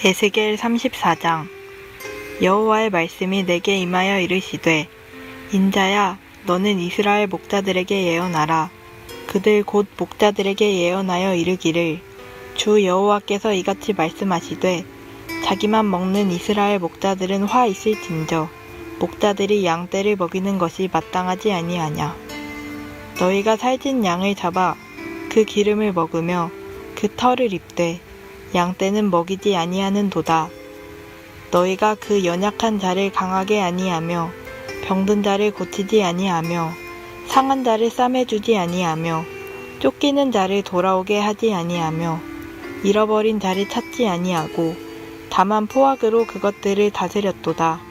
에스겔 34장. 여호와의 말씀이 내게 임하여 이르시되, 인자야, 너는 이스라엘 목자들에게 예언하라. 그들 곧 목자들에게 예언하여 이르기를, 주 여호와께서 이같이 말씀하시되, 자기만 먹는 이스라엘 목자들은 화 있을진저 목자들이 양떼를 먹이는 것이 마땅하지 아니하냐. 너희가 살진 양을 잡아 그 기름을 먹으며 그 털을 입되 양떼는 먹이지 아니하는 도다. 너희가 그 연약한 자를 강하게 아니하며 병든 자를 고치지 아니하며 상한 자를 싸매주지 아니하며 쫓기는 자를 돌아오게 하지 아니하며 잃어버린 자를 찾지 아니하고 다만 포악으로 그것들을 다스렸도다.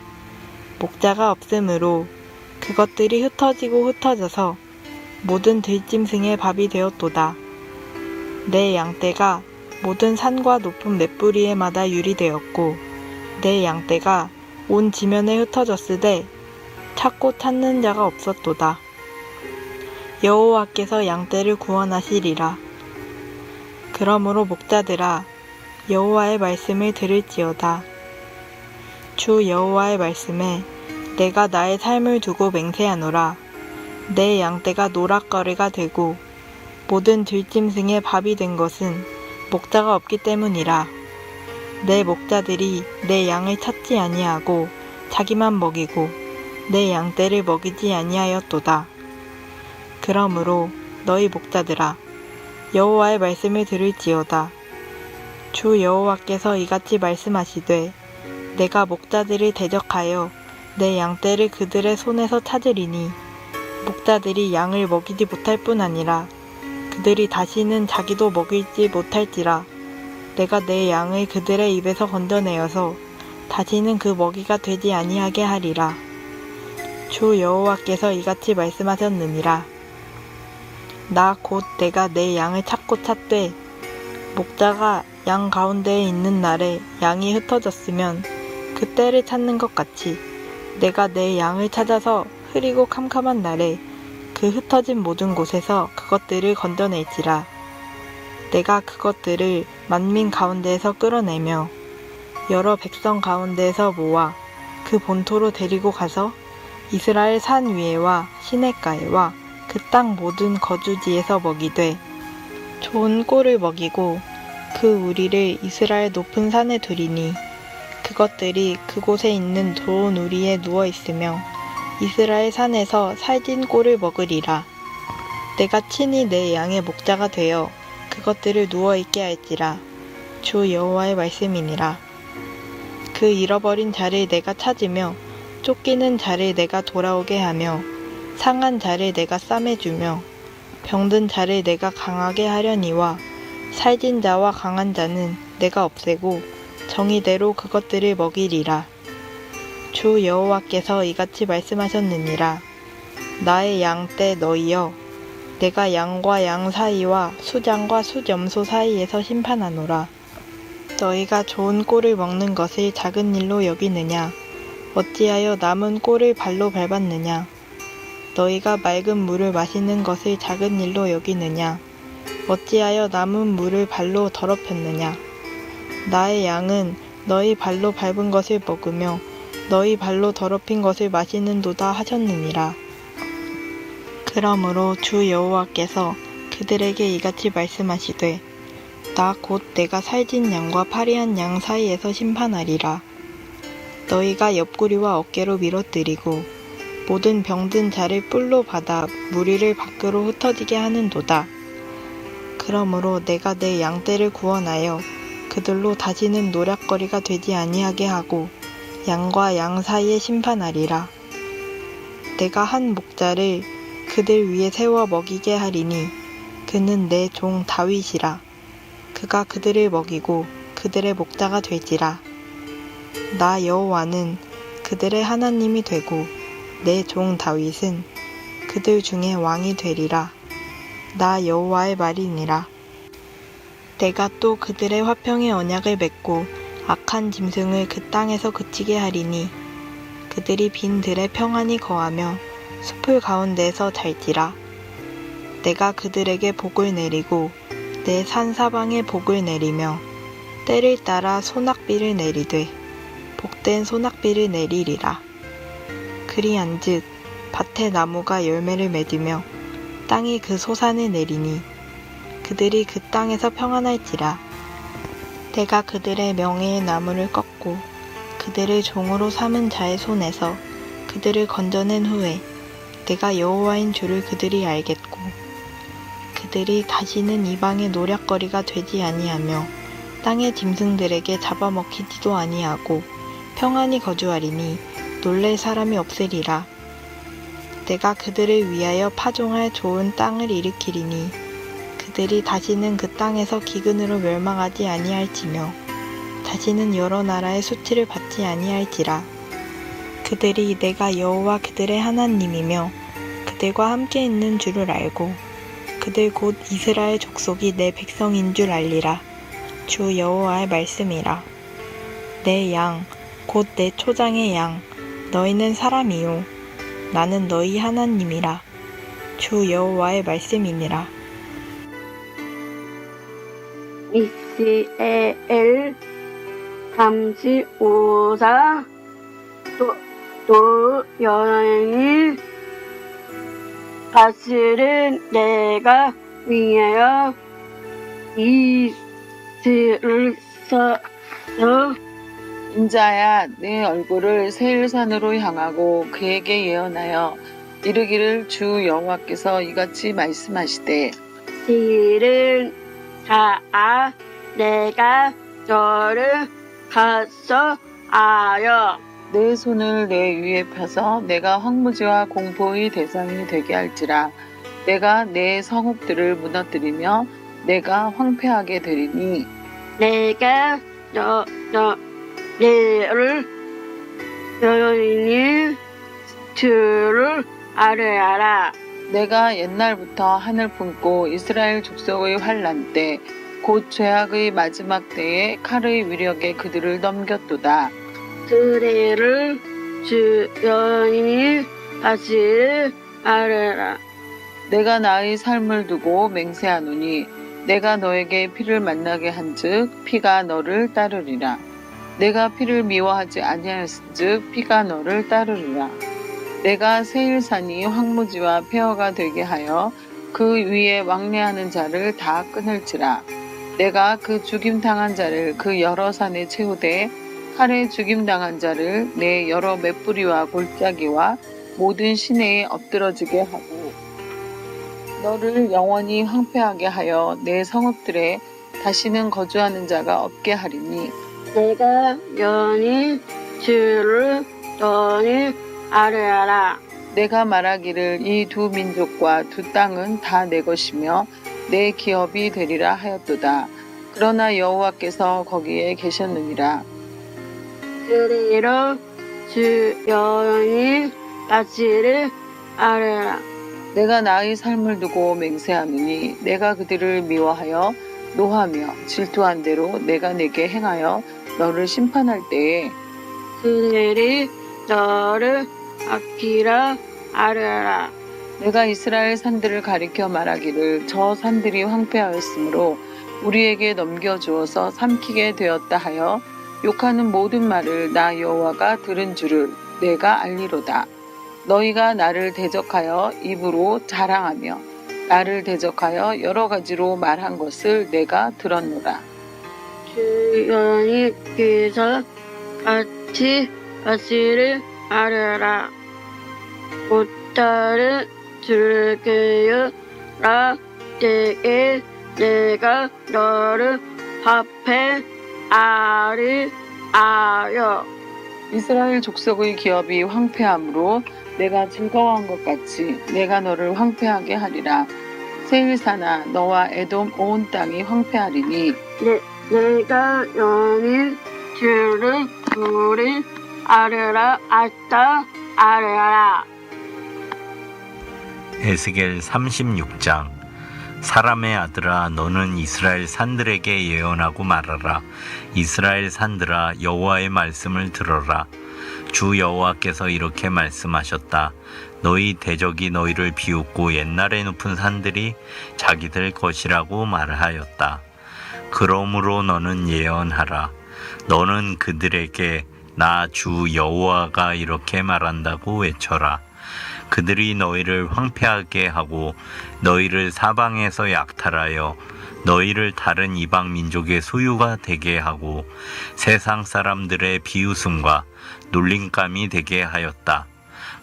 목자가 없으므로 그것들이 흩어지고 흩어져서 모든 들짐승의 밥이 되었도다. 내 양떼가 모든 산과 높은 맷뿌리에마다 유리되었고 내 양떼가 온 지면에 흩어졌으되 찾고 찾는 자가 없었도다. 여호와께서 양떼를 구원하시리라. 그러므로 목자들아, 여호와의 말씀을 들을지어다. 주 여호와의 말씀에 내가 나의 삶을 두고 맹세하노라. 내 양떼가 노락거리가 되고 모든 들짐승의 밥이 된 것은 목자가 없기 때문이라. 내 목자들이 내 양을 찾지 아니하고 자기만 먹이고 내 양떼를 먹이지 아니하였도다. 그러므로 너희 목자들아, 여호와의 말씀을 들을지어다. 주 여호와께서 이같이 말씀하시되, 내가 목자들을 대적하여 내 양떼를 그들의 손에서 찾으리니 목자들이 양을 먹이지 못할 뿐 아니라 그들이 다시는 자기도 먹이지 못할지라. 내가 내 양을 그들의 입에서 건져내어서 다시는 그 먹이가 되지 아니하게 하리라. 주 여호와께서 이같이 말씀하셨느니라. 나 곧 내가 내 양을 찾고 찾되 목자가 양 가운데에 있는 날에 양이 흩어졌으면 그 때를 찾는 것 같이 내가 내 양을 찾아서 흐리고 캄캄한 날에 그 흩어진 모든 곳에서 그것들을 건져낼지라. 내가 그것들을 만민 가운데에서 끌어내며 여러 백성 가운데에서 모아 그 본토로 데리고 가서 이스라엘 산 위에와 시냇가에와 그 땅 모든 거주지에서 먹이되 좋은 꼴을 먹이고 그 우리를 이스라엘 높은 산에 두리니 그것들이 그곳에 있는 좋은 우리에 누워 있으며 이스라엘 산에서 살진 꼴을 먹으리라. 내가 친히 내 양의 목자가 되어 그것들을 누워있게 할지라. 주 여호와의 말씀이니라. 그 잃어버린 자를 내가 찾으며 쫓기는 자를 내가 돌아오게 하며 상한 자를 내가 싸매주며 병든 자를 내가 강하게 하려니와 살진 자와 강한 자는 내가 없애고 정의대로 그것들을 먹이리라. 주 여호와께서 이같이 말씀하셨느니라. 나의 양떼 너희여, 내가 양과 양 사이와 수장과 수염소 사이에서 심판하노라. 너희가 좋은 꼴을 먹는 것을 작은 일로 여기느냐? 어찌하여 남은 꼴을 발로 밟았느냐? 너희가 맑은 물을 마시는 것을 작은 일로 여기느냐? 어찌하여 남은 물을 발로 더럽혔느냐? 나의 양은 너희 발로 밟은 것을 먹으며 너희 발로 더럽힌 것을 마시는도다 하셨느니라. 그러므로 주 여호와께서 그들에게 이같이 말씀하시되, 나 곧 내가 살진 양과 파리한 양 사이에서 심판하리라. 너희가 옆구리와 어깨로 밀어뜨리고 모든 병든 자를 뿔로 받아 무리를 밖으로 흩어지게 하는도다. 그러므로 내가 내 양떼를 구원하여 그들로 다시는 노략거리가 되지 아니하게 하고 양과 양 사이에 심판하리라. 내가 한 목자를 그들 위에 세워 먹이게 하리니 그는 내 종 다윗이라. 그가 그들을 먹이고 그들의 목자가 될지라. 나 여호와는 그들의 하나님이 되고 내 종 다윗은 그들 중에 왕이 되리라. 나 여호와의 말이니라. 내가 또 그들의 화평의 언약을 맺고 악한 짐승을 그 땅에서 그치게 하리니 그들이 빈 들에 평안히 거하며 숲을 가운데에서 잘지라. 내가 그들에게 복을 내리고 내 산 사방에 복을 내리며 때를 따라 소낙비를 내리되 복된 소낙비를 내리리라. 그리한즉 밭의 나무가 열매를 맺으며 땅이 그 소산을 내리니 그들이 그 땅에서 평안할지라. 내가 그들의 명예의 나무를 꺾고 그들을 종으로 삼은 자의 손에서 그들을 건져낸 후에 내가 여호와인 줄을 그들이 알겠고 그들이 다시는 이방의 노략거리가 되지 아니하며 땅의 짐승들에게 잡아먹히지도 아니하고 평안히 거주하리니 놀랄 사람이 없으리라. 내가 그들을 위하여 파종할 좋은 땅을 일으키리니 그들이 다시는 그 땅에서 기근으로 멸망하지 아니할지며 다시는 여러 나라의 수치를 받지 아니할지라. 그들이 내가 여호와 그들의 하나님이며 그들과 함께 있는 줄을 알고 그들 곧 이스라엘 족속이 내 백성인 줄 알리라. 주 여호와의 말씀이라. 내 양 곧 내 초장의 양 너희는 사람이요 나는 너희 하나님이라. 주 여호와의 말씀이니라. 이스라엘 35사 또 여인이 다스린 내가 위하여 이스라엘에서 인자야 내 얼굴을 세일산으로 향하고 그에게 예언하여 이르기를 주 여호와께서 이같이 말씀하시되 이른 자아 내가 너를 가서하여 내 손을 내 위에 펴서 내가 황무지와 공포의 대상이 되게 할지라. 내가 내 성읍들을 무너뜨리며 내가 황폐하게 되리니 내가 너를 여인이 주를 알아라. 내가 옛날부터 하늘 품고 이스라엘 족속의 환난 때 곧 죄악의 마지막 때에 칼의 위력에 그들을 넘겼도다. 그들을 주 여인이 다시 알아라. 내가 나의 삶을 두고 맹세하노니 내가 너에게 피를 만나게 한즉 피가 너를 따르리라. 내가 피를 미워하지 아니하였은즉 피가 너를 따르리라. 내가 세일산이 황무지와 폐허가 되게 하여 그 위에 왕래하는 자를 다 끊을지라. 내가 그 죽임당한 자를 그 여러 산에 채우되 칼에 죽임당한 자를 내 여러 맷뿌리와 골짜기와 모든 시내에 엎드러지게 하고 너를 영원히 황폐하게 하여 내 성읍들에 다시는 거주하는 자가 없게 하리니 내가 여인이 주를 너희 알아라. 내가 말하기를 이 두 민족과 두 땅은 다 내 것이며 내 기업이 되리라 하였도다. 그러나 여호와께서 거기에 계셨느니라. 그리로 주 여인이 다시를 알아라. 내가 나의 삶을 두고 맹세하노니 내가 그들을 미워하여 노하며 질투한 대로 내가 내게 행하여 너를 심판할 때에 그들이 너를 아끼라 알아라. 내가 이스라엘 산들을 가리켜 말하기를 저 산들이 황폐하였으므로 우리에게 넘겨주어서 삼키게 되었다 하여 욕하는 모든 말을 나 여호와가 들은 줄을 내가 알리로다. 너희가 나를 대적하여 입으로 자랑하며 나를 대적하여 여러 가지로 말한 것을 내가 들었노라. 주 여인께서 같이 다시를 알아라. 못다른 즐겨라. 때에 내가 너를 화폐 아리하여 이스라엘 족속의 기업이 황폐함으로 내가 즐거워한 것 같이 내가 너를 황폐하게 하리라. 세일산아 너와 에돔 온 땅이 황폐하리니 내가 여인 주를 우리 알아라. 알아라. 에스겔 36장. 사람의 아들아 너는 이스라엘 산들에게 예언하고 말하라. 이스라엘 산들아 여호와의 말씀을 들어라. 주 여호와께서 이렇게 말씀하셨다. 너희 대적이 너희를 비웃고 옛날에 높은 산들이 자기들 것이라고 말하였다. 그러므로 너는 예언하라. 너는 그들에게 나 주 여호와가 이렇게 말한다고 외쳐라. 그들이 너희를 황폐하게 하고 너희를 사방에서 약탈하여 너희를 다른 이방 민족의 소유가 되게 하고 세상 사람들의 비웃음과 놀림감이 되게 하였다.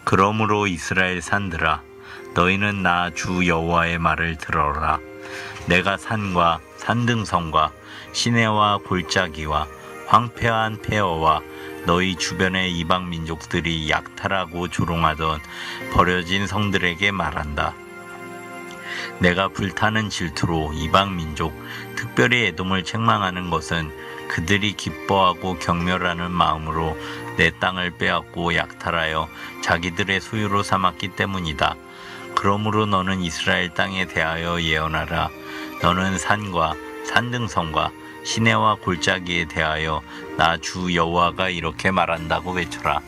그러므로 이스라엘 산들아, 너희는 나 주 여호와의 말을 들어라. 내가 산과 산등성과 시내와 골짜기와 황폐한 폐허와 너희 주변의 이방 민족들이 약탈하고 조롱하던 버려진 성들에게 말한다. 내가 불타는 질투로 이방 민족, 특별히 에돔을 책망하는 것은 그들이 기뻐하고 경멸하는 마음으로 내 땅을 빼앗고 약탈하여 자기들의 소유로 삼았기 때문이다. 그러므로 너는 이스라엘 땅에 대하여 예언하라. 너는 산과 산등성과 시내와 골짜기에 대하여 나 주 여호와가 이렇게 말한다고 외쳐라.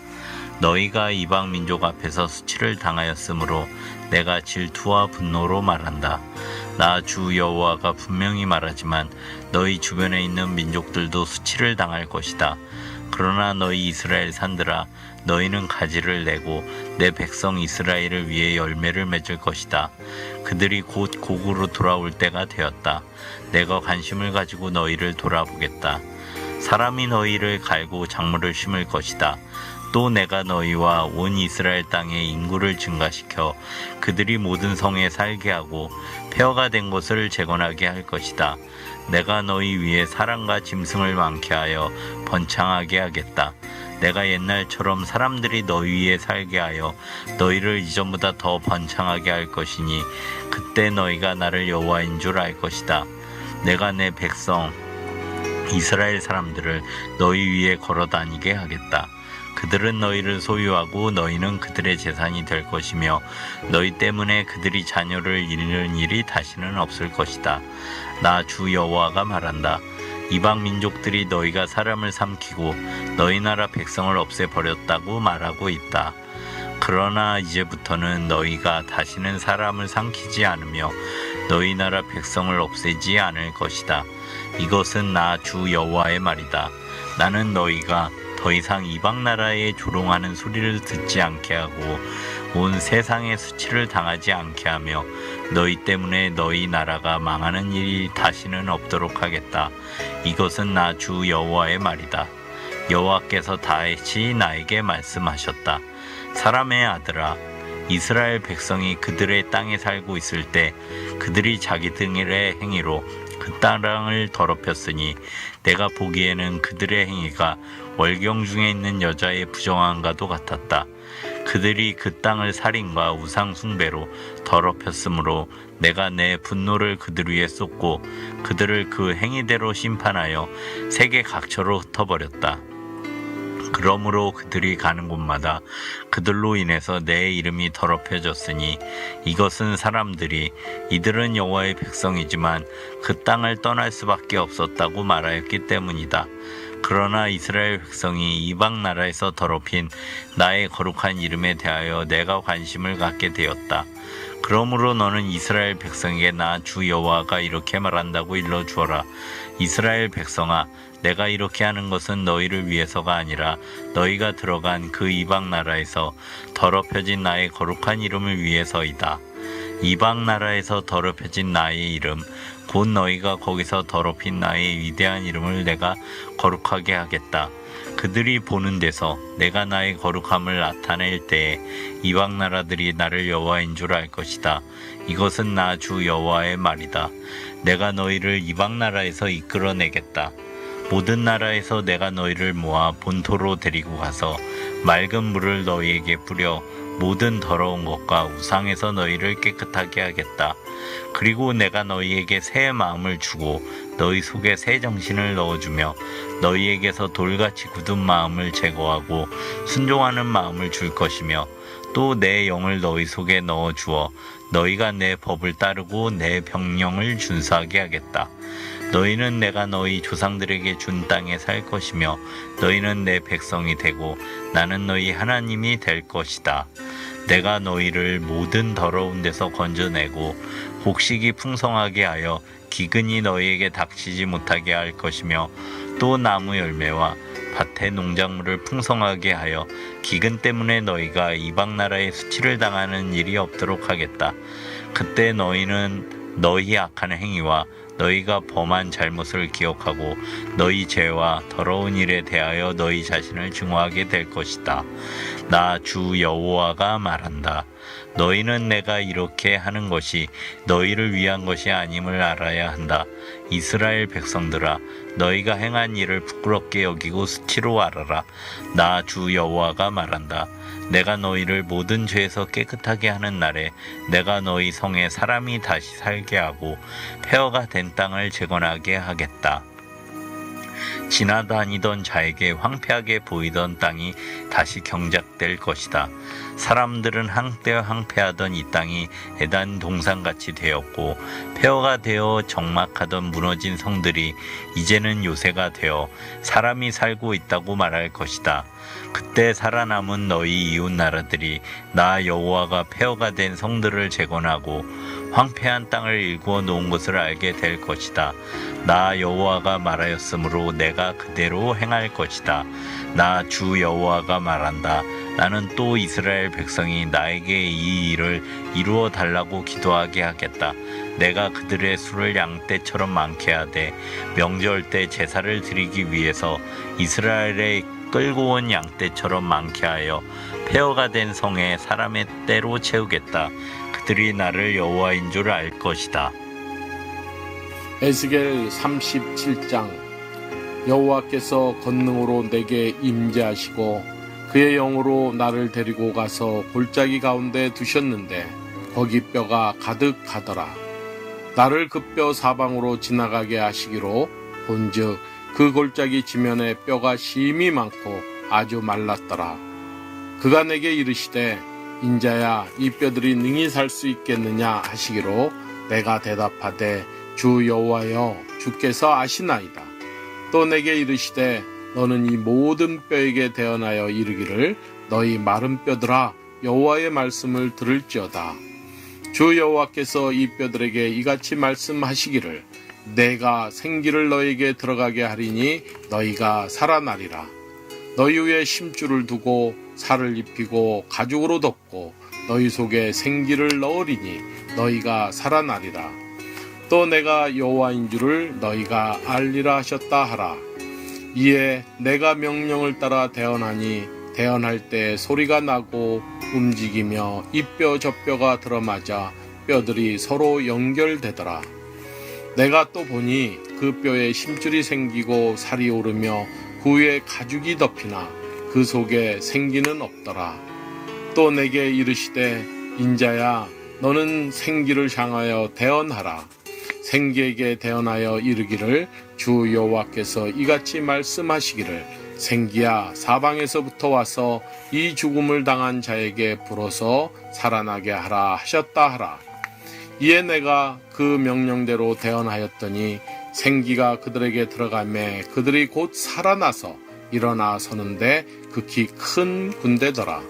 너희가 이방 민족 앞에서 수치를 당하였으므로 내가 질투와 분노로 말한다. 나 주 여호와가 분명히 말하지만 너희 주변에 있는 민족들도 수치를 당할 것이다. 그러나 너희 이스라엘 산들아, 너희는 가지를 내고 내 백성 이스라엘을 위해 열매를 맺을 것이다. 그들이 곧 고국으로 돌아올 때가 되었다. 내가 관심을 가지고 너희를 돌아보겠다. 사람이 너희를 갈고 작물을 심을 것이다. 또 내가 너희와 온 이스라엘 땅의 인구를 증가시켜 그들이 모든 성에 살게 하고 폐허가 된 곳을 재건하게 할 것이다. 내가 너희 위에 사람과 짐승을 많게 하여 번창하게 하겠다. 내가 옛날처럼 사람들이 너희 위에 살게 하여 너희를 이전보다 더 번창하게 할 것이니 그때 너희가 나를 여호와인 줄 알 것이다. 내가 내 백성 이스라엘 사람들을 너희 위에 걸어 다니게 하겠다. 그들은 너희를 소유하고 너희는 그들의 재산이 될 것이며 너희 때문에 그들이 자녀를 잃는 일이 다시는 없을 것이다. 나 주 여호와가 말한다. 이방 민족들이 너희가 사람을 삼키고 너희 나라 백성을 없애버렸다고 말하고 있다. 그러나 이제부터는 너희가 다시는 사람을 삼키지 않으며 너희 나라 백성을 없애지 않을 것이다. 이것은 나 주 여호와의 말이다. 나는 너희가 더 이상 이방 나라에 조롱하는 소리를 듣지 않게 하고 온 세상에 수치를 당하지 않게 하며 너희 때문에 너희 나라가 망하는 일이 다시는 없도록 하겠다. 이것은 나 주 여호와의 말이다. 여호와께서 다시 나에게 말씀하셨다. 사람의 아들아, 이스라엘 백성이 그들의 땅에 살고 있을 때 그들이 자기들의 행위로 그 땅을 더럽혔으니 내가 보기에는 그들의 행위가 월경 중에 있는 여자의 부정함과도 같았다. 그들이 그 땅을 살인과 우상 숭배로 더럽혔으므로 내가 내 분노를 그들 위에 쏟고 그들을 그 행위대로 심판하여 세계 각처로 흩어버렸다. 그러므로 그들이 가는 곳마다 그들로 인해서 내 이름이 더럽혀졌으니 이것은 사람들이 이들은 여호와의 백성이지만 그 땅을 떠날 수밖에 없었다고 말하였기 때문이다. 그러나 이스라엘 백성이 이방 나라에서 더럽힌 나의 거룩한 이름에 대하여 내가 관심을 갖게 되었다. 그러므로 너는 이스라엘 백성에게 나 주 여호와가 이렇게 말한다고 일러주어라. 이스라엘 백성아, 내가 이렇게 하는 것은 너희를 위해서가 아니라 너희가 들어간 그 이방 나라에서 더럽혀진 나의 거룩한 이름을 위해서이다. 이방 나라에서 더럽혀진 나의 이름, 곧 너희가 거기서 더럽힌 나의 위대한 이름을 내가 거룩하게 하겠다. 그들이 보는 데서 내가 나의 거룩함을 나타낼 때에 이방 나라들이 나를 여호와인 줄 알 것이다. 이것은 나 주 여호와의 말이다. 내가 너희를 이방 나라에서 이끌어내겠다. 모든 나라에서 내가 너희를 모아 본토로 데리고 가서 맑은 물을 너희에게 뿌려 모든 더러운 것과 우상에서 너희를 깨끗하게 하겠다. 그리고 내가 너희에게 새 마음을 주고 너희 속에 새 정신을 넣어주며 너희에게서 돌같이 굳은 마음을 제거하고 순종하는 마음을 줄 것이며 또 내 영을 너희 속에 넣어주어 너희가 내 법을 따르고 내 명령을 준수하게 하겠다. 너희는 내가 너희 조상들에게 준 땅에 살 것이며 너희는 내 백성이 되고 나는 너희 하나님이 될 것이다. 내가 너희를 모든 더러운 데서 건져내고 곡식이 풍성하게 하여 기근이 너희에게 닥치지 못하게 할 것이며 또 나무 열매와 밭의 농작물을 풍성하게 하여 기근 때문에 너희가 이방 나라의 수치를 당하는 일이 없도록 하겠다. 그때 너희는 너희 악한 행위와 너희가 범한 잘못을 기억하고 너희 죄와 더러운 일에 대하여 너희 자신을 증오하게 될 것이다. 나 주 여호와가 말한다. 너희는 내가 이렇게 하는 것이 너희를 위한 것이 아님을 알아야 한다. 이스라엘 백성들아, 너희가 행한 일을 부끄럽게 여기고 수치로 알아라. 나 주 여호와가 말한다. 내가 너희를 모든 죄에서 깨끗하게 하는 날에 내가 너희 성에 사람이 다시 살게 하고 폐허가 된 땅을 재건하게 하겠다. 지나다니던 자에게 황폐하게 보이던 땅이 다시 경작될 것이다. 사람들은 한때 황폐하던 이 땅이 에단 동산같이 되었고 폐허가 되어 적막하던 무너진 성들이 이제는 요새가 되어 사람이 살고 있다고 말할 것이다. 그때 살아남은 너희 이웃 나라들이 나 여호와가 폐허가 된 성들을 재건하고 황폐한 땅을 일구어 놓은 것을 알게 될 것이다. 나 여호와가 말하였으므로 내가 그대로 행할 것이다. 나 주 여호와가 말한다. 나는 또 이스라엘 백성이 나에게 이 일을 이루어 달라고 기도하게 하겠다. 내가 그들의 수를 양떼처럼 많게 하되 명절 때 제사를 드리기 위해서 이스라엘에 끌고 온 양떼처럼 많게 하여 폐허가 된 성에 사람의 떼로 채우겠다. 그들이 나를 여호와인 줄 알 것이다. 에스겔 37장. 여호와께서 권능으로 내게 임재하시고 그의 영으로 나를 데리고 가서 골짜기 가운데 두셨는데 거기 뼈가 가득하더라. 나를 그 뼈 사방으로 지나가게 하시기로 본즉 그 골짜기 지면에 뼈가 심히 많고 아주 말랐더라. 그가 내게 이르시되 인자야, 이 뼈들이 능히 살 수 있겠느냐 하시기로 내가 대답하되 주 여호와여, 주께서 아시나이다. 또 내게 이르시되 너는 이 모든 뼈에게 대언하여 이르기를 너희 마른 뼈들아, 여호와의 말씀을 들을지어다. 주 여호와께서 이 뼈들에게 이같이 말씀하시기를 내가 생기를 너희에게 들어가게 하리니 너희가 살아나리라. 너희 위에 심줄을 두고 살을 입히고 가죽으로 덮고 너희 속에 생기를 넣으리니 너희가 살아나리라. 또 내가 여호와인 줄을 너희가 알리라 하셨다 하라. 이에 내가 명령을 따라 대언하니 대언할 때 소리가 나고 움직이며 이 뼈 저 뼈가 들어맞아 뼈들이 서로 연결되더라. 내가 또 보니 그 뼈에 심줄이 생기고 살이 오르며 그 위에 가죽이 덮이나 그 속에 생기는 없더라. 또 내게 이르시되 인자야, 너는 생기를 향하여 대언하라. 생기에게 대언하여 이르기를 주 여호와께서 이같이 말씀하시기를 생기야, 사방에서부터 와서 이 죽음을 당한 자에게 불어서 살아나게 하라 하셨다 하라. 이에 내가 그 명령대로 대언하였더니 생기가 그들에게 들어가매 그들이 곧 살아나서 일어나 서는데 극히 큰 군대더라.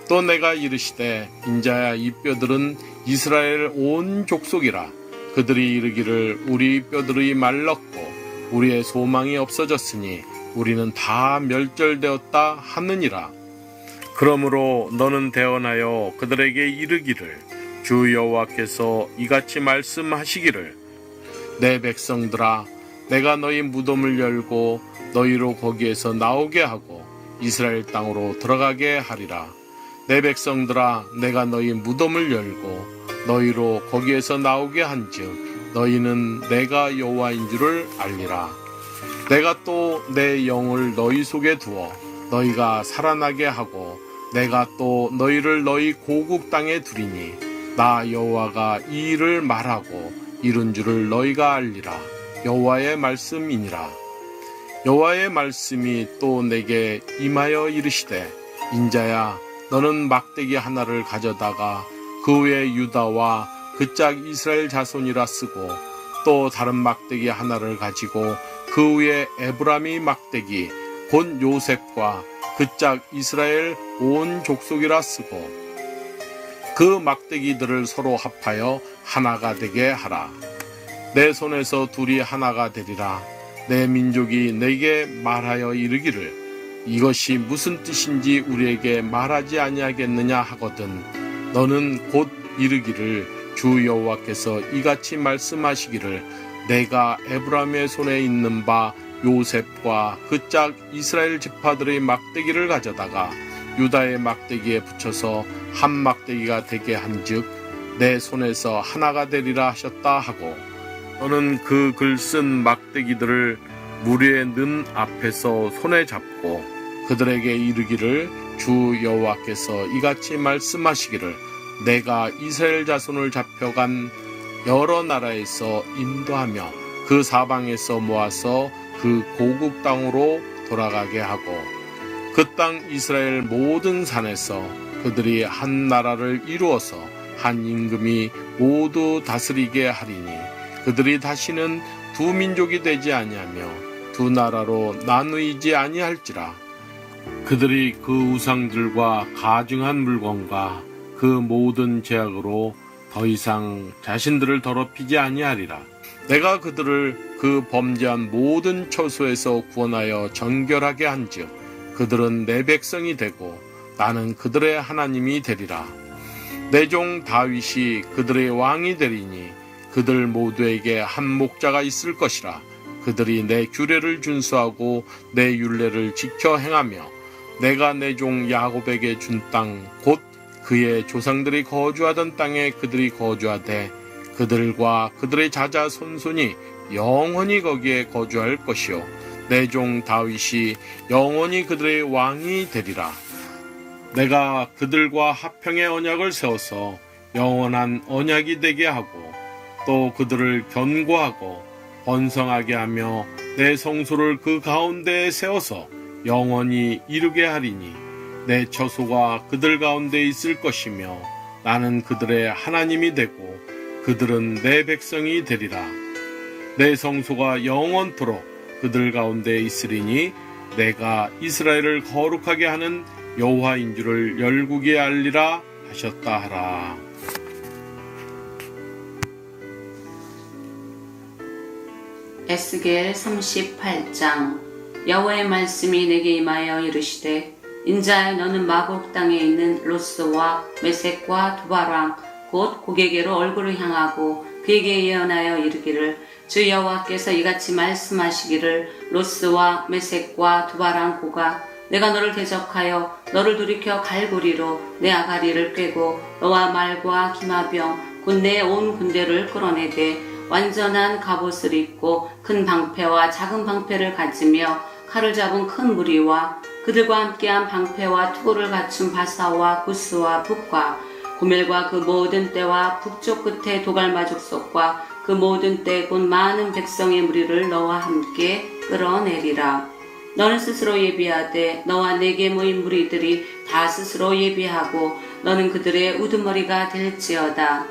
또 내가 이르시되 인자야, 이 뼈들은 이스라엘 온 족속이라. 그들이 이르기를 우리 뼈들이 말랐고 우리의 소망이 없어졌으니 우리는 다 멸절되었다 하느니라. 그러므로 너는 대언하여 그들에게 이르기를 주 여호와께서 이같이 말씀하시기를 내 백성들아, 내가 너희 무덤을 열고 너희로 거기에서 나오게 하고 이스라엘 땅으로 들어가게 하리라. 내 백성들아, 내가 너희 무덤을 열고 너희로 거기에서 나오게 한즉 너희는 내가 여호와인 줄을 알리라. 내가 또 내 영을 너희 속에 두어 너희가 살아나게 하고 내가 또 너희를 너희 고국 땅에 두리니 나 여호와가 이 일을 말하고 이룬 줄을 너희가 알리라. 여호와의 말씀이니라. 여호와의 말씀이 또 내게 임하여 이르시되 인자야, 너는 막대기 하나를 가져다가 그 위에 유다와 그 짝 이스라엘 자손이라 쓰고 또 다른 막대기 하나를 가지고 그 위에 에브라임의 막대기 곧 요셉과 그 짝 이스라엘 온 족속이라 쓰고 그 막대기들을 서로 합하여 하나가 되게 하라. 내 손에서 둘이 하나가 되리라. 내 민족이 내게 말하여 이르기를 이것이 무슨 뜻인지 우리에게 말하지 아니하겠느냐 하거든 너는 곧 이르기를 주 여호와께서 이같이 말씀하시기를 내가 에브라임의 손에 있는 바 요셉과 그 짝 이스라엘 지파들의 막대기를 가져다가 유다의 막대기에 붙여서 한 막대기가 되게 한즉 내 손에서 하나가 되리라 하셨다 하고 너는 그 글 쓴 막대기들을 무리의 는 앞에서 손에 잡고 그들에게 이르기를 주 여호와께서 이같이 말씀하시기를 내가 이스라엘 자손을 잡혀간 여러 나라에서 인도하며 그 사방에서 모아서 그 고국 땅으로 돌아가게 하고 그 땅 이스라엘 모든 산에서 그들이 한 나라를 이루어서 한 임금이 모두 다스리게 하리니 그들이 다시는 두 민족이 되지 아니하며 두 나라로 나누이지 아니할지라. 그들이 그 우상들과 가증한 물건과 그 모든 죄악으로 더 이상 자신들을 더럽히지 아니하리라. 내가 그들을 그 범죄한 모든 처소에서 구원하여 정결하게 한즉 그들은 내 백성이 되고 나는 그들의 하나님이 되리라. 내 종 다윗이 그들의 왕이 되리니 그들 모두에게 한 목자가 있을 것이라. 그들이 내 규례를 준수하고 내 율례를 지켜 행하며 내가 내 종 야곱에게 준 땅 곧 그의 조상들이 거주하던 땅에 그들이 거주하되 그들과 그들의 자자 손손이 영원히 거기에 거주할 것이요 내 종 다윗이 영원히 그들의 왕이 되리라. 내가 그들과 화평의 언약을 세워서 영원한 언약이 되게 하고 또 그들을 견고하고 번성하게 하며 내 성소를 그 가운데에 세워서 영원히 이루게 하리니 내 처소가 그들 가운데 있을 것이며 나는 그들의 하나님이 되고 그들은 내 백성이 되리라. 내 성소가 영원토록 그들 가운데 있으리니 내가 이스라엘을 거룩하게 하는 여호와인 줄을 열국에 알리라 하셨다 하라. 에스겔 38장. 여호와의 말씀이 내게 임하여 이르시되 인자야 너는 마곡 땅에 있는 로스와 메섹과 두바랑 곧 고개게로 얼굴을 향하고 그에게 예언하여 이르기를 주 여호와께서 이같이 말씀하시기를 로스와 메섹과 두바랑 고가 내가 너를 대적하여 너를 돌이켜 갈고리로 내 아가리를 꿰고 너와 말과 기마병 곧 내 온 군대를 끌어내되 완전한 갑옷을 입고 큰 방패와 작은 방패를 가지며 칼을 잡은 큰 무리와 그들과 함께한 방패와 투구를 갖춘 바사와 구스와 북과 고멜과 그 모든 떼와 북쪽 끝에 도갈마족 속과 그 모든 떼 곧 많은 백성의 무리를 너와 함께 끌어내리라. 너는 스스로 예비하되 너와 내게 모인 무리들이 다 스스로 예비하고 너는 그들의 우두머리가 될지어다.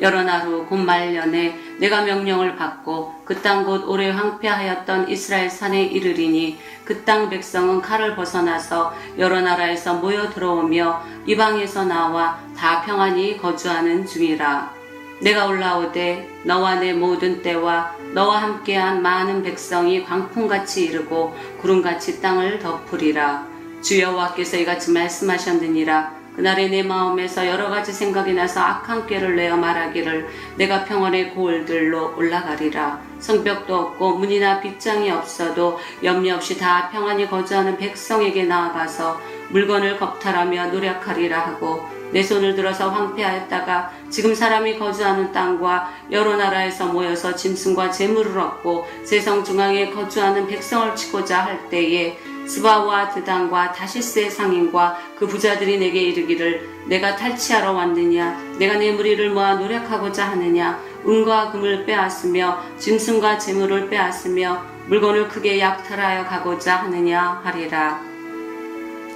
여러 날 후 곧 말년에 내가 명령을 받고 그 땅 곧 오래 황폐하였던 이스라엘 산에 이르리니 그 땅 백성은 칼을 벗어나서 여러 나라에서 모여 들어오며 이방에서 나와 다 평안히 거주하는 중이라. 내가 올라오되 너와 내 모든 떼와 너와 함께한 많은 백성이 광풍같이 이르고 구름같이 땅을 덮으리라. 주 여호와께서 이같이 말씀하셨느니라. 그날에 내 마음에서 여러 가지 생각이 나서 악한 꾀를 내어 말하기를 내가 평원의 고을들로 올라가리라. 성벽도 없고 문이나 빗장이 없어도 염려 없이 다 평안히 거주하는 백성에게 나아가서 물건을 겁탈하며 노력하리라 하고 내 손을 들어서 황폐하였다가 지금 사람이 거주하는 땅과 여러 나라에서 모여서 짐승과 재물을 얻고 세성 중앙에 거주하는 백성을 치고자 할 때에 스바와 드단과 다시스의 상인과 그 부자들이 내게 이르기를 내가 탈취하러 왔느냐 내가 내 무리를 모아 노력하고자 하느냐 은과 금을 빼앗으며 짐승과 재물을 빼앗으며 물건을 크게 약탈하여 가고자 하느냐 하리라.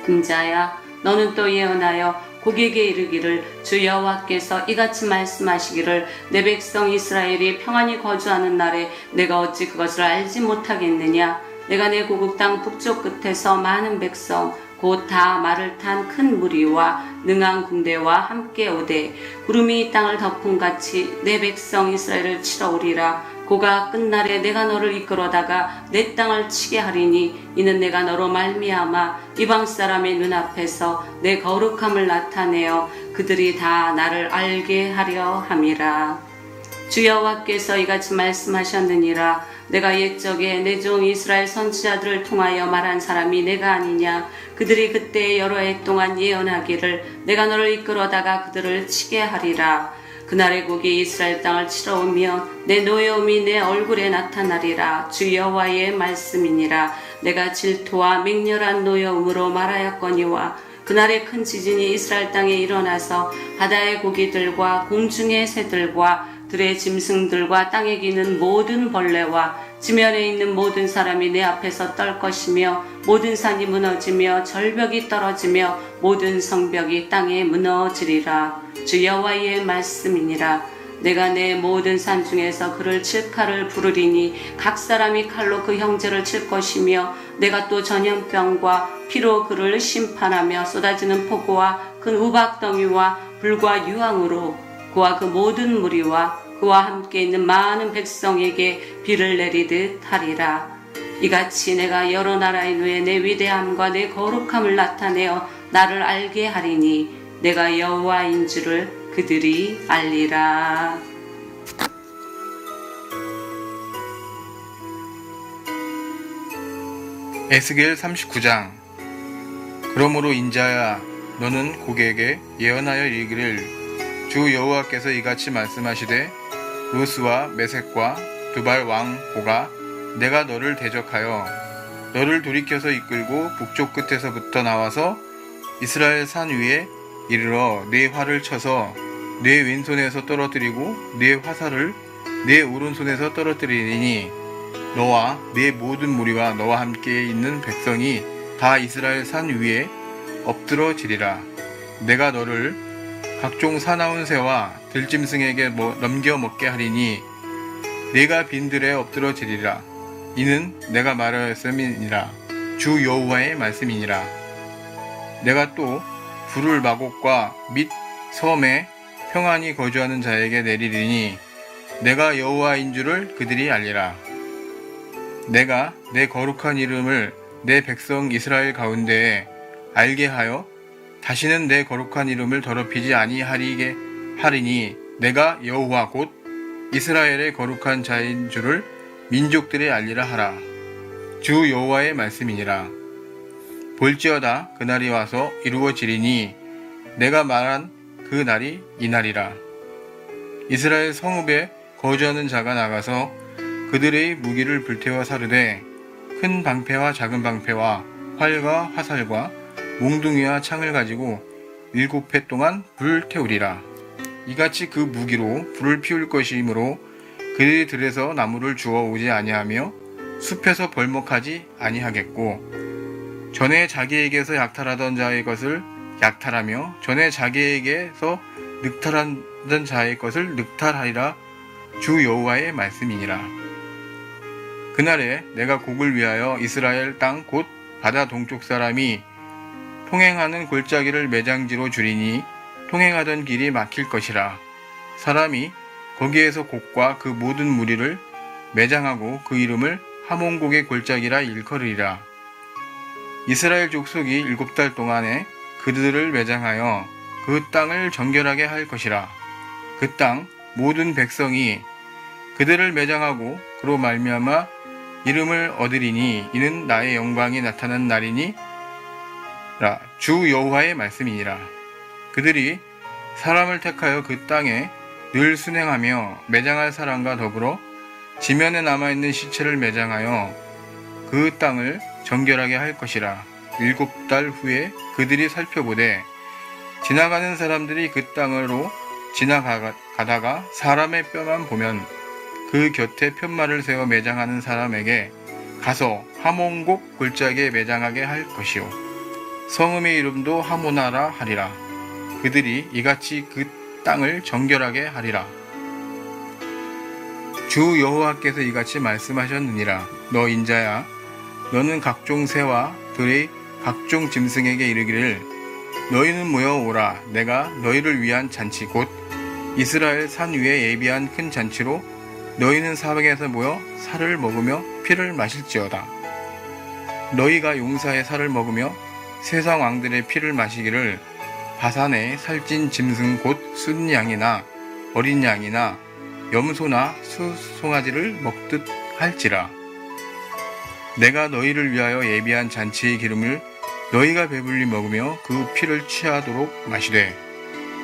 인자야 너는 또 예언하여 고객에게 이르기를 주 여호와께서 이같이 말씀하시기를 내 백성 이스라엘이 평안히 거주하는 날에 내가 어찌 그것을 알지 못하겠느냐. 내가 내 고국 땅 북쪽 끝에서 많은 백성 곧 다 말을 탄 큰 무리와 능한 군대와 함께 오되 구름이 땅을 덮은 같이 내 백성 이스라엘을 치러 오리라. 고가 끝날에 내가 너를 이끌어다가 내 땅을 치게 하리니 이는 내가 너로 말미암아 이방 사람의 눈앞에서 내 거룩함을 나타내어 그들이 다 나를 알게 하려 함이라. 주 여호와께서 이같이 말씀하셨느니라. 내가 옛적에 내 종 이스라엘 선지자들을 통하여 말한 사람이 내가 아니냐. 그들이 그때 여러 해 동안 예언하기를 내가 너를 이끌어다가 그들을 치게 하리라. 그날의 곡이 이스라엘 땅을 치러 오면 내 노여움이 내 얼굴에 나타나리라. 주 여호와의 말씀이니라. 내가 질투와 맹렬한 노여움으로 말하였거니와 그날의 큰 지진이 이스라엘 땅에 일어나서 바다의 고기들과 공중의 새들과 들의 짐승들과 땅에 기는 모든 벌레와 지면에 있는 모든 사람이 내 앞에서 떨 것이며 모든 산이 무너지며 절벽이 떨어지며 모든 성벽이 땅에 무너지리라. 주 여호와의 말씀이니라. 내가 내 모든 산 중에서 그를 칠 칼을 부르리니 각 사람이 칼로 그 형제를 칠 것이며 내가 또 전염병과 피로 그를 심판하며 쏟아지는 폭우와 큰 우박덩이와 불과 유황으로 그와 그 모든 무리와 그와 함께 있는 많은 백성에게 비를 내리듯 하리라. 이같이 내가 여러 나라의 눈에 내 위대함과 내 거룩함을 나타내어 나를 알게 하리니 내가 여호와인 줄을 그들이 알리라. 에스겔 39장. 그러므로 인자야 너는 고객에게 예언하여 이르기를 주 여호와께서 이같이 말씀하시되 루스와 메섹과 두발 왕 고가 내가 너를 대적하여 너를 돌이켜서 이끌고 북쪽 끝에서부터 나와서 이스라엘 산 위에 이르러 네 활을 쳐서 네 왼손에서 떨어뜨리고 네 화살을 네 오른손에서 떨어뜨리니 너와 네 모든 무리와 너와 함께 있는 백성이 다 이스라엘 산 위에 엎드러지리라. 내가 너를 각종 사나운 새와 들짐승에게 넘겨 먹게 하리니 네가 빈들에 엎드러지리라. 이는 내가 말하였음이니라. 주 여호와의 말씀이니라. 내가 또 불을 마곡과 및 섬에 평안히 거주하는 자에게 내리리니 내가 여호와인 줄을 그들이 알리라. 내가 내 거룩한 이름을 내 백성 이스라엘 가운데에 알게 하여 다시는 내 거룩한 이름을 더럽히지 아니하리게 하리니 내가 여호와 곧 이스라엘의 거룩한 자인 줄을 민족들에 알리라 하라. 주 여호와의 말씀이니라. 볼지어다 그날이 와서 이루어지리니 내가 말한 그 날이 이날이라. 이스라엘 성읍에 거주하는 자가 나가서 그들의 무기를 불태워 사르되 큰 방패와 작은 방패와 활과 화살과 몽둥이와 창을 가지고 7해 동안 불을 태우리라. 이같이 그 무기로 불을 피울 것이므로 그들이 들에서 나무를 주워 오지 아니하며 숲에서 벌목하지 아니하겠고 전에 자기에게서 약탈하던 자의 것을 약탈하며 전에 자기에게서 늑탈하던 자의 것을 늑탈하리라. 주 여호와의 말씀이니라. 그날에 내가 곡을 위하여 이스라엘 땅 곧 바다 동쪽 사람이 통행하는 골짜기를 매장지로 줄이니 통행하던 길이 막힐 것이라. 사람이 거기에서 곡과 그 모든 무리를 매장하고 그 이름을 하몬곡의 골짜기라 일컬으리라. 이스라엘 족속이 7달 동안에 그들을 매장하여 그 땅을 정결하게 할 것이라. 그 땅 모든 백성이 그들을 매장하고 그로 말미암아 이름을 얻으리니 이는 나의 영광이 나타난 날이니 라. 주 여호와의 말씀이니라. 그들이 사람을 택하여 그 땅에 늘 순행하며 매장할 사람과 더불어 지면에 남아있는 시체를 매장하여 그 땅을 정결하게 할 것이라. 7달 후에 그들이 살펴보되 지나가는 사람들이 그 땅으로 지나가다가 사람의 뼈만 보면 그 곁에 편말을 세워 매장하는 사람에게 가서 하몬곡 골짜기에 매장하게 할 것이요 성읍의 이름도 하모나라 하리라. 그들이 이같이 그 땅을 정결하게 하리라. 주 여호와께서 이같이 말씀하셨느니라. 너 인자야 너는 각종 새와 들의 각종 짐승에게 이르기를 너희는 모여 오라. 내가 너희를 위한 잔치 곧 이스라엘 산 위에 예비한 큰 잔치로 너희는 사방에서 모여 살을 먹으며 피를 마실지어다. 너희가 용사의 살을 먹으며 세상 왕들의 피를 마시기를 바산에 살찐 짐승 곧 순양이나 어린 양이나 염소나 수송아지를 먹듯 할지라. 내가 너희를 위하여 예비한 잔치의 기름을 너희가 배불리 먹으며 그 피를 취하도록 마시되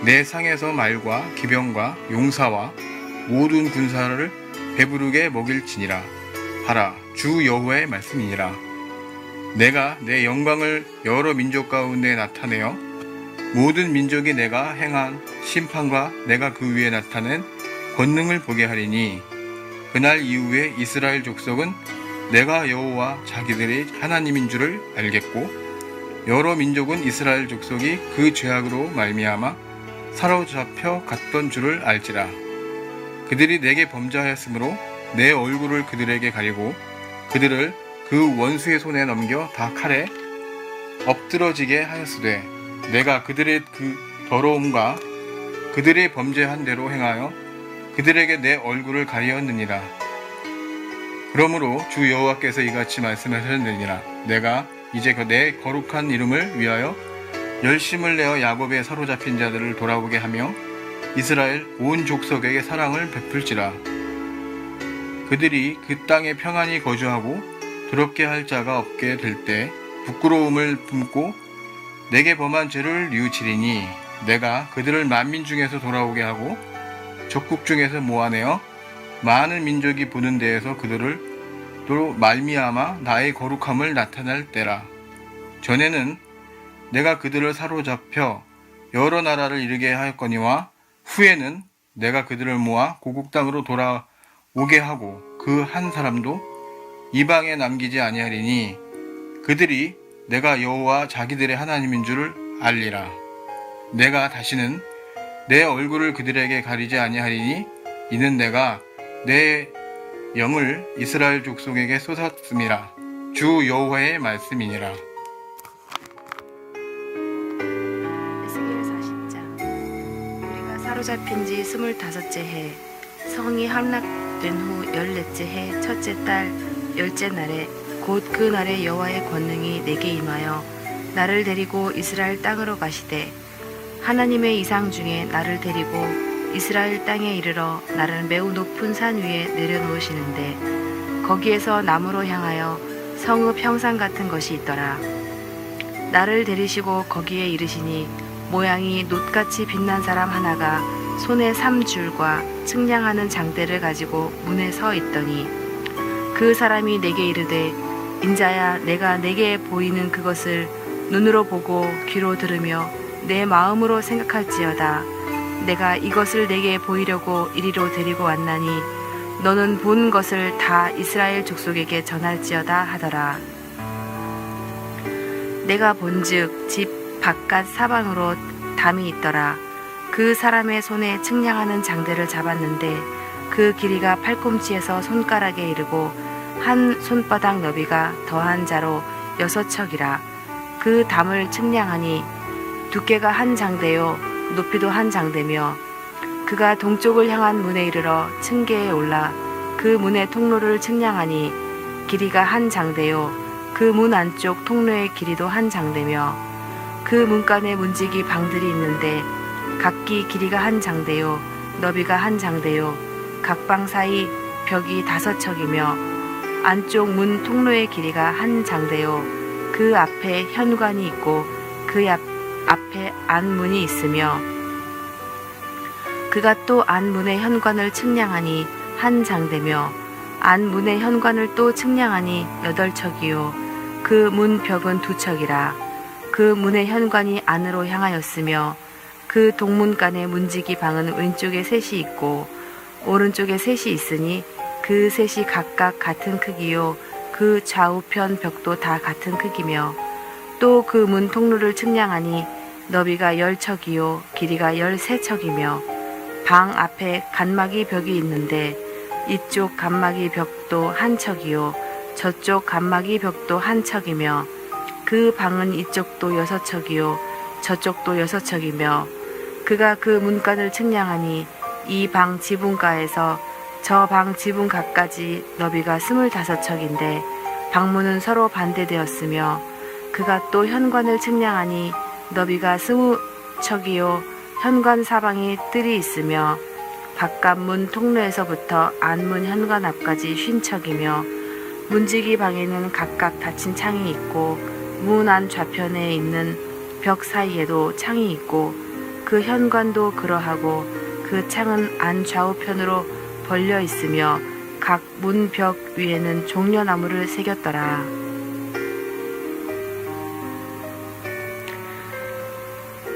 내 상에서 말과 기병과 용사와 모든 군사를 배부르게 먹일지니라 하라. 주 여호와의 말씀이니라. 내가 내 영광을 여러 민족 가운데 나타내어 모든 민족이 내가 행한 심판과 내가 그 위에 나타낸 권능을 보게 하리니 그날 이후에 이스라엘 족속은 내가 여호와 자기들의 하나님인 줄을 알겠고 여러 민족은 이스라엘 족속이 그 죄악으로 말미암아 사로잡혀 갔던 줄을 알지라. 그들이 내게 범죄하였으므로 내 얼굴을 그들에게 가리고 그들을 그 원수의 손에 넘겨 다 칼에 엎드러지게 하였으되 내가 그들의 그 더러움과 그들의 범죄한 대로 행하여 그들에게 내 얼굴을 가리었느니라. 그러므로 주 여호와께서 이같이 말씀하셨느니라. 내가 이제 내 거룩한 이름을 위하여 열심을 내어 야곱의 사로잡힌 자들을 돌아오게 하며 이스라엘 온 족속에게 사랑을 베풀지라. 그들이 그 땅에 평안히 거주하고 더럽게 할 자가 없게 될 때 부끄러움을 품고 내게 범한 죄를 뉘우치리니 내가 그들을 만민 중에서 돌아오게 하고 적국 중에서 모아내어 많은 민족이 보는 데에서 그들을 또 말미암아 나의 거룩함을 나타낼 때라. 전에는 내가 그들을 사로잡혀 여러 나라를 이르게 하였거니와 후에는 내가 그들을 모아 고국 땅으로 돌아오게 하고 그 한 사람도 이방에 남기지 아니하리니 그들이 내가 여호와 자기들의 하나님인 줄을 알리라. 내가 다시는 내 얼굴을 그들에게 가리지 아니하리니 이는 내가 내 영을 이스라엘 족속에게 쏟았음이라. 주 여호와의 말씀이니라. 에스겔 40장. 우리가 사로잡힌 지 25째 해 성이 함락된 후 14째 해 첫째 달 10째 날에 곧 그 날에 여호와의 권능이 내게 임하여 나를 데리고 이스라엘 땅으로 가시되 하나님의 이상 중에 나를 데리고 이스라엘 땅에 이르러 나를 매우 높은 산 위에 내려놓으시는데 거기에서 남으로 향하여 성읍 형상 같은 것이 있더라. 나를 데리시고 거기에 이르시니 모양이 놋같이 빛난 사람 하나가 손에 3줄과 측량하는 장대를 가지고 문에 서 있더니 그 사람이 내게 이르되 인자야 내가 내게 보이는 그것을 눈으로 보고 귀로 들으며 내 마음으로 생각할지어다. 내가 이것을 내게 보이려고 이리로 데리고 왔나니 너는 본 것을 다 이스라엘 족속에게 전할지어다 하더라. 내가 본즉 집 바깥 사방으로 담이 있더라. 그 사람의 손에 측량하는 장대를 잡았는데 그 길이가 팔꿈치에서 손가락에 이르고 한 손바닥 너비가 더한 자로 6척이라. 그 담을 측량하니 두께가 한 장대요 높이도 한 장대며 그가 동쪽을 향한 문에 이르러 층계에 올라 그 문의 통로를 측량하니 길이가 한 장대요 그 문 안쪽 통로의 길이도 한 장대며 그 문간에 문지기 방들이 있는데 각기 길이가 한 장대요 너비가 한 장대요 각 방 사이 벽이 5척이며 안쪽 문 통로의 길이가 한 장대요 그 앞에 현관이 있고 그 앞에 안문이 있으며 그가 또 안문의 현관을 측량하니 한 장대며 안문의 현관을 또 측량하니 8척이요 그 문 벽은 2척이라. 그 문의 현관이 안으로 향하였으며 그 동문간의 문지기 방은 왼쪽에 셋이 있고 오른쪽에 셋이 있으니 그 셋이 각각 같은 크기요 그 좌우편 벽도 다 같은 크기며 또 그 문 통로를 측량하니 너비가 10척이요 길이가 13척이며 방 앞에 간막이 벽이 있는데 이쪽 간막이 벽도 한 척이요 저쪽 간막이 벽도 한 척이며 그 방은 이쪽도 6척이요 저쪽도 6척이며 그가 그 문간을 측량하니 이 방 지붕가에서 저 방 지붕가까지 너비가 25척인데 방문은 서로 반대되었으며 그가 또 현관을 측량하니 너비가 20척이요 현관 사방에 뜰이 있으며 바깥문 통로에서부터 안문 현관 앞까지 50척이며 문지기 방에는 각각 닫힌 창이 있고 문 안 좌편에 있는 벽 사이에도 창이 있고 그 현관도 그러하고 그 창은 안 좌우편으로 벌려 있으며 각 문 벽 위에는 종려나무를 새겼더라.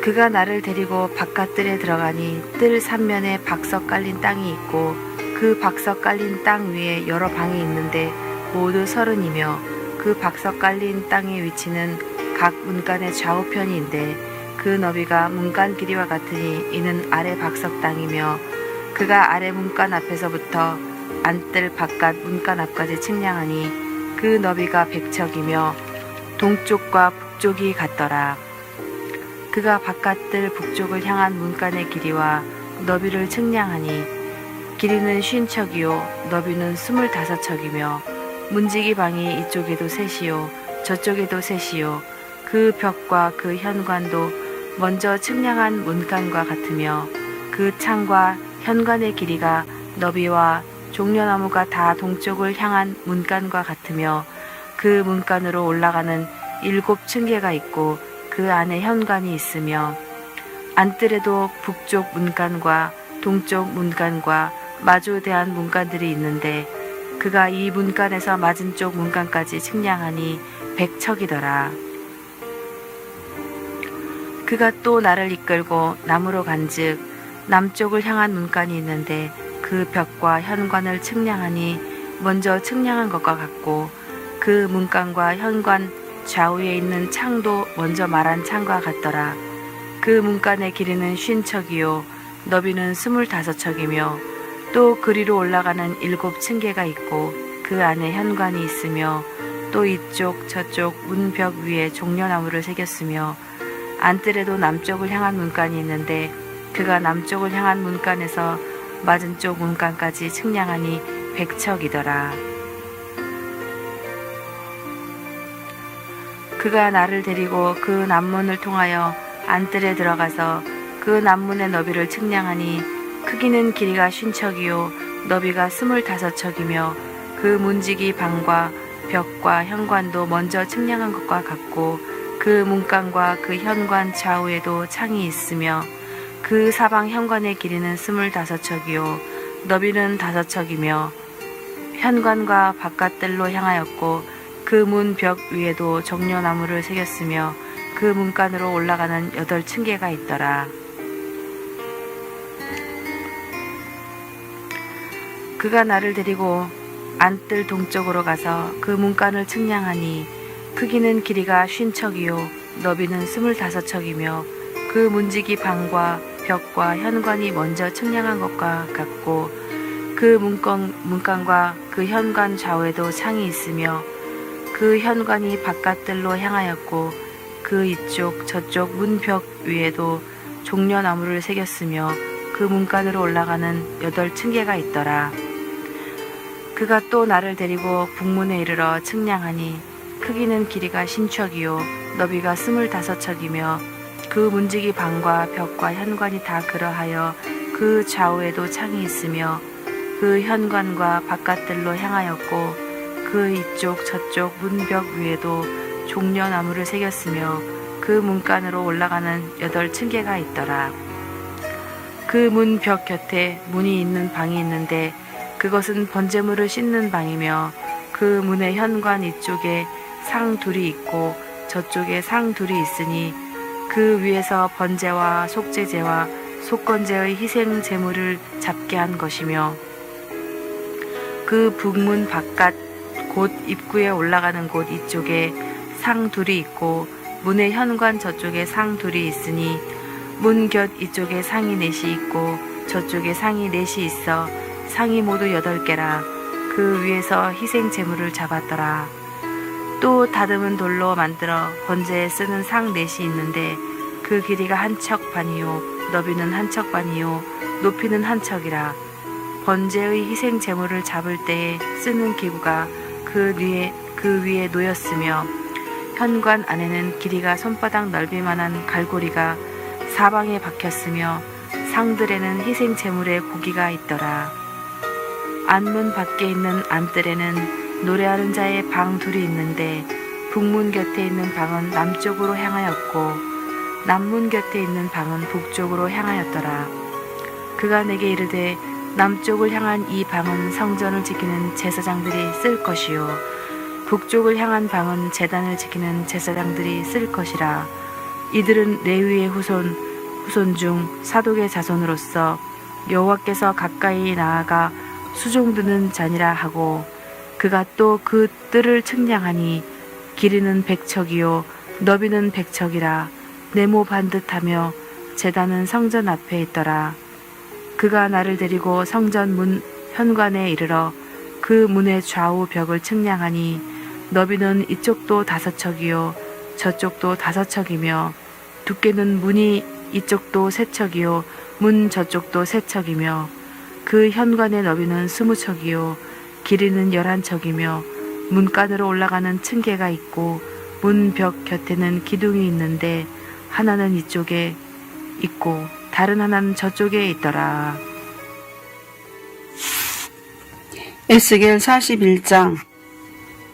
그가 나를 데리고 바깥뜰에 들어가니 뜰 삼면에 박석 깔린 땅이 있고 그 박석 깔린 땅 위에 여러 방이 있는데 모두 30이며 그 박석 깔린 땅의 위치는 각 문간의 좌우편인데 그 너비가 문간 길이와 같으니 이는 아래 박석 땅이며 그가 아래 문간 앞에서부터 안뜰 바깥 문간 앞까지 측량하니 그 너비가 100척이며 동쪽과 북쪽이 같더라. 그가 바깥뜰 북쪽을 향한 문간의 길이와 너비를 측량하니 길이는 50척이요 너비는 25척이며 문지기 방이 이쪽에도 셋이요 저쪽에도 셋이요 그 벽과 그 현관도 먼저 측량한 문간과 같으며 그 창과 현관의 길이가 너비와 종려나무가 다 동쪽을 향한 문간과 같으며 그 문간으로 올라가는 7층계가 있고 그 안에 현관이 있으며 안뜰에도 북쪽 문간과 동쪽 문간과 마주대한 문간들이 있는데 그가 이 문간에서 맞은 쪽 문간까지 측량하니 100척이더라. 그가 또 나를 이끌고 남으로 간즉 남쪽을 향한 문간이 있는데 그 벽과 현관을 측량하니 먼저 측량한 것과 같고 그 문간과 현관 좌우에 있는 창도 먼저 말한 창과 같더라. 그 문간의 길이는 50척이요 너비는 25척이며 또 그리로 올라가는 7층계가 있고 그 안에 현관이 있으며 또 이쪽 저쪽 문벽 위에 종려나무를 새겼으며 안뜰에도 남쪽을 향한 문간이 있는데 그가 남쪽을 향한 문간에서 맞은 쪽 문간까지 측량하니 100척이더라. 그가 나를 데리고 그 남문을 통하여 안뜰에 들어가서 그 남문의 너비를 측량하니 크기는 길이가 50척이요 너비가 25척이며 그 문지기 방과 벽과 현관도 먼저 측량한 것과 같고 그 문간과 그 현관 좌우에도 창이 있으며 그 사방 현관의 길이는 25척이요 너비는 5척이며 현관과 바깥뜰로 향하였고 그 문 벽 위에도 종려나무를 새겼으며 그 문간으로 올라가는 8층계가 있더라. 그가 나를 데리고 안뜰 동쪽으로 가서 그 문간을 측량하니 크기는 길이가 50척이요 너비는 25척이며 그 문지기 방과 벽과 현관이 먼저 측량한 것과 같고 그 문간과 그 현관 좌우에도 창이 있으며 그 현관이 바깥뜰로 향하였고 그 이쪽 저쪽 문벽 위에도 종려나무를 새겼으며 그 문간으로 올라가는 8층계가 있더라. 그가 또 나를 데리고 북문에 이르러 측량하니 크기는 길이가 50척이요 너비가 25척이며 그 문지기 방과 벽과 현관이 다 그러하여 그 좌우에도 창이 있으며 그 현관과 바깥뜰로 향하였고 그 이쪽 저쪽 문벽 위에도 종려나무를 새겼으며 그 문간으로 올라가는 8층계가 있더라. 그 문벽 곁에 문이 있는 방이 있는데 그것은 번제물을 씻는 방이며 그 문의 현관 이쪽에 상 둘이 있고 저쪽에 상 둘이 있으니 그 위에서 번제와 속죄제와 속건제의 희생 제물을 잡게 한 것이며 그 북문 바깥 곧 입구에 올라가는 곳 이쪽에 상 둘이 있고 문의 현관 저쪽에 상 둘이 있으니 문 곁 이쪽에 상이 4이 있고 저쪽에 상이 4이 있어 상이 모두 8개라. 그 위에서 희생 제물을 잡았더라. 또 다듬은 돌로 만들어 번제에 쓰는 상 넷이 있는데 그 길이가 한 척 반이요 너비는 한 척 반이요 높이는 한 척이라. 번제의 희생 제물을 잡을 때에 쓰는 기구가 그 위에 놓였으며 현관 안에는 길이가 손바닥 넓이만한 갈고리가 사방에 박혔으며 상들에는 희생 제물의 고기가 있더라. 안문 밖에 있는 안뜰에는 노래하는 자의 방 둘이 있는데 북문 곁에 있는 방은 남쪽으로 향하였고 남문 곁에 있는 방은 북쪽으로 향하였더라. 그가 내게 이르되 남쪽을 향한 이 방은 성전을 지키는 제사장들이 쓸 것이요 북쪽을 향한 방은 제단을 지키는 제사장들이 쓸 것이라. 이들은 레위의 후손 중 사독의 자손으로서 여호와께서 가까이 나아가 수종드는 자니라 하고, 그가 또 그 뜰을 측량하니 길이는 100척이요 너비는 100척이라. 네모 반듯하며 제단은 성전 앞에 있더라. 그가 나를 데리고 성전 문 현관에 이르러 그 문의 좌우 벽을 측량하니 너비는 이쪽도 5척이요 저쪽도 5척이며 두께는 문이 이쪽도 3척이요 문 저쪽도 3척이며 그 현관의 너비는 20척이요 길이는 11척이며 문간으로 올라가는 층계가 있고 문 벽 곁에는 기둥이 있는데 하나는 이쪽에 있고 다른 하나는 저쪽에 있더라. 에스겔 41장.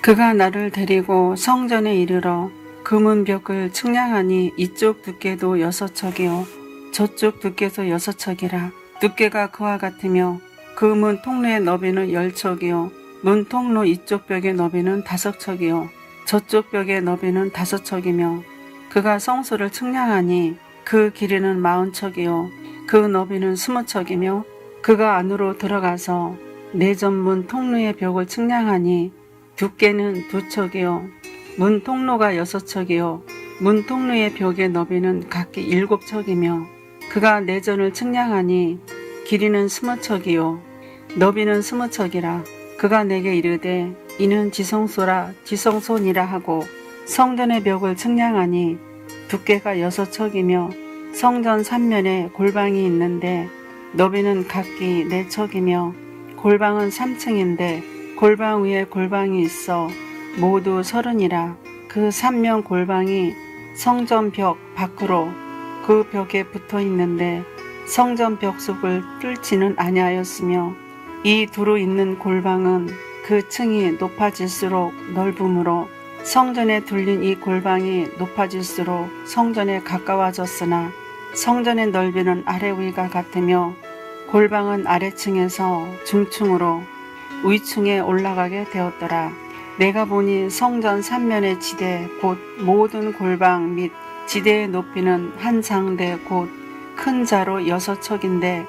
그가 나를 데리고 성전에 이르러 그 문벽을 측량하니 이쪽 두께도 6척이요 저쪽 두께도 6척이라. 두께가 그와 같으며 그 문 통로의 너비는 10척이요 문 통로 이쪽 벽의 너비는 5척이요 저쪽 벽의 너비는 5척이며 그가 성소를 측량하니 그 길이는 40척이요 그 너비는 20척이며 그가 안으로 들어가서 내전문 통로의 벽을 측량하니 두께는 2척이요 문 통로가 6척이요 문 통로의 벽의 너비는 각기 7척이며 그가 내전을 측량하니 길이는 20척이요 너비는 20척이라. 그가 내게 이르되 이는 지성소니라 하고 성전의 벽을 측량하니 두께가 6척이며 성전 3면에 골방이 있는데 너비는 각기 4척이며 골방은 3층인데 골방 위에 골방이 있어 모두 30이라. 그 3면 골방이 성전 벽 밖으로 그 벽에 붙어 있는데 성전 벽 속을 뚫지는 아니하였으며 이 두루 있는 골방은 그 층이 높아질수록 넓음으로 성전에 둘린 이 골방이 높아질수록 성전에 가까워졌으나 성전의 넓이는 아래 위가 같으며 골방은 아래층에서 중층으로 위층에 올라가게 되었더라. 내가 보니 성전 3면의 지대 곧 모든 골방 및 지대의 높이는 한 장대 곧 큰 자로 6척인데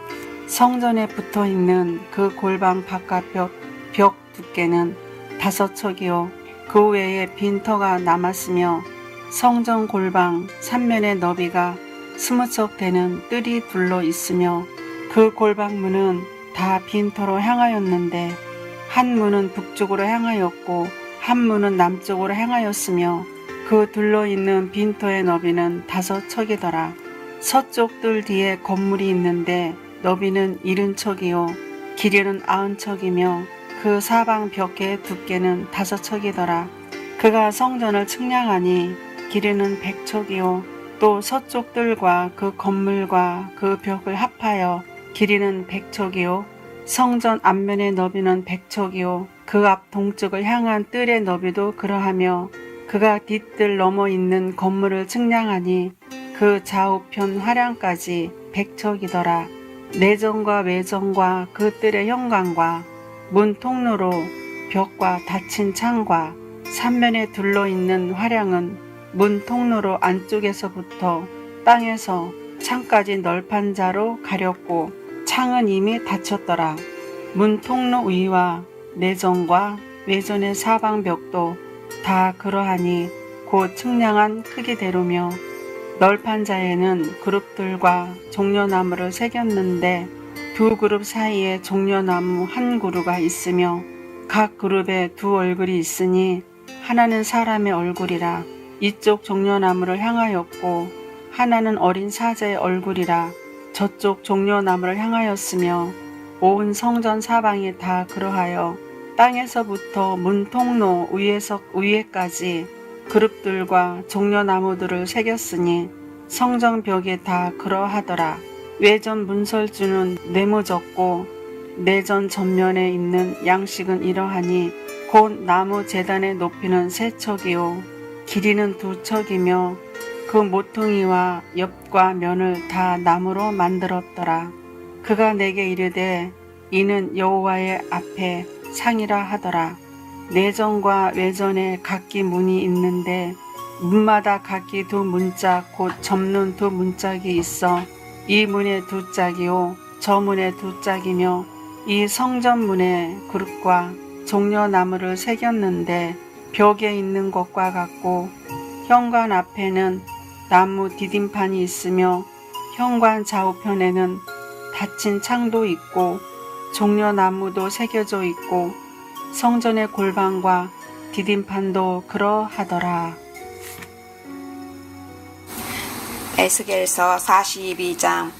성전에 붙어있는 그 골방 바깥 벽 두께는 5척이요 그 외에 빈터가 남았으며 성전 골방 3면의 너비가 20척 되는 뜰이 둘러 있으며 그 골방 문은 다 빈터로 향하였는데 한 문은 북쪽으로 향하였고 한 문은 남쪽으로 향하였으며 그 둘러있는 빈터의 너비는 5척이더라. 서쪽 뜰 뒤에 건물이 있는데 너비는 70척이요 길이는 90척이며 그 사방 벽의 두께는 5척이더라. 그가 성전을 측량하니 길이는 100척이요 또 서쪽 뜰과 그 건물과 그 벽을 합하여 길이는 100척이요 성전 앞면의 너비는 100척이요 그 앞 동쪽을 향한 뜰의 너비도 그러하며 그가 뒷뜰 넘어 있는 건물을 측량하니 그 좌우편 화량까지 100척이더라. 내전과 외전과 그 뜰의 현관과 문 통로로 벽과 닫힌 창과 3면에 둘러있는 화량은 문 통로로 안쪽에서부터 땅에서 창까지 널판 자로 가렸고 창은 이미 닫혔더라. 문 통로 위와 내전과 외전의 사방 벽도 다 그러하니 곧 측량한 크기대로며 널판 자에는 그룹들과 종려나무를 새겼는데 두 그룹 사이에 종려나무 한 그루가 있으며 각 그룹에 두 얼굴이 있으니 하나는 사람의 얼굴이라 이쪽 종려나무를 향하였고 하나는 어린 사자의 얼굴이라 저쪽 종려나무를 향하였으며 온 성전 사방이 다 그러하여 땅에서부터 문 통로 위에까지 그룹들과 종려나무들을 새겼으니 성전 벽에 다 그러하더라. 외전 문설주는 네모졌고 내전 전면에 있는 양식은 이러하니 곧 나무 제단의 높이는 3척이요 길이는 2척이며 그 모퉁이와 옆과 면을 다 나무로 만들었더라. 그가 내게 이르되 이는 여호와의 앞에 상이라 하더라. 내전과 외전에 각기 문이 있는데 문마다 각기 2문짝 곧 접는 2문짝이 있어 이 문에 2짝이요 저 문에 2짝이며 이 성전문에 그룹과 종려나무를 새겼는데 벽에 있는 것과 같고 현관 앞에는 나무 디딤판이 있으며 현관 좌우편에는 닫힌 창도 있고 종려나무도 새겨져 있고 성전의 골방과 디딤판도 그러하더라. 에스겔서 42장.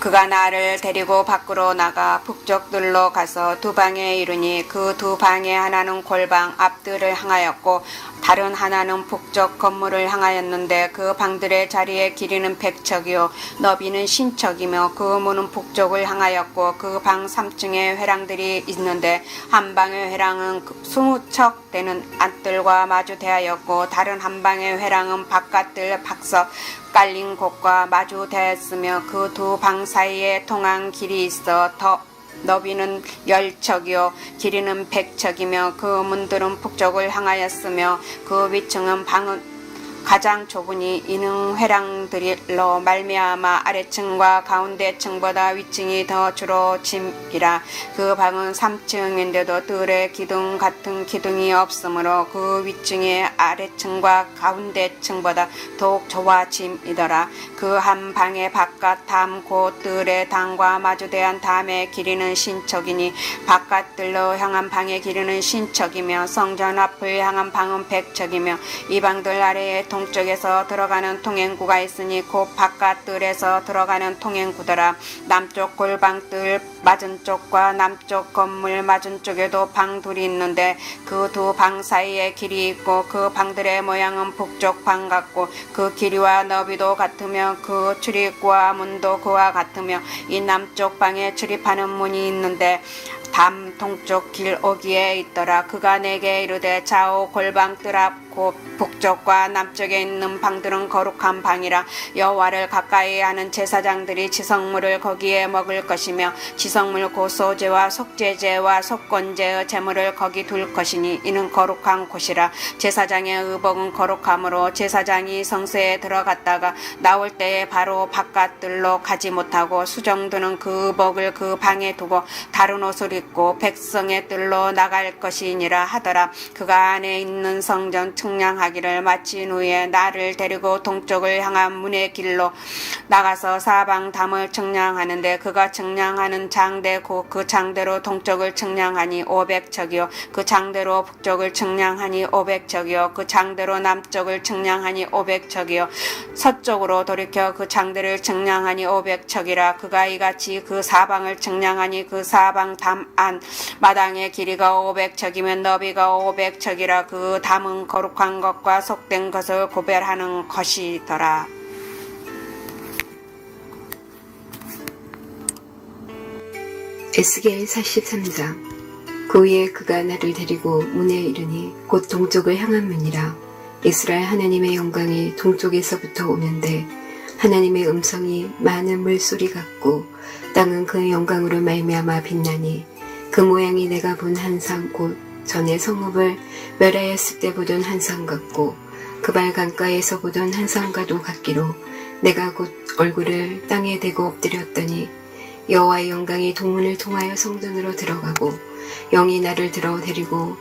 그가 나를 데리고 밖으로 나가 북쪽들로 가서 2방에 이르니 그 2방에 하나는 골방 앞뜰을 향하였고 다른 하나는 북쪽 건물을 향하였는데 그 방들의 자리의 길이는 100척이요 너비는 신척이며 그 문은 북쪽을 향하였고 그 방 3층에 회랑들이 있는데 한 방의 회랑은 20척 되는 안뜰과 마주 대하였고 다른 한 방의 회랑은 바깥뜰 박석 깔린 곳과 마주 대하였으며 그 2방 사이에 통한 길이 있어 더 너비는 10척이요 길이는 100척이며 그 문들은 북쪽을 향하였으며 그 위층은 방은 가장 좁으니 이는 회랑들로 말미암아 아래층과 가운데층보다 위층이 더 주로 짐이라. 그 방은 3층인데도 뜰에 기둥 같은 기둥이 없으므로 그 위층이 아래층과 가운데층보다 더욱 좁아짐이더라. 그 한 방의 바깥 담 곧 뜰의 담과 마주대한 담의 길이는 신척이니 바깥 뜰로 향한 방의 길이는 신척이며 성전 앞을 향한 방은 100척이며 이 방들 아래에 동쪽에서 들어가는 통행구가 있으니 곧 바깥뜰에서 들어가는 통행구더라. 남쪽 골방뜰 맞은쪽과 남쪽 건물 맞은쪽에도 방 둘이 있는데 그 2방 사이에 길이 있고 그 방들의 모양은 북쪽 방 같고 그 길이와 너비도 같으며 그 출입구와 문도 그와 같으며 이 남쪽 방에 출입하는 문이 있는데 담 동쪽 길 오기에 있더라. 그가 내게 이르되 좌우 골방 뜰 앞 곧 북쪽과 남쪽에 있는 방들은 거룩한 방이라. 여호와를 가까이 하는 제사장들이 지성물을 거기에 먹을 것이며 지성물 곧 소제와 속죄제와 속건제의 제물을 거기 둘 것이니 이는 거룩한 곳이라. 제사장의 의복은 거룩함으로 제사장이 성소에 들어갔다가 나올 때에 바로 바깥뜰로 가지 못하고 수정드는 그 의복을 그 방에 두고 다른 옷을 입고 백성의 뜰로 나갈 것이니라 하더라. 그가 안에 있는 성전 측량하기를 마친 후에 나를 데리고 동쪽을 향한 문의 길로 나가서 사방 담을 측량하는데 그가 측량하는 장대 곧 그 장대로 동쪽을 측량하니 500척이요 그 장대로 북쪽을 측량하니 500척이요 그 장대로 남쪽을 측량하니 500척이요 서쪽으로 돌이켜 그 장대를 측량하니 500척이라. 그가 이같이 그 사방을 측량하니 그 사방 담 안 마당의 길이가 500척이면 너비가 500척이라. 그 담은 거룩한 것과 속된 것을 구별하는 것이더라. 에스겔 43장. 그 후에 그가 나를 데리고 문에 이르니 곧 동쪽을 향한 문이라. 이스라엘 하나님의 영광이 동쪽에서부터 오는데 하나님의 음성이 많은 물소리 같고 땅은 그 영광으로 말미암아 빛나니 그 모양이 내가 본 한상 곧 전에 성읍을 멸하였을 때 보던 한상 같고 그발 강가에서 보던 한상과도 같기로 내가 곧 얼굴을 땅에 대고 엎드렸더니 여호와의 영광이 동문을 통하여 성전으로 들어가고 영이 나를 들어 데리고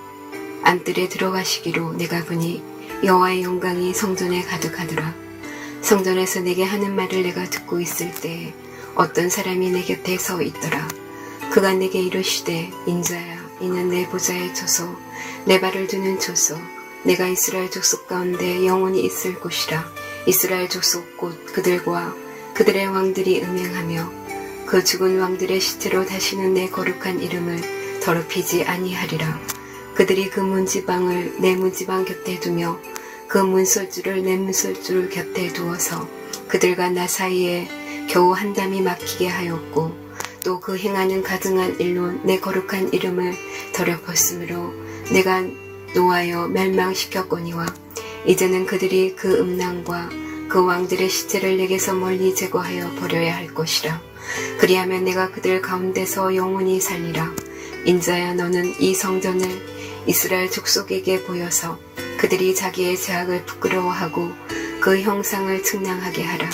안뜰에 들어가시기로 내가 보니 여호와의 영광이 성전에 가득하더라. 성전에서 내게 하는 말을 내가 듣고 있을 때에 어떤 사람이 내 곁에 서 있더라. 그가 내게 이르시되 인자야 이는 내 보좌의 초소 내 발을 두는 초소 내가 이스라엘 족속 가운데 영원히 있을 곳이라. 이스라엘 족속 곧 그들과 그들의 왕들이 음행하며 그 죽은 왕들의 시체로 다시는 내 거룩한 이름을 더럽히지 아니하리라. 그들이 그 문지방을 내 문지방 곁에 두며 그 문설주를 내 문설주 곁에 두어서 그들과 나 사이에 겨우 한 담이 막히게 하였고 또 그 행하는 가증한 일로 내 거룩한 이름을 더럽혔으므로 내가 노하여 멸망시켰거니와 이제는 그들이 그 음란과 그 왕들의 시체를 내게서 멀리 제거하여 버려야 할 것이라. 그리하면 내가 그들 가운데서 영원히 살리라. 인자야 너는 이 성전을 이스라엘 족속에게 보여서 그들이 자기의 죄악을 부끄러워하고 그 형상을 측량하게 하라.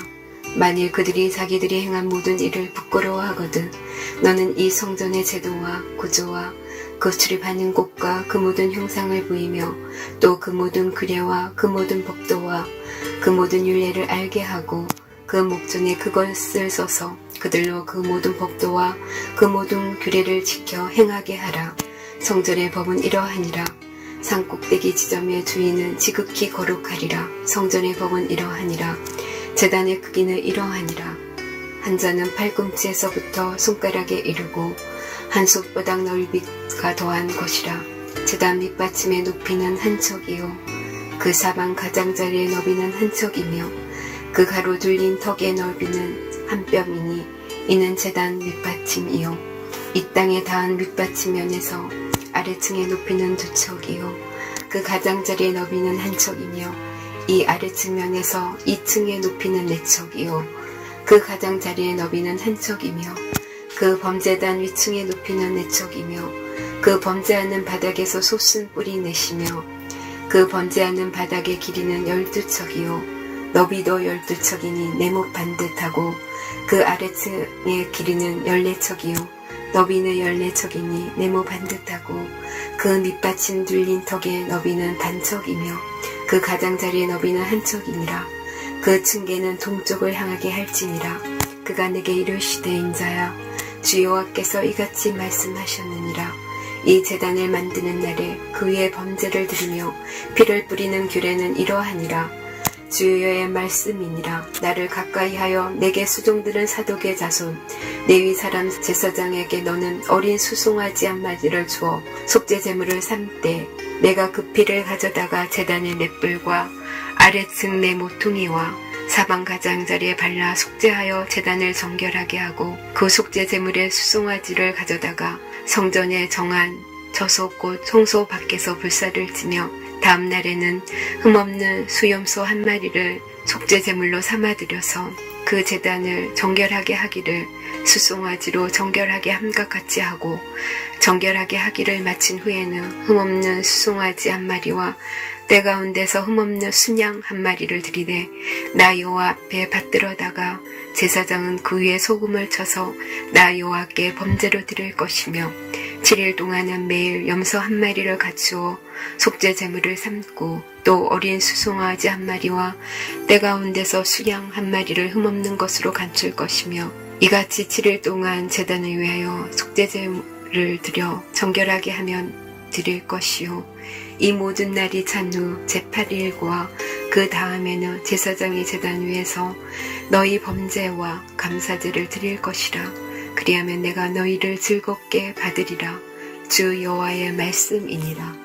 만일 그들이 자기들이 행한 모든 일을 부끄러워하거든 너는 이 성전의 제도와 구조와 그 출입하는 곳과 그 모든 형상을 보이며 또 그 모든 규례와 그 모든 법도와 그 모든 율례를 알게 하고 그 목전에 그것을 써서 그들로 그 모든 법도와 그 모든 규례를 지켜 행하게 하라. 성전의 법은 이러하니라. 산꼭대기 지점의 주인은 지극히 거룩하리라. 성전의 법은 이러하니라. 제단의 크기는 이러하니라. 한 자는 팔꿈치에서부터 손가락에 이르고 한 손바닥 넓이가 더한 것이라. 제단 밑받침의 높이는 한 척이요 그 사방 가장자리의 너비는 한 척이며 그 가로 둘린 턱의 넓이는 한 뼘이니 이는 제단 밑받침이요 이 땅에 닿은 밑받침 면에서 아래층의 높이는 두 척이요 그 가장자리의 너비는 한 척이며 이 아래층 면에서 2층의 높이는 4척이요 그 가장자리의 너비는 한 척이며 그 범제단 위층의 높이는 4척이며 그 범제하는 바닥에서 솟은 뿔이 4시며 그 범제하는 바닥의 길이는 12척이요 너비도 12척이니 네모 반듯하고 그 아래층의 길이는 14척이요 너비는 14척이니 네모 반듯하고 그 밑받침 둘린 턱의 너비는 반척이며 그 가장자리의 너비는 한 척이니라. 그 층계는 동쪽을 향하게 할지니라. 그가 내게 이르시되 인자야 주 여호와께서 이같이 말씀하셨느니라. 이 제단을 만드는 날에 그 위에 범죄를 들으며 피를 뿌리는 규례는 이러하니라. 주의 말씀이니라. 나를 가까이하여 내게 수종들은 사독의 자손 레위 사람 제사장에게 너는 어린 수송아지 한 마리를 주어 속죄 제물을 삼되 내가 그 피를 가져다가 제단의 맷불과 아래층 내 모퉁이와 사방 가장자리에 발라 속죄하여 제단을 정결하게 하고 그 속죄 제물의 수송아지를 가져다가 성전에 정한 저소 곧 성소 밖에서 불사를 지며 다음 날에는 흠없는 수염소 한 마리를 속죄 제물로 삼아들여서 그 제단을 정결하게 하기를 수송아지로 정결하게 함과 같이 하고 정결하게 하기를 마친 후에는 흠없는 수송아지 한 마리와 때 가운데서 흠없는 순양 한 마리를 들이되 나 여호와 앞에 받들어다가 제사장은 그 위에 소금을 쳐서 나 여호와께 범죄로 드릴 것이며 7일 동안은 매일 염소 한 마리를 갖추어 속죄 제물을 삼고 또 어린 수송아지 한 마리와 때 가운데서 수양 한 마리를 흠없는 것으로 감출 것이며 이같이 7일 동안 제단을 위하여 속죄 제물을 드려 정결하게 하면 드릴 것이요 이 모든 날이 찬 후 제8일과 그 다음에는 제사장이 제단 위에서 너희 범죄와 감사제를 드릴 것이라. 그리하면 내가 너희를 즐겁게 받으리라. 주 여호와의 말씀이니라.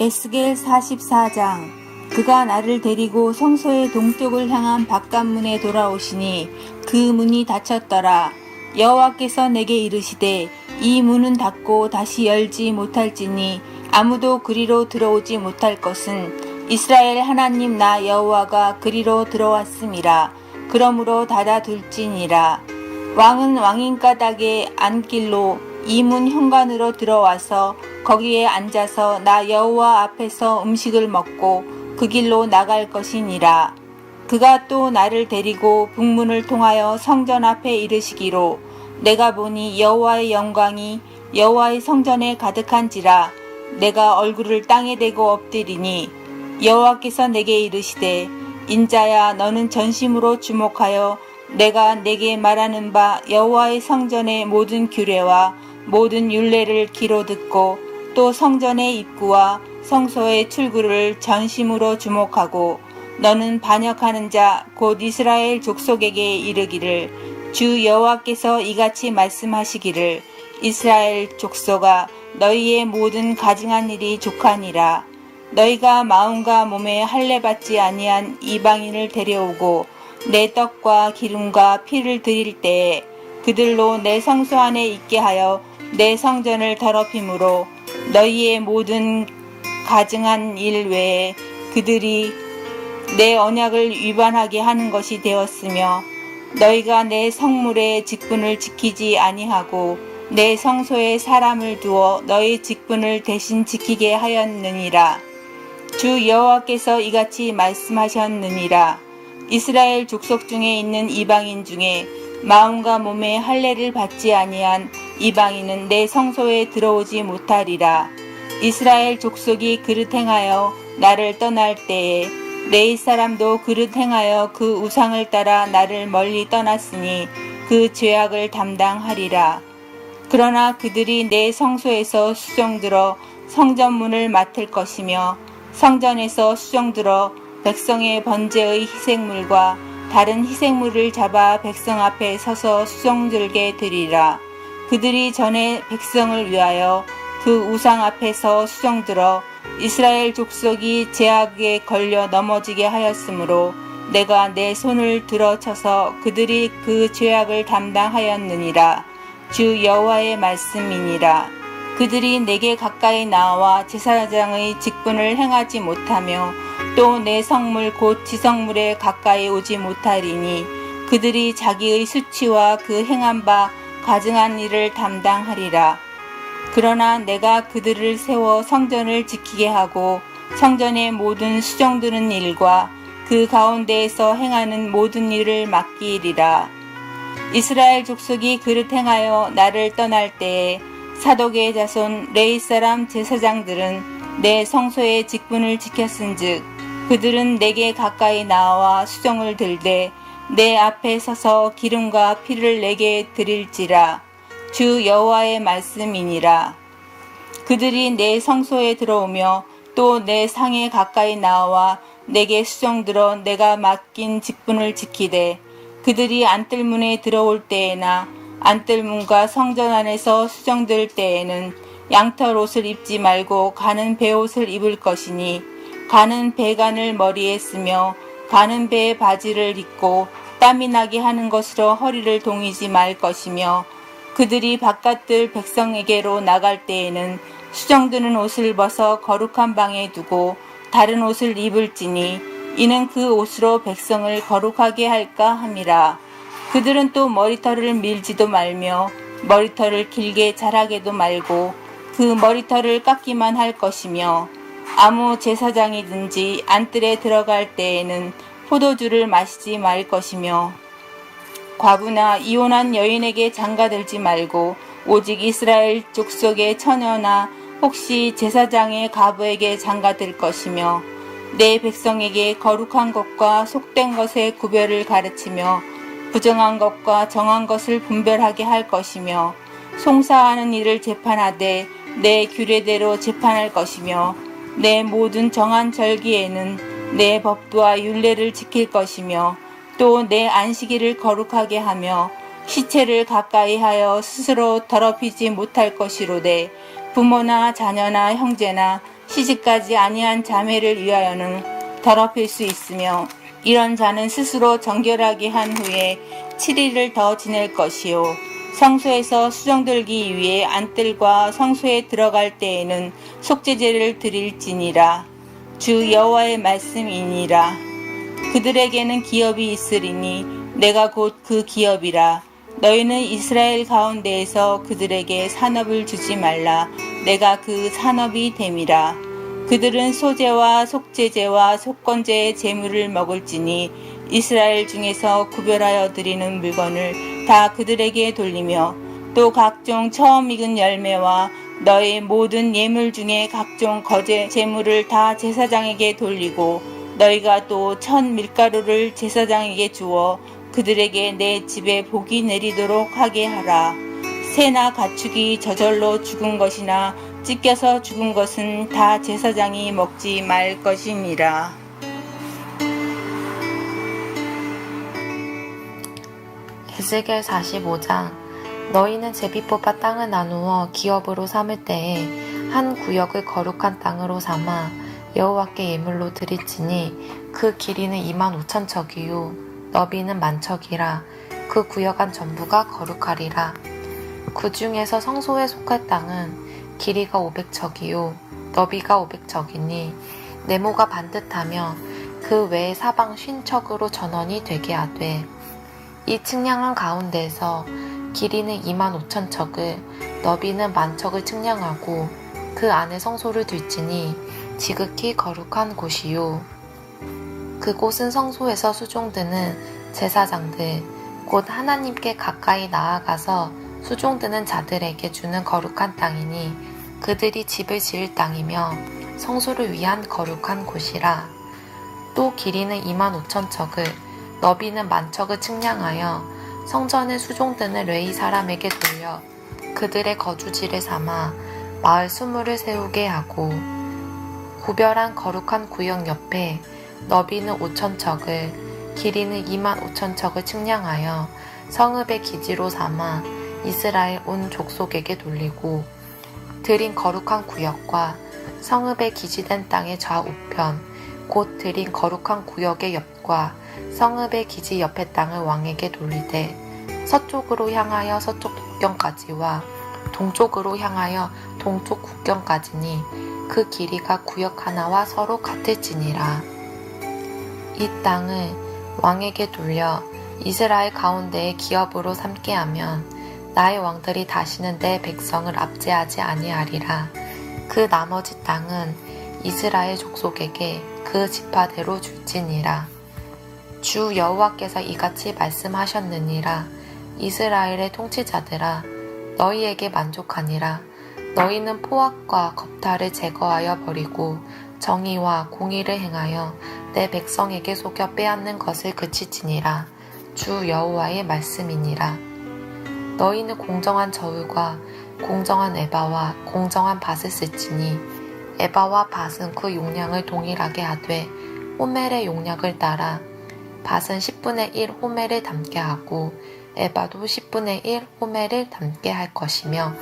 에스겔 44장. 그가 나를 데리고 성소의 동쪽을 향한 바깥문에 돌아오시니 그 문이 닫혔더라. 여호와께서 내게 이르시되 이 문은 닫고 다시 열지 못할지니 아무도 그리로 들어오지 못할 것은 이스라엘 하나님 나 여호와가 그리로 들어왔음이라. 그러므로 닫아둘지니라. 왕은 왕인가닥의 안길로 이 문 현관으로 들어와서 거기에 앉아서 나 여호와 앞에서 음식을 먹고 그 길로 나갈 것이니라. 그가 또 나를 데리고 북문을 통하여 성전 앞에 이르시기로 내가 보니 여호와의 영광이 여호와의 성전에 가득한지라. 내가 얼굴을 땅에 대고 엎드리니 여호와께서 내게 이르시되 인자야 너는 전심으로 주목하여 내가 내게 말하는 바 여호와의 성전의 모든 규례와 모든 율례를 귀로 듣고 또 성전의 입구와 성소의 출구를 전심으로 주목하고 너는 반역하는 자 곧 이스라엘 족속에게 이르기를 주 여호와께서 이같이 말씀하시기를 이스라엘 족속아 너희의 모든 가증한 일이 족하니라. 너희가 마음과 몸에 할례 받지 아니한 이방인을 데려오고 내 떡과 기름과 피를 드릴 때에 그들로 내 성소 안에 있게 하여 내 성전을 더럽힘으로 너희의 모든 가증한 일 외에 그들이 내 언약을 위반하게 하는 것이 되었으며 너희가 내 성물의 직분을 지키지 아니하고 내 성소에 사람을 두어 너희 직분을 대신 지키게 하였느니라. 주 여호와께서 이같이 말씀하셨느니라. 이스라엘 족속 중에 있는 이방인 중에 마음과 몸에 할례를 받지 아니한 이방인은 내 성소에 들어오지 못하리라. 이스라엘 족속이 그릇 행하여 나를 떠날 때에 레위 사람도 그릇 행하여 그 우상을 따라 나를 멀리 떠났으니 그 죄악을 담당하리라. 그러나 그들이 내 성소에서 수종들어 성전문을 맡을 것이며 성전에서 수종들어 백성의 번제의 희생물과 다른 희생물을 잡아 백성 앞에 서서 수종들게 드리라. 그들이 전에 백성을 위하여 그 우상 앞에서 수종들어 이스라엘 족속이 죄악에 걸려 넘어지게 하였으므로 내가 내 손을 들어쳐서 그들이 그 죄악을 담당하였느니라. 주 여호와의 말씀이니라. 그들이 내게 가까이 나와 제사장의 직분을 행하지 못하며 또 내 성물 곧 지성물에 가까이 오지 못하리니 그들이 자기의 수치와 그 행한 바 가증한 일을 담당하리라. 그러나 내가 그들을 세워 성전을 지키게 하고 성전의 모든 수종드는 일과 그 가운데에서 행하는 모든 일을 맡기리라. 이스라엘 족속이 그릇 행하여 나를 떠날 때에 사독의 자손 레위 사람 제사장들은 내 성소의 직분을 지켰은즉 그들은 내게 가까이 나와 수종을 들되 내 앞에 서서 기름과 피를 내게 드릴지라. 주 여호와의 말씀이니라. 그들이 내 성소에 들어오며 또 내 상에 가까이 나와 내게 수종들어 내가 맡긴 직분을 지키되 그들이 안뜰문에 들어올 때에나 안뜰문과 성전 안에서 수종들 때에는 양털 옷을 입지 말고 가는 베옷을 입을 것이니 가는 배관을 머리에 쓰며 가는 배에 바지를 입고 땀이 나게 하는 것으로 허리를 동이지 말 것이며 그들이 바깥들 백성에게로 나갈 때에는 수정드는 옷을 벗어 거룩한 방에 두고 다른 옷을 입을지니 이는 그 옷으로 백성을 거룩하게 할까 함이라. 그들은 또 머리털을 밀지도 말며 머리털을 길게 자라게도 말고 그 머리털을 깎기만 할 것이며 아무 제사장이든지 안뜰에 들어갈 때에는 포도주를 마시지 말 것이며 과부나 이혼한 여인에게 장가들지 말고 오직 이스라엘 족속의 처녀나 혹시 제사장의 가부에게 장가들 것이며 내 백성에게 거룩한 것과 속된 것의 구별을 가르치며 부정한 것과 정한 것을 분별하게 할 것이며 송사하는 일을 재판하되 내 규례대로 재판할 것이며 내 모든 정한 절기에는 내 법도와 율례를 지킬 것이며 또 내 안식일을 거룩하게 하며 시체를 가까이 하여 스스로 더럽히지 못할 것이로되 부모나 자녀나 형제나 시집가지 아니한 자매를 위하여는 더럽힐 수 있으며 이런 자는 스스로 정결하게 한 후에 7일을 더 지낼 것이요 성소에서 수정들기 위해 안뜰과 성소에 들어갈 때에는 속죄제를 드릴지니라. 주 여호와의 말씀이니라. 그들에게는 기업이 있으리니 내가 곧 그 기업이라. 너희는 이스라엘 가운데에서 그들에게 산업을 주지 말라. 내가 그 산업이 됨이라. 그들은 소제와 속죄제와 속건제의 제물을 먹을지니 이스라엘 중에서 구별하여 드리는 물건을 다 그들에게 돌리며 또 각종 처음 익은 열매와 너의 모든 예물 중에 각종 거제 제물을 다 제사장에게 돌리고 너희가 또 천 밀가루를 제사장에게 주어 그들에게 내 집에 복이 내리도록 하게 하라. 새나 가축이 저절로 죽은 것이나 찢겨서 죽은 것은 다 제사장이 먹지 말 것이니라. 에스겔 45장. 너희는 제비 뽑아 땅을 나누어 기업으로 삼을 때에 한 구역을 거룩한 땅으로 삼아 여호와께 예물로 드릴지니 그 길이는 25,000척이요 너비는 10,000척이라. 그 구역 안 전부가 거룩하리라. 그 중에서 성소에 속할 땅은 길이가 500척이요 너비가 500척이니 네모가 반듯하며 그 외에 사방 50척으로 전원이 되게 하되, 이 측량한 가운데에서 길이는 25,000척을 너비는 10,000척을 측량하고 그 안에 성소를 둘지니 지극히 거룩한 곳이요. 그곳은 성소에서 수종드는 제사장들 곧 하나님께 가까이 나아가서 수종드는 자들에게 주는 거룩한 땅이니 그들이 집을 지을 땅이며 성소를 위한 거룩한 곳이라. 또 길이는 25,000척을 너비는 10,000척을 측량하여 성전에 수종드는 레위 사람에게 돌려 그들의 거주지를 삼아 마을 수물을 세우게 하고, 구별한 거룩한 구역 옆에 너비는 5,000척을 길이는 25,000척을 측량하여 성읍의 기지로 삼아 이스라엘 온 족속에게 돌리고, 드린 거룩한 구역과 성읍의 기지된 땅의 좌우편 곧 드린 거룩한 구역의 옆과 성읍의 기지 옆의 땅을 왕에게 돌리되, 서쪽으로 향하여 서쪽 국경까지와 동쪽으로 향하여 동쪽 국경까지니 그 길이가 구역 하나와 서로 같을지니라. 이 땅을 왕에게 돌려 이스라엘 가운데에 기업으로 삼게 하면 나의 왕들이 다시는 내 백성을 압제하지 아니하리라. 그 나머지 땅은 이스라엘 족속에게 그 지파대로 줄지니라. 주 여호와께서 이같이 말씀하셨느니라. 이스라엘의 통치자들아, 너희에게 만족하니라. 너희는 포악과 겁탈을 제거하여 버리고 정의와 공의를 행하여 내 백성에게 속여 빼앗는 것을 그치지니라. 주 여호와의 말씀이니라. 너희는 공정한 저울과 공정한 에바와 공정한 밭을 쓸지니 에바와 밭은 그 용량을 동일하게 하되 호멜의 용량을 따라 밭은 10분의 1 호멜을 담게 하고 에바도 10분의 1 호멜을 담게 할 것이며,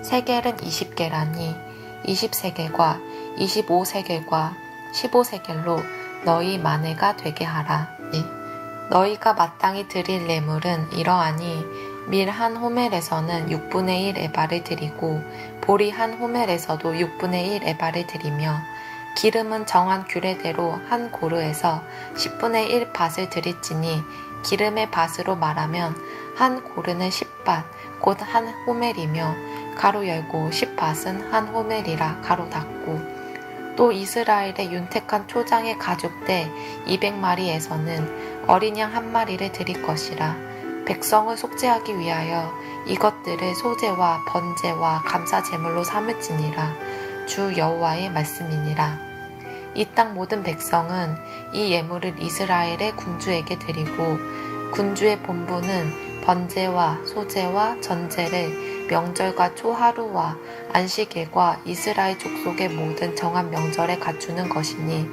세겔은 20개라니 20세겔과 25세겔과 15세겔로 너희 만회가 되게 하라. 너희가 마땅히 드릴 뇌물은 이러하니 밀 한 호멜에서는 6분의 1 에바를 드리고 보리 한 호멜에서도 6분의 1 에바를 드리며, 기름은 정한 규례대로 한 고르에서 10분의 1 밭을 드릴지니 기름의 밭으로 말하면 한 고르는 10밭 곧 한 호멜이며 가로 열고 10밭은 한 호멜이라 가로 닫고, 또 이스라엘의 윤택한 초장의 가죽대 200마리에서는 어린 양 한 마리를 드릴 것이라. 백성을 속죄하기 위하여 이것들을 소제와 번제와 감사 제물로 삼을지니라. 주 여호와의 말씀이니라. 이 땅 모든 백성은 이 예물을 이스라엘의 군주에게 드리고, 군주의 본부는 번제와 소제와 전제를 명절과 초하루와 안식일과 이스라엘 족속의 모든 정한 명절에 갖추는 것이니,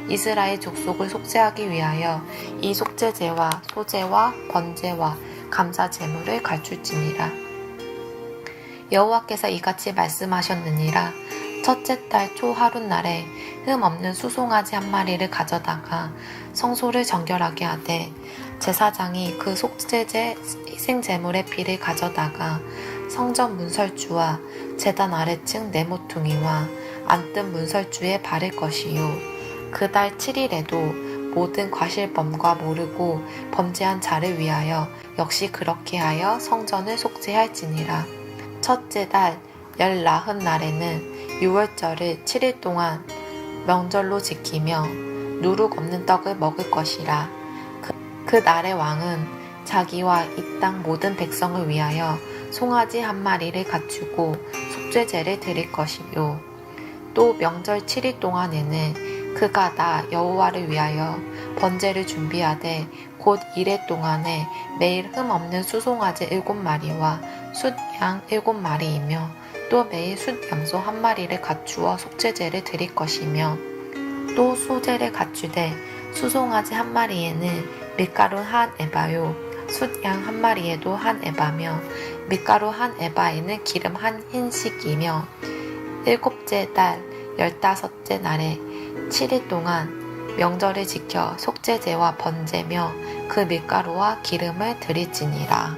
이스라엘 족속을 속죄하기 위하여 이 속죄제와 소제와 번제와 감사 제물을 갖출지니라. 여호와께서 이같이 말씀하셨느니라. 첫째 달 초하룻날에 흠 없는 수송아지 한 마리를 가져다가 성소를 정결하게 하되, 제사장이 그 속죄제 희생제물의 피를 가져다가 성전 문설주와 제단 아래층 네모퉁이와 안뜰 문설주에 바를 것이요. 그 달 7일에도 모든 과실범과 모르고 범죄한 자를 위하여 역시 그렇게 하여 성전을 속죄할지니라. 첫째 달 14날에는 6월절을 7일 동안 명절로 지키며 누룩 없는 떡을 먹을 것이라. 그 날의 왕은 자기와 이 땅 모든 백성을 위하여 송아지 한 마리를 갖추고 속죄제를 드릴 것이요. 또 명절 7일 동안에는 그가 나 여호와를 위하여 번제를 준비하되 곧 이래 동안에 매일 흠 없는 수송아지 7마리와 숫양 7마리이며 또 매일 숫양소 1마리를 갖추어 속죄제를 드릴 것이며 또 소제를 갖추되 수송아지 1마리에는 밀가루 1에바요 숫양 1마리에도 1에바며 밀가루 1에바에는 기름 1흰씩이며 7째 달 15째 날에 7일 동안 명절을 지켜 속죄제와 번제며 그 밀가루와 기름을 드릴지니라.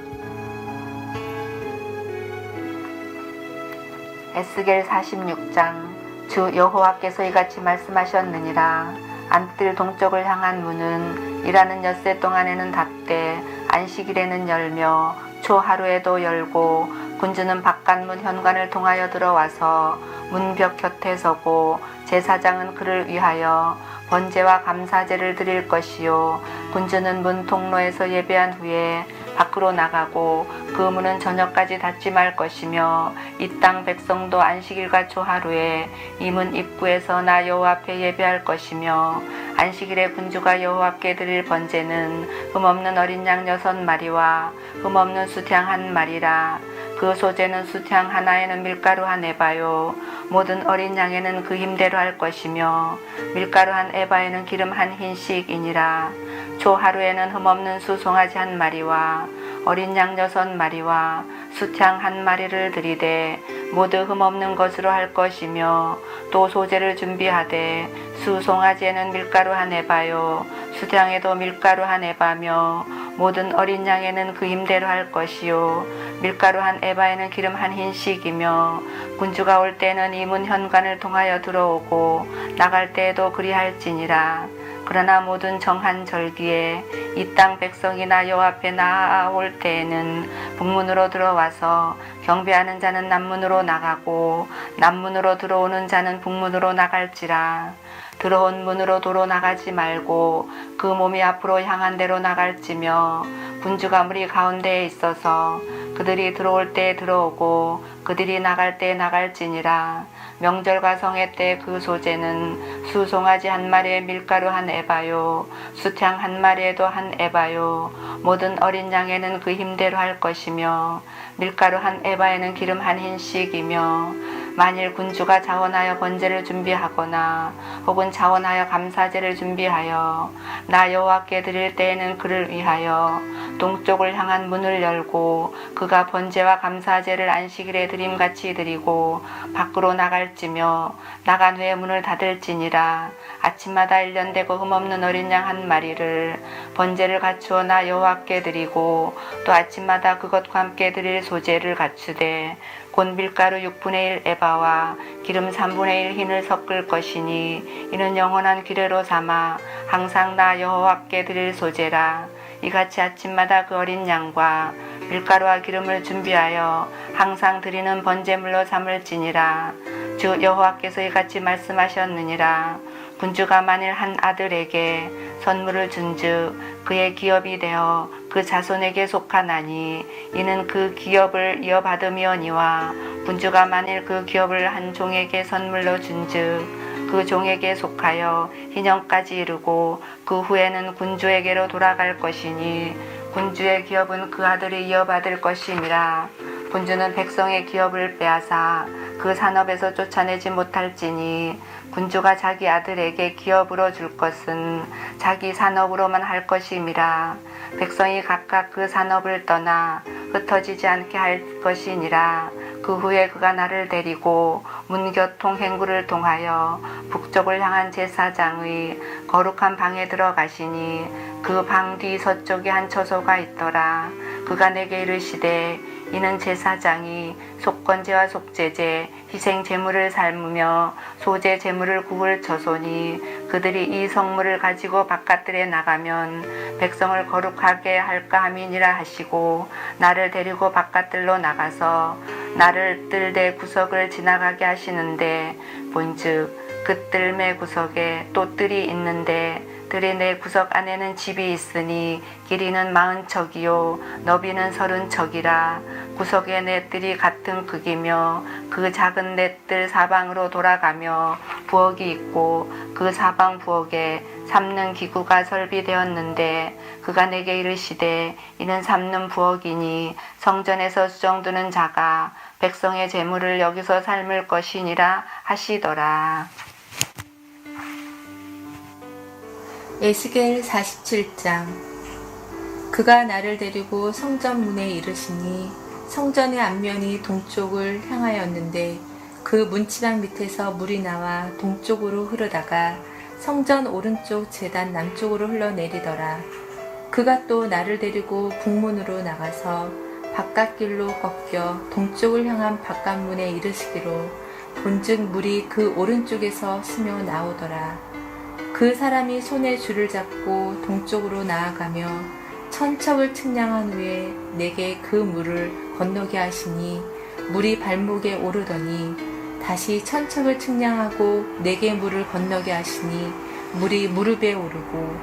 에스겔 46장. 주 여호와께서 이같이 말씀하셨느니라. 안뜰 동쪽을 향한 문은 일하는 엿새 동안에는 닫되 안식일에는 열며 초하루에도 열고 군주는 바깥문 현관을 통하여 들어와서 문벽 곁에 서고 제사장은 그를 위하여 번제와 감사제를 드릴 것이요 군주는 문 통로에서 예배한 후에 밖으로 나가고 그 문은 저녁까지 닫지 말 것이며 이 땅 백성도 안식일과 초하루에 이 문 입구에서 나 여호와 앞에 예배할 것이며 안식일에 군주가 여호와께 드릴 번제는 흠없는 어린 양 6마리와 흠없는 숫양 1마리라. 그 소제는 숫양 하나에는 밀가루 1에바요 모든 어린 양에는 그 힘대로 할 것이며 밀가루 1에바에는 기름 1흰씩이니라. 초하루에는 흠없는 수송아지 1마리와 어린 양 6마리와 숫양 1마리를 드리되 모두 흠없는 것으로 할 것이며 또 소제를 준비하되 수송아지에는 밀가루 1에바요 숫양에도 밀가루 1에바며 모든 어린 양에는 그 힘대로 할 것이요 밀가루 1에바에는 기름 1흰씩이며 군주가 올 때는 이 문 현관을 통하여 들어오고 나갈 때에도 그리할지니라. 그러나 모든 정한 절기에 이 땅 백성이나 여호와 앞에 나아올 때에는 북문으로 들어와서 경배하는 자는 남문으로 나가고 남문으로 들어오는 자는 북문으로 나갈지라. 들어온 문으로 도로 나가지 말고 그 몸이 앞으로 향한 대로 나갈지며 군주가 무리 가운데에 있어서 그들이 들어올 때 들어오고 그들이 나갈 때 나갈지니라. 명절과 성회 때 그 소제는 수송아지 1마리에 밀가루 1에바요 숫양 1마리에도 1에바요 모든 어린 양에는 그 힘대로 할 것이며 밀가루 1에바에는 기름 1흰씩이며 만일 군주가 자원하여 번제를 준비하거나 혹은 자원하여 감사제를 준비하여 나 여호와께 드릴 때에는 그를 위하여 동쪽을 향한 문을 열고 그가 번제와 감사제를 안식일에 드림같이 드리고 밖으로 나갈지며 나간 후에 문을 닫을지니라. 아침마다 1년 되고 흠없는 어린 양 1마리를 번제를 갖추어 나 여호와께 드리고 또 아침마다 그것과 함께 드릴 소제를 갖추되 곧 밀가루 6분의 1 에바와 기름 3분의 1 흰을 섞을 것이니 이는 영원한 규례로 삼아 항상 나 여호와께 드릴 소제라. 이같이 아침마다 그 어린 양과 밀가루와 기름을 준비하여 항상 드리는 번제물로 삼을지니라. 주 여호와께서 이같이 말씀하셨느니라. 군주가 만일 한 아들에게 선물을 준즉 그의 기업이 되어 그 자손에게 속하나니 이는 그 기업을 이어받음이오니와 군주가 만일 그 기업을 한 종에게 선물로 준즉 그 종에게 속하여 희년까지 이르고 그 후에는 군주에게로 돌아갈 것이니 군주의 기업은 그 아들이 이어받을 것임이라. 군주는 백성의 기업을 빼앗아 그 산업에서 쫓아내지 못할지니 군주가 자기 아들에게 기업으로 줄 것은 자기 산업으로만 할 것임이라. 백성이 각각 그 산업을 떠나 흩어지지 않게 할 것이니라. 그 후에 그가 나를 데리고 문교통 행구를 통하여 북쪽을 향한 제사장의 거룩한 방에 들어가시니 그 방 뒤 서쪽에 한 처소가 있더라. 그가 내게 이르시되 이는 제사장이 속건제와 속죄제, 희생 제물을 삶으며 소제 제물을 구울 처소니 그들이 이 성물을 가지고 바깥들에 나가면 백성을 거룩하게 할까 함이니라 하시고 나를 데리고 바깥들로 나가서 나를 뜰대 구석을 지나가게 하시는데 본즉 그 뜰매 구석에 또 뜰이 있는데 뜰의 내 구석 안에는 집이 있으니 길이는 40척이요 너비는 30척이라. 구석의 내 뜰이 같은 크기며 그 작은 내 뜰 사방으로 돌아가며 부엌이 있고 그 사방 부엌에 삶는 기구가 설비되었는데 그가 내게 이르시되 이는 삶는 부엌이니 성전에서 수정두는 자가 백성의 재물을 여기서 삶을 것이니라 하시더라. 에스겔 47장. 그가 나를 데리고 성전 문에 이르시니 성전의 앞면이 동쪽을 향하였는데 그 문지방 밑에서 물이 나와 동쪽으로 흐르다가 성전 오른쪽 제단 남쪽으로 흘러내리더라. 그가 또 나를 데리고 북문으로 나가서 바깥길로 꺾여 동쪽을 향한 바깥문에 이르시기로 본즉 물이 그 오른쪽에서 스며 나오더라. 그 사람이 손에 줄을 잡고 동쪽으로 나아가며 천척을 측량한 후에 내게 그 물을 건너게 하시니 물이 발목에 오르더니 다시 천척을 측량하고 내게 물을 건너게 하시니 물이 무릎에 오르고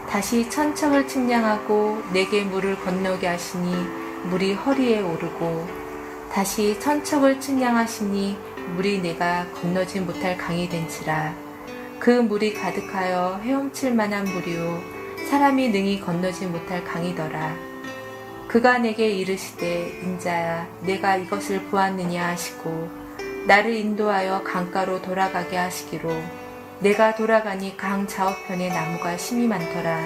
다시 천척을 측량하고 내게 물을 건너게 하시니 물이 허리에 오르고 다시 천척을 측량하시니 물이 내가 건너지 못할 강이 된지라. 그 물이 가득하여 헤엄칠 만한 물이요 사람이 능히 건너지 못할 강이더라. 그가 내게 이르시되 인자야 내가 이것을 보았느냐 하시고 나를 인도하여 강가로 돌아가게 하시기로 내가 돌아가니 강 좌우편에 나무가 심이 많더라.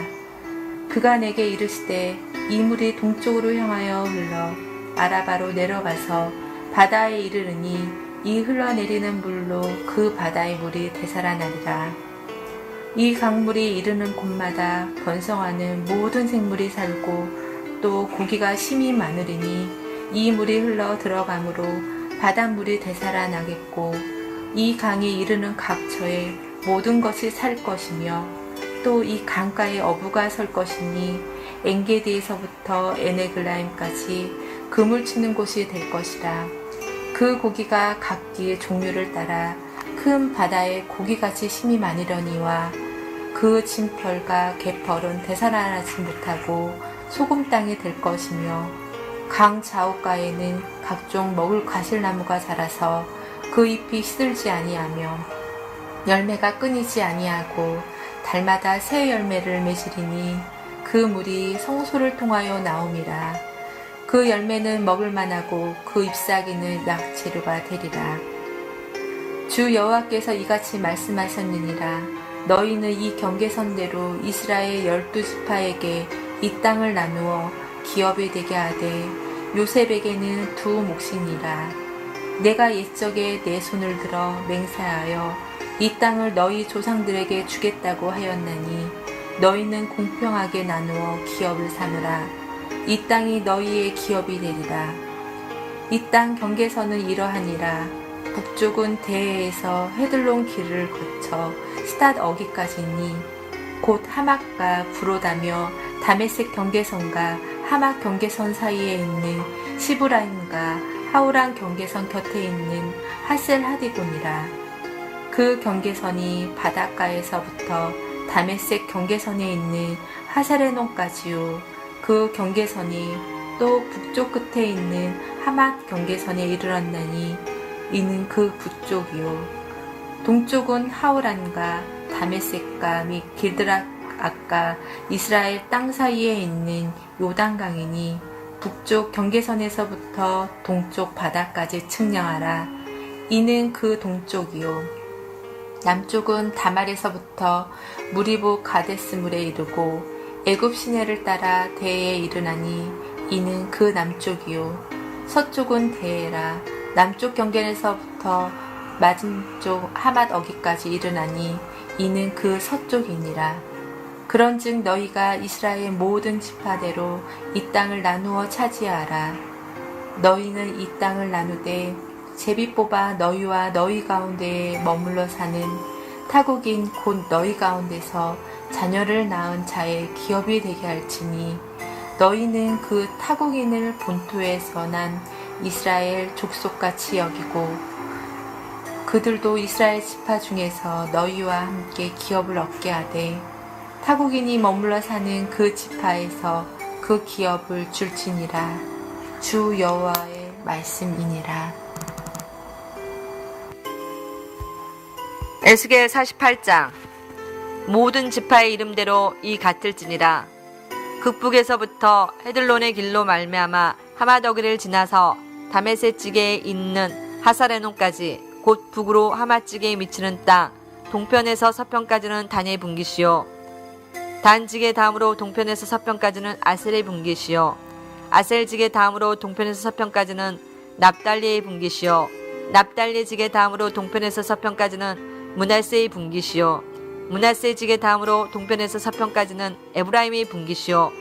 그가 내게 이르시되 이 물이 동쪽으로 향하여 흘러 아라바로 내려가서 바다에 이르르니 이 흘러내리는 물로 그 바다의 물이 되살아나리라. 이 강물이 이르는 곳마다 번성하는 모든 생물이 살고 또 고기가 심이 많으리니 이 물이 흘러 들어가므로 바닷물이 되살아나겠고 이 강이 이르는 각처에 모든 것이 살 것이며 또 이 강가에 어부가 설 것이니 엔게디에서부터 에네글라임까지 그물 치는 곳이 될 것이라. 그 고기가 각기 종류를 따라 큰 바다에 고기같이 심이 많으려니와 그 진펄과 갯벌은 되살아나지 못하고 소금 땅이 될 것이며 강 좌우가에는 각종 먹을 과실나무가 자라서 그 잎이 시들지 아니하며 열매가 끊이지 아니하고 달마다 새 열매를 맺으리니 그 물이 성소를 통하여 나옴이라. 그 열매는 먹을 만하고 그 잎사귀는 약재료가 되리라. 주 여호와께서 이같이 말씀하셨느니라. 너희는 이 경계선대로 이스라엘 12지파에게 이 땅을 나누어 기업이 되게 하되 요셉에게는 2 몫이니라. 내가 옛적에 내 손을 들어 맹세하여 이 땅을 너희 조상들에게 주겠다고 하였나니 너희는 공평하게 나누어 기업을 삼으라. 이 땅이 너희의 기업이 되리라. 이 땅 경계선은 이러하니라. 북쪽은 대해에서 헤들론 길을 거쳐 스닷 어기까지니 곧 하막과 부로다며 다메섹 경계선과 하막 경계선 사이에 있는 시브라임과 하우란 경계선 곁에 있는 하셀 하디곤이라. 그 경계선이 바닷가에서부터 다메섹 경계선에 있는 하사레논까지요. 그 경계선이 또 북쪽 끝에 있는 하맛 경계선에 이르렀나니 이는 그 북쪽이요. 동쪽은 하우란과 다메섹과 및 길드락앗과 이스라엘 땅 사이에 있는 요단강이니 북쪽 경계선에서부터 동쪽 바다까지 측량하라. 이는 그 동쪽이요. 남쪽은 다말에서부터 무리보 가데스물에 이르고 애굽 시내를 따라 대에 이르나니 이는 그 남쪽이요. 서쪽은 대에라. 남쪽 경계에서부터 맞은쪽 하맛 어기까지 이르나니 이는 그 서쪽이니라. 그런즉 너희가 이스라엘 모든 지파대로 이 땅을 나누어 차지하라. 너희는 이 땅을 나누되 제비 뽑아 너희와 너희 가운데에 머물러 사는 타국인 곧 너희 가운데서 자녀를 낳은 자의 기업이 되게 할지니 너희는 그 타국인을 본토에서 난 이스라엘 족속같이 여기고 그들도 이스라엘 지파 중에서 너희와 함께 기업을 얻게 하되 타국인이 머물러 사는 그 지파에서 그 기업을 줄지니라. 주 여호와의 말씀이니라. 에스겔 48장. 모든 지파의 이름대로 이 같을지니라. 극북에서부터 헤들론의 길로 말미암아 하마더기를 지나서 다메섹지게에 있는 하사레논까지 곧 북으로 하마지게에 미치는 땅 동편에서 서편까지는 단의 분기시요. 단지게 다음으로 동편에서 서편까지는 아셀의 분기시요. 아셀지게 다음으로 동편에서 서편까지는 납달리의 분기시요. 납달리지게 다음으로 동편에서 서편까지는 므낫세의 분기시요. 므낫세지게 다음으로 동편에서 서편까지는 에브라임의 분기시요.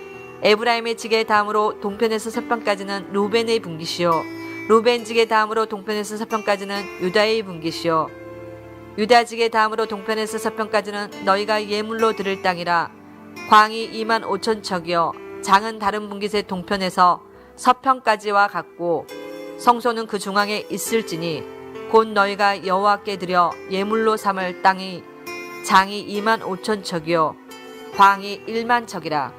에브라임의 지게 다음으로 동편에서 서편까지는 루벤의 분기시요. 루벤지게 다음으로 동편에서 서편까지는 유다의 분기시요. 유다지게 다음으로 동편에서 서편까지는 너희가 예물로 드릴 땅이라. 광이 2만 5천 척이요. 장은 다른 분깃의 동편에서 서편까지와 같고 성소는 그 중앙에 있을지니 곧 너희가 여호와께 드려 예물로 삼을 땅이 장이 2만 5천 척이요 광이 1만 척이라.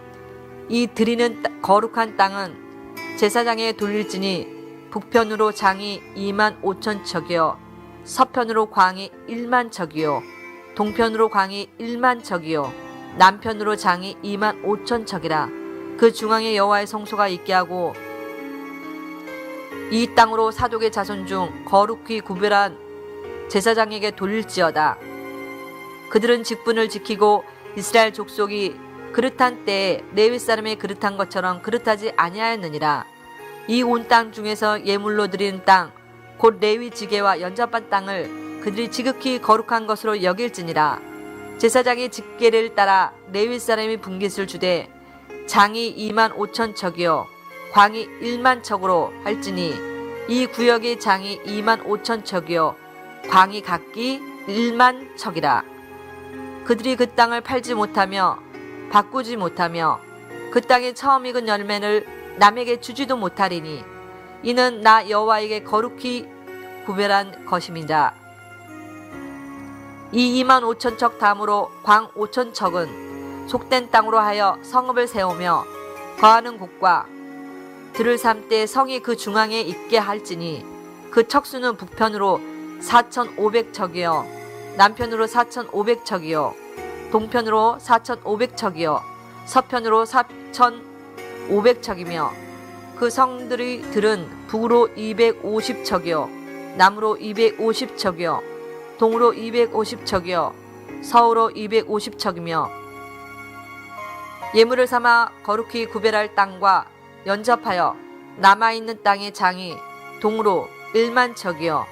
이 드리는 거룩한 땅은 제사장에 돌릴지니 북편으로 장이 2만 5천 척이요 서편으로 광이 1만 척이요 동편으로 광이 1만 척이요 남편으로 장이 2만 5천 척이라. 그 중앙에 여호와의 성소가 있게 하고 이 땅으로 사독의 자손 중 거룩히 구별한 제사장에게 돌릴지어다. 그들은 직분을 지키고 이스라엘 족속이 그릇한 때에 레위 사람의 그릇한 것처럼 그릇하지 아니하였느니라. 이 온 땅 중에서 예물로 드리는 땅 곧 레위 지게와 연접한 땅을 그들이 지극히 거룩한 것으로 여길지니라. 제사장의 직계를 따라 레위 사람이 분깃을 주되 장이 2만 5천 척이요 광이 1만 척으로 할지니 이 구역의 장이 2만 5천 척이요 광이 각기 1만 척이라. 그들이 그 땅을 팔지 못하며 바꾸지 못하며 그 땅에 처음 익은 열매를 남에게 주지도 못하리니 이는 나 여호와에게 거룩히 구별한 것임이라. 이 2만 5천 척 다음으로 광 5천 척은 속된 땅으로 하여 성읍을 세우며 거하는 곳과 들을 삼때 성이 그 중앙에 있게 할지니 그 척수는 북편으로 4,500척이요 남편으로 4,500척이요 동편으로 4,500척이요 서편으로 4,500척이며 그 성들의 들은 북으로 250척이요 남으로 250척이요 동으로 250척이요 서우로 250척이며 예물을 삼아 거룩히 구별할 땅과 연접하여 남아있는 땅의 장이 동으로 1만 척이요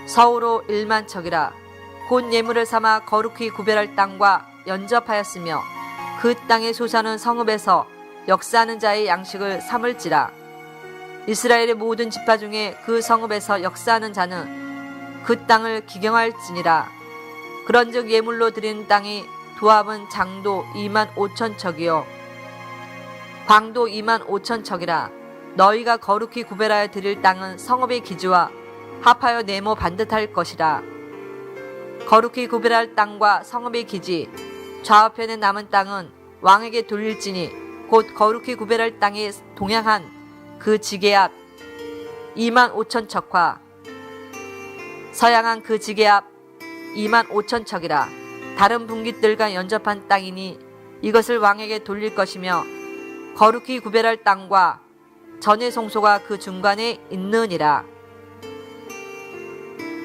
서우로 1만 척이라. 곧 예물을 삼아 거룩히 구별할 땅과 연접하였으며 그 땅의 소사는 성읍에서 역사하는 자의 양식을 삼을지라. 이스라엘의 모든 지파 중에 그 성읍에서 역사하는 자는 그 땅을 기경할지니라. 그런즉 예물로 드리는 땅이 도합은 장도 2만 5천 척이요 광도 2만 5천 척이라. 너희가 거룩히 구별하여 드릴 땅은 성읍의 기지와 합하여 네모 반듯할 것이라. 거룩히 구별할 땅과 성읍의 기지 좌우편에 남은 땅은 왕에게 돌릴지니 곧 거룩히 구별할 땅에 동양한 그 지게 앞 2만 5천 척과 서양한 그 지게 앞 2만 5천 척이라. 다른 분깃들과 연접한 땅이니 이것을 왕에게 돌릴 것이며 거룩히 구별할 땅과 전의 성소가 그 중간에 있느니라.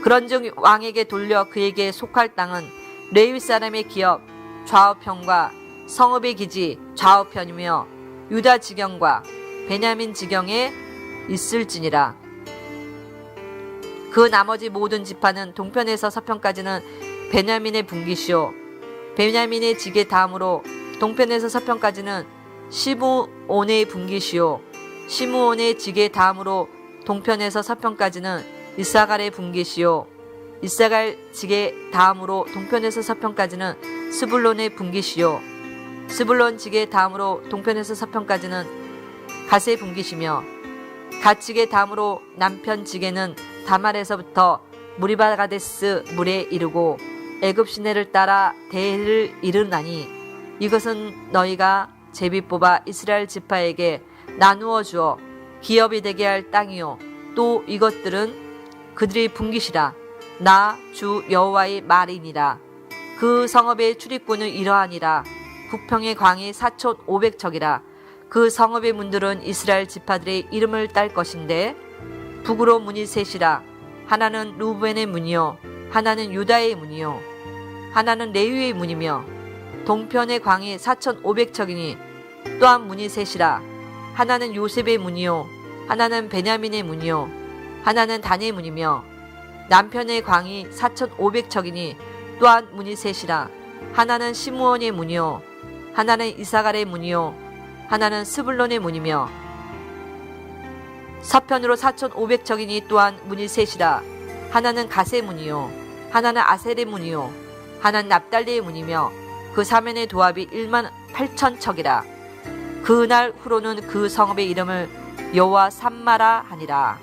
그런즉 왕에게 돌려 그에게 속할 땅은 레위 사람의 기업 좌우편과 성읍의 기지 좌우편이며 유다 지경과 베냐민 지경에 있을지니라. 그 나머지 모든 지파는 동편에서 서편까지는 베냐민의 분깃이요 베냐민의 지게 다음으로 동편에서 서편까지는 시므온의 분깃이요 시므온의 지게 다음으로 동편에서 서편까지는 이사갈의 분깃이요 이사갈 지게 다음으로 동편에서 서편까지는 스불론의 분깃이요 스불론 지게 다음으로 동편에서 서편까지는 갓의 분깃이며 갓 지게 다음으로 남편 지게는 다말에서부터 무리바가데스 물에 이르고 애굽 시내를 따라 대를 이르나니 이것은 너희가 제비 뽑아 이스라엘 지파에게 나누어 주어 기업이 되게 할 땅이요 또 이것들은 그들의 분깃이라. 나 주 여호와의 말이니라. 그 성읍의 출입구는 이러하니라. 북평의 광이 4,500척이라. 그 성읍의 문들은 이스라엘 지파들의 이름을 딸 것인데 북으로 문이 셋이라. 하나는 루벤의 문이요, 하나는 유다의 문이요, 하나는 레위의 문이며 동편의 광이 4,500척이니 또한 문이 셋이라. 하나는 요셉의 문이요, 하나는 베냐민의 문이요, 하나는 단의 문이며 남편의 광이 4,500척이니 또한 문이 셋이라. 하나는 시므온의 문이요, 하나는 이사갈의 문이요, 하나는 스불론의 문이며 서편으로 4,500척이니 또한 문이 셋이라. 하나는 갓의 문이요, 하나는 아셀의 문이요, 하나는 납달리의 문이며 그 사면의 도합이 18,000척이라. 그날 후로는 그 성읍의 이름을 여호와 삼마라 하니라.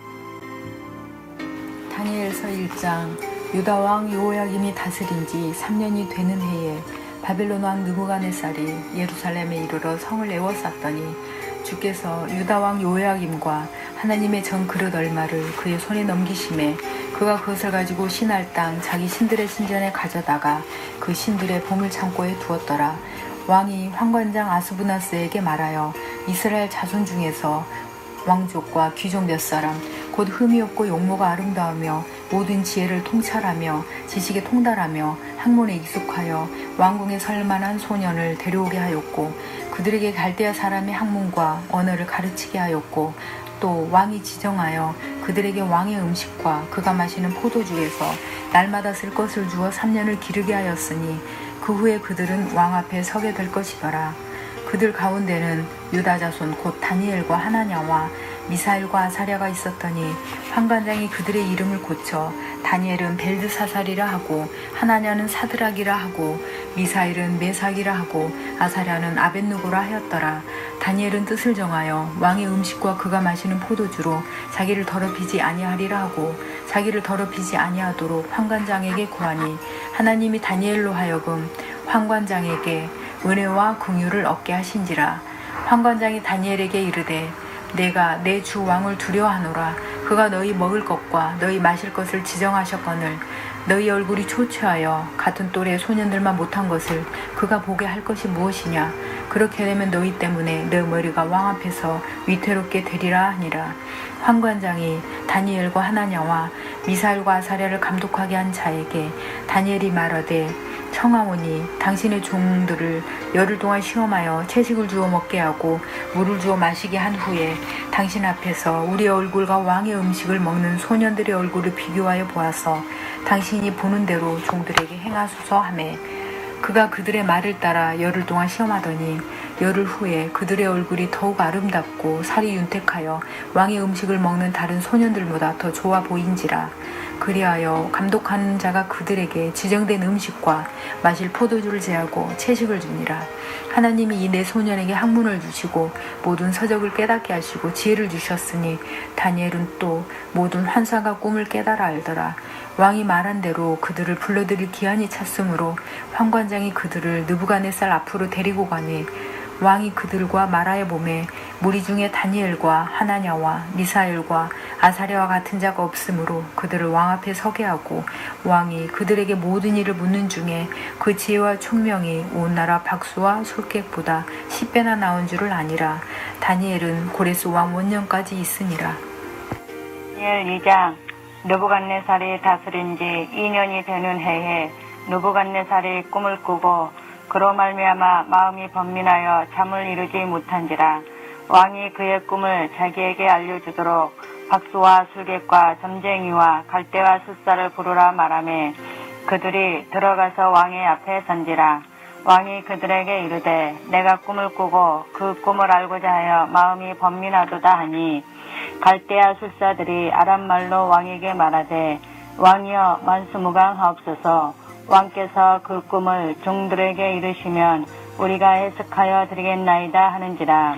다니엘서 1장. 유다 왕 여호야김이 다스린 지 3년이 되는 해에 바벨론 왕 느부갓네살이 예루살렘에 이르러 성을 에워쌌더니 주께서 유다 왕 여호야김과 하나님의 정 그릇 얼마를 그의 손에 넘기심에 그가 그것을 가지고 신할 땅 자기 신들의 신전에 가져다가 그 신들의 보물 창고에 두었더라. 왕이 환관장 아스부나스에게 말하여 이스라엘 자손 중에서 왕족과 귀족 몇 사람 곧 흠이 없고 용모가 아름다우며 모든 지혜를 통찰하며 지식에 통달하며 학문에 익숙하여 왕궁에 설 만한 소년을 데려오게 하였고 그들에게 갈대아 사람의 학문과 언어를 가르치게 하였고 또 왕이 지정하여 그들에게 왕의 음식과 그가 마시는 포도주에서 날마다 쓸 것을 주어 3년을 기르게 하였으니 그 후에 그들은 왕 앞에 서게 될 것이더라. 그들 가운데는 유다 자손 곧 다니엘과 하나냐와 미사엘과 아사랴가 있었더니 환관장이 그들의 이름을 고쳐 다니엘은 벨드사살이라 하고 하나냐는 사드락이라 하고 미사엘은 메삭이라 하고 아사랴는 아벳누고라 하였더라. 다니엘은 뜻을 정하여 왕의 음식과 그가 마시는 포도주로 자기를 더럽히지 아니하리라 하고 자기를 더럽히지 아니하도록 환관장에게 구하니 하나님이 다니엘로 하여금 환관장에게 은혜와 긍휼을 얻게 하신지라. 환관장이 다니엘에게 이르되 내가 내 주 왕을 두려워하노라. 그가 너희 먹을 것과 너희 마실 것을 지정하셨거늘 너희 얼굴이 초췌하여 같은 또래 소년들만 못한 것을 그가 보게 할 것이 무엇이냐. 그렇게 되면 너희 때문에 내 머리가 왕 앞에서 위태롭게 되리라 하니라. 환관장이 다니엘과 하나냐와 미사엘과 아사랴를 감독하게 한 자에게 다니엘이 말하되 청하오니 당신의 종들을 열흘 동안 시험하여 채식을 주어 먹게 하고 물을 주어 마시게 한 후에 당신 앞에서 우리의 얼굴과 왕의 음식을 먹는 소년들의 얼굴을 비교하여 보아서 당신이 보는 대로 종들에게 행하소서 하매 그가 그들의 말을 따라 열흘 동안 시험하더니 열흘 후에 그들의 얼굴이 더욱 아름답고 살이 윤택하여 왕의 음식을 먹는 다른 소년들보다 더 좋아 보인지라. 그리하여 감독하는 자가 그들에게 지정된 음식과 마실 포도주를 제하고 채식을 주니라. 하나님이 이 네 소년에게 학문을 주시고 모든 서적을 깨닫게 하시고 지혜를 주셨으니 다니엘은 또 모든 환상과 꿈을 깨달아 알더라. 왕이 말한 대로 그들을 불러들일 기한이 찼으므로 환관장이 그들을 느부갓네살 앞으로 데리고 가니 왕이 그들과 말하여 보매 무리 중에 다니엘과 하나냐와 미사엘과 아사랴와 같은 자가 없으므로 그들을 왕 앞에 서게 하고 왕이 그들에게 모든 일을 묻는 중에 그 지혜와 총명이 온 나라 박수와 솔객보다 10배나 나온 줄을 아니라. 다니엘은 고레스 왕 원년까지 있으니라. 다니엘 2장. 느부갓네살이 다스린 지 2년이 되는 해에 느부갓네살이 꿈을 꾸고 그로 말미암아 마음이 번민하여 잠을 이루지 못한지라. 왕이 그의 꿈을 자기에게 알려주도록 박수와 술객과 점쟁이와 갈대와 숫사를 부르라 말하매 그들이 들어가서 왕의 앞에 선지라. 왕이 그들에게 이르되 내가 꿈을 꾸고 그 꿈을 알고자 하여 마음이 번민하도다 하니 갈대아 술사들이 아람말로 왕에게 말하되 왕이여 만수무강하옵소서. 왕께서 그 꿈을 종들에게 이르시면 우리가 해석하여 드리겠나이다 하는지라.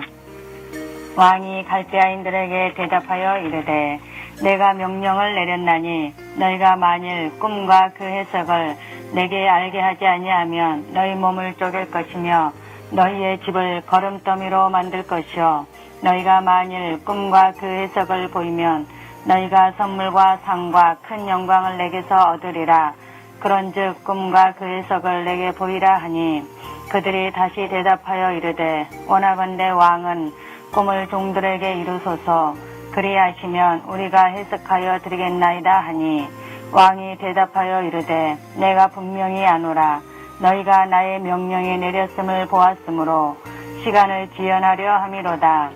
왕이 갈대아인들에게 대답하여 이르되 내가 명령을 내렸나니 너희가 만일 꿈과 그 해석을 내게 알게 하지 아니하면 너희 몸을 쪼갤 것이며 너희의 집을 거름더미로 만들 것이요 너희가 만일 꿈과 그 해석을 보이면 너희가 선물과 상과 큰 영광을 내게서 얻으리라. 그런즉 꿈과 그 해석을 내게 보이라 하니 그들이 다시 대답하여 이르되 원하건대 왕은 꿈을 종들에게 이루소서. 그리하시면 우리가 해석하여 드리겠나이다 하니 왕이 대답하여 이르되 내가 분명히 아노라. 너희가 나의 명령에 내렸음을 보았으므로 시간을 지연하려 함이로다.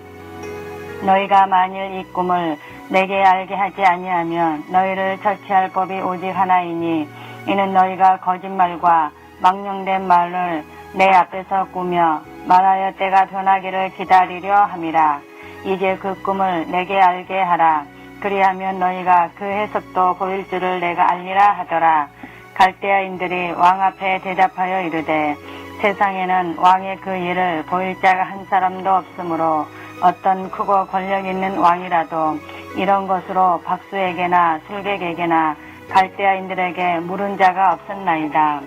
너희가 만일 이 꿈을 내게 알게 하지 아니하면 너희를 처치할 법이 오직 하나이니 이는 너희가 거짓말과 망령된 말을 내 앞에서 꾸며 말하여 때가 변하기를 기다리려 함이라. 이제 그 꿈을 내게 알게 하라. 그리하면 너희가 그 해석도 보일 줄을 내가 알리라 하더라. 갈대아인들이 왕 앞에 대답하여 이르되 세상에는 왕의 그 일을 보일 자가 한 사람도 없으므로 어떤 크고 권력 있는 왕이라도 이런 것으로 박수에게나 술객에게나 갈대아인들에게 물은 자가 없었나이다.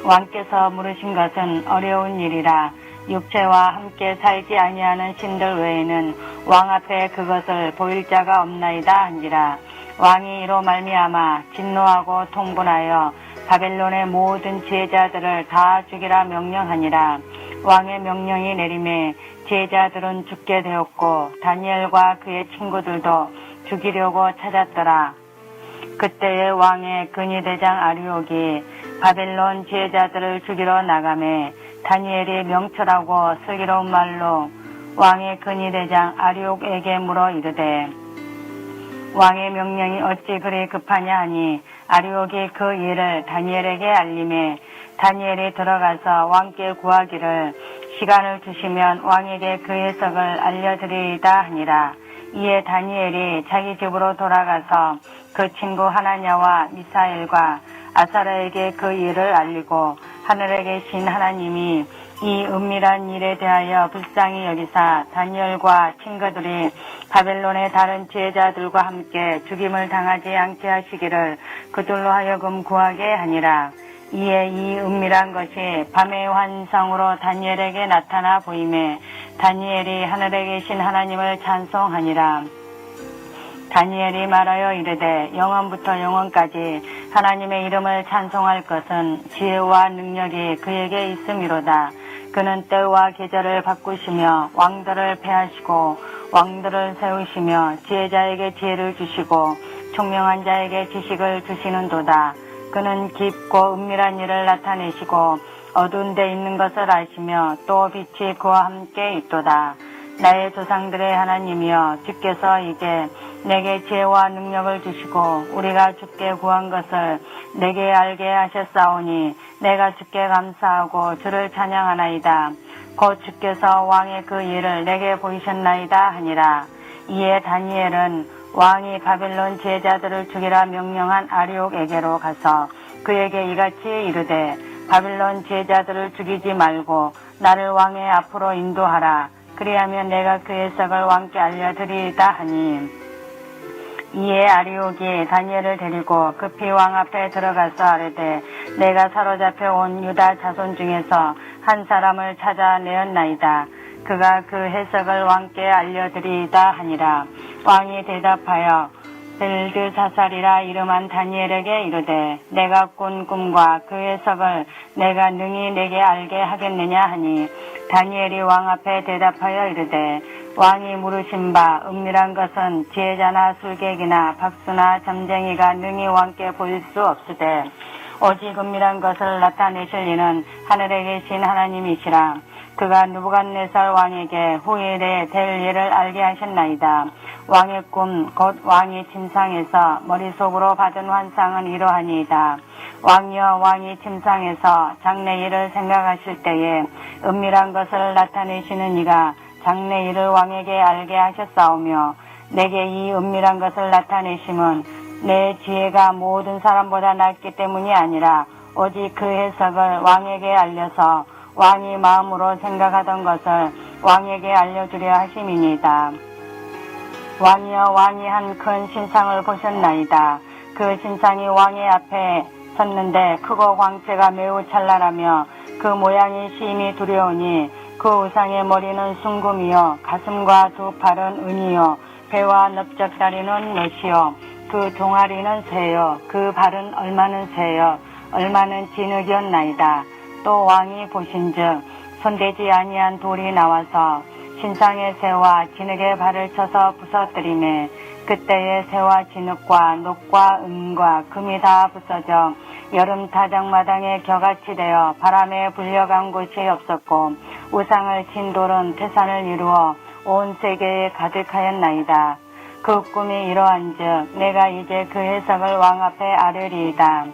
왕께서 물으신 것은 어려운 일이라. 육체와 함께 살지 아니하는 신들 외에는 왕 앞에 그것을 보일 자가 없나이다 한지라. 왕이 이로 말미암아 진노하고 통분하여 바벨론의 모든 지혜자들을 다 죽이라 명령하니라. 왕의 명령이 내림에 지혜자들은 죽게 되었고 다니엘과 그의 친구들도 죽이려고 찾았더라. 그때에 왕의 근위대장 아리옥이 바벨론 지혜자들을 죽이러 나가매 다니엘이 명철하고 슬기로운 말로 왕의 근위대장 아리옥에게 물어 이르되 왕의 명령이 어찌 그리 급하냐 하니 아리옥이 그 일을 다니엘에게 알림해 다니엘이 들어가서 왕께 구하기를 시간을 주시면 왕에게 그 해석을 알려드리이다 하니라. 이에 다니엘이 자기 집으로 돌아가서 그 친구 하나냐와 미사엘과 아사라에게 그 일을 알리고 하늘에 계신 하나님이 이 은밀한 일에 대하여 불쌍히 여기사 다니엘과 친구들이 바벨론의 다른 지혜자들과 함께 죽임을 당하지 않게 하시기를 그들로 하여금 구하게 하니라. 이에 이 은밀한 것이 밤의 환상으로 다니엘에게 나타나 보이매 다니엘이 하늘에 계신 하나님을 찬송하니라. 다니엘이 말하여 이르되 영원부터 영원까지 하나님의 이름을 찬송할 것은 지혜와 능력이 그에게 있음이로다. 그는 때와 계절을 바꾸시며 왕들을 패하시고 왕들을 세우시며 지혜자에게 지혜를 주시고 총명한 자에게 지식을 주시는도다. 그는 깊고 은밀한 일을 나타내시고 어두운 데 있는 것을 아시며 또 빛이 그와 함께 있도다. 나의 조상들의 하나님이여 주께서 이제 내게 지혜와 능력을 주시고 우리가 주께 구한 것을 내게 알게 하셨사오니 내가 주께 감사하고 주를 찬양하나이다. 곧 주께서 왕의 그 일을 내게 보이셨나이다 하니라. 이에 다니엘은 왕이 바벨론 지혜자들을 죽이라 명령한 아리옥에게로 가서 그에게 이같이 이르되 바벨론 지혜자들을 죽이지 말고 나를 왕의 앞으로 인도하라. 그리하면 내가 그 해석을 왕께 알려드리이다 하니 이에 아리옥이 다니엘을 데리고 급히 왕 앞에 들어가서 아뢰되 내가 사로잡혀 온 유다 자손 중에서 한 사람을 찾아내었나이다. 그가 그 해석을 왕께 알려드리이다 하니라. 왕이 대답하여 벨드사살이라 이름한 다니엘에게 이르되 내가 꾼 꿈과 그 해석을 내가 능히 내게 알게 하겠느냐 하니 다니엘이 왕 앞에 대답하여 이르되 왕이 물으신 바 은밀한 것은 지혜자나 술객이나 박수나 점쟁이가 능히 왕께 보일 수 없으되 오직 은밀한 것을 나타내실 이는 하늘에 계신 하나님이시라. 그가 느부갓네살 왕에게 후일에 될 일을 알게 하셨나이다. 왕의 꿈 곧 왕이 침상에서 머릿속으로 받은 환상은 이러하니이다. 왕이여 왕이 침상에서 장래일을 생각하실 때에 은밀한 것을 나타내시는 이가 장래일을 왕에게 알게 하셨사오며 내게 이 은밀한 것을 나타내심은 내 지혜가 모든 사람보다 낫기 때문이 아니라 오직 그 해석을 왕에게 알려서 왕이 마음으로 생각하던 것을 왕에게 알려주려 하심이니이다. 왕이여 왕이 한 큰 신상을 보셨나이다. 그 신상이 왕의 앞에 섰는데 크고 광채가 매우 찬란하며 그 모양이 심히 두려우니 그 우상의 머리는 순금이요 가슴과 두 팔은 은이요 배와 넓적다리는 넛이요 그 종아리는 쇠요 그 발은 얼마는 쇠요 얼마는 진흙이었나이다. 또 왕이 보신즉 손대지 아니한 돌이 나와서 신상의 새와 진흙의 발을 쳐서 부서뜨리매 그때의 새와 진흙과 녹과 은과 금이 다 부서져 여름 타작마당에 겨같이 되어 바람에 불려간 곳이 없었고 우상을 친 돌은 태산을 이루어 온 세계에 가득하였나이다. 그 꿈이 이러한즉 내가 이제 그 해석을 왕 앞에 아뢰리이다.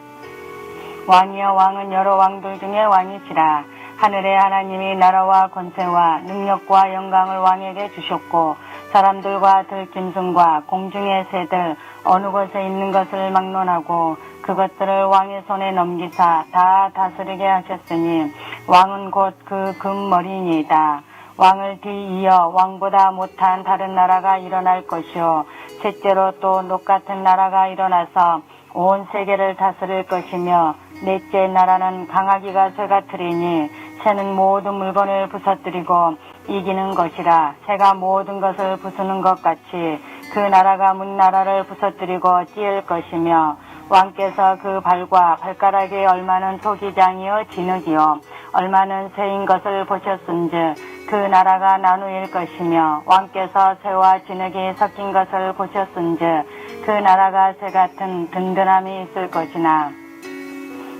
왕이여 왕은 여러 왕들 중에 왕이시라. 하늘의 하나님이 나라와 권세와 능력과 영광을 왕에게 주셨고 사람들과 들짐승과 공중의 새들 어느 곳에 있는 것을 막론하고 그것들을 왕의 손에 넘기사 다 다스리게 하셨으니 왕은 곧 그 금머리니이다. 왕을 뒤이어 왕보다 못한 다른 나라가 일어날 것이요 셋째로 또 녹같은 나라가 일어나서 온 세계를 다스릴 것이며 넷째 나라는 강하기가 쇠가 트리니 새는 모든 물건을 부서뜨리고 이기는 것이라. 새가 모든 것을 부수는 것 같이 그 나라가 문나라를 부서뜨리고 찌을 것이며 왕께서 그 발과 발가락이 얼마는 토기장이요 진흙이요 얼마는 쇠인 것을 보셨은즉 그 나라가 나누일 것이며 왕께서 쇠와 진흙이 섞인 것을 보셨은즉 그 나라가 쇠 같은 든든함이 있을 것이나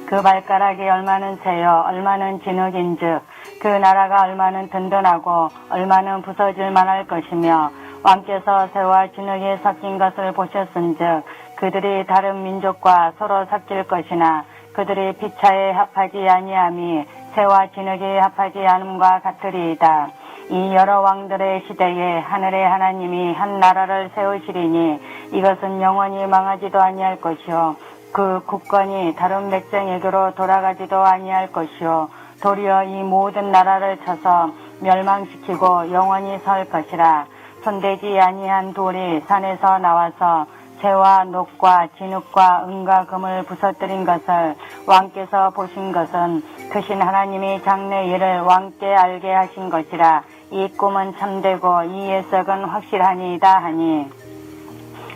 그 발가락이 얼마는 쇠요 얼마는 진흙인즉 그 나라가 얼마는 든든하고 얼마는 부서질 만할 것이며 왕께서 쇠와 진흙이 섞인 것을 보셨은즉 그들이 다른 민족과 서로 섞일 것이나 그들이 피차에 합하지 아니함이 쇠와 진흙이 합하지 않음과 같으리이다. 이 여러 왕들의 시대에 하늘의 하나님이 한 나라를 세우시리니 이것은 영원히 망하지도 아니할 것이요 그 국권이 다른 백성에게로 돌아가지도 아니할 것이요 도리어 이 모든 나라를 쳐서 멸망시키고 영원히 설 것이라. 손대지 아니한 돌이 산에서 나와서 쇠와 녹과 진흙과 은과 금을 부서뜨린 것을 왕께서 보신 것은 크신 하나님이 장래 일을 왕께 알게 하신 것이라. 이 꿈은 참되고 이 예석은 확실하니이다 하니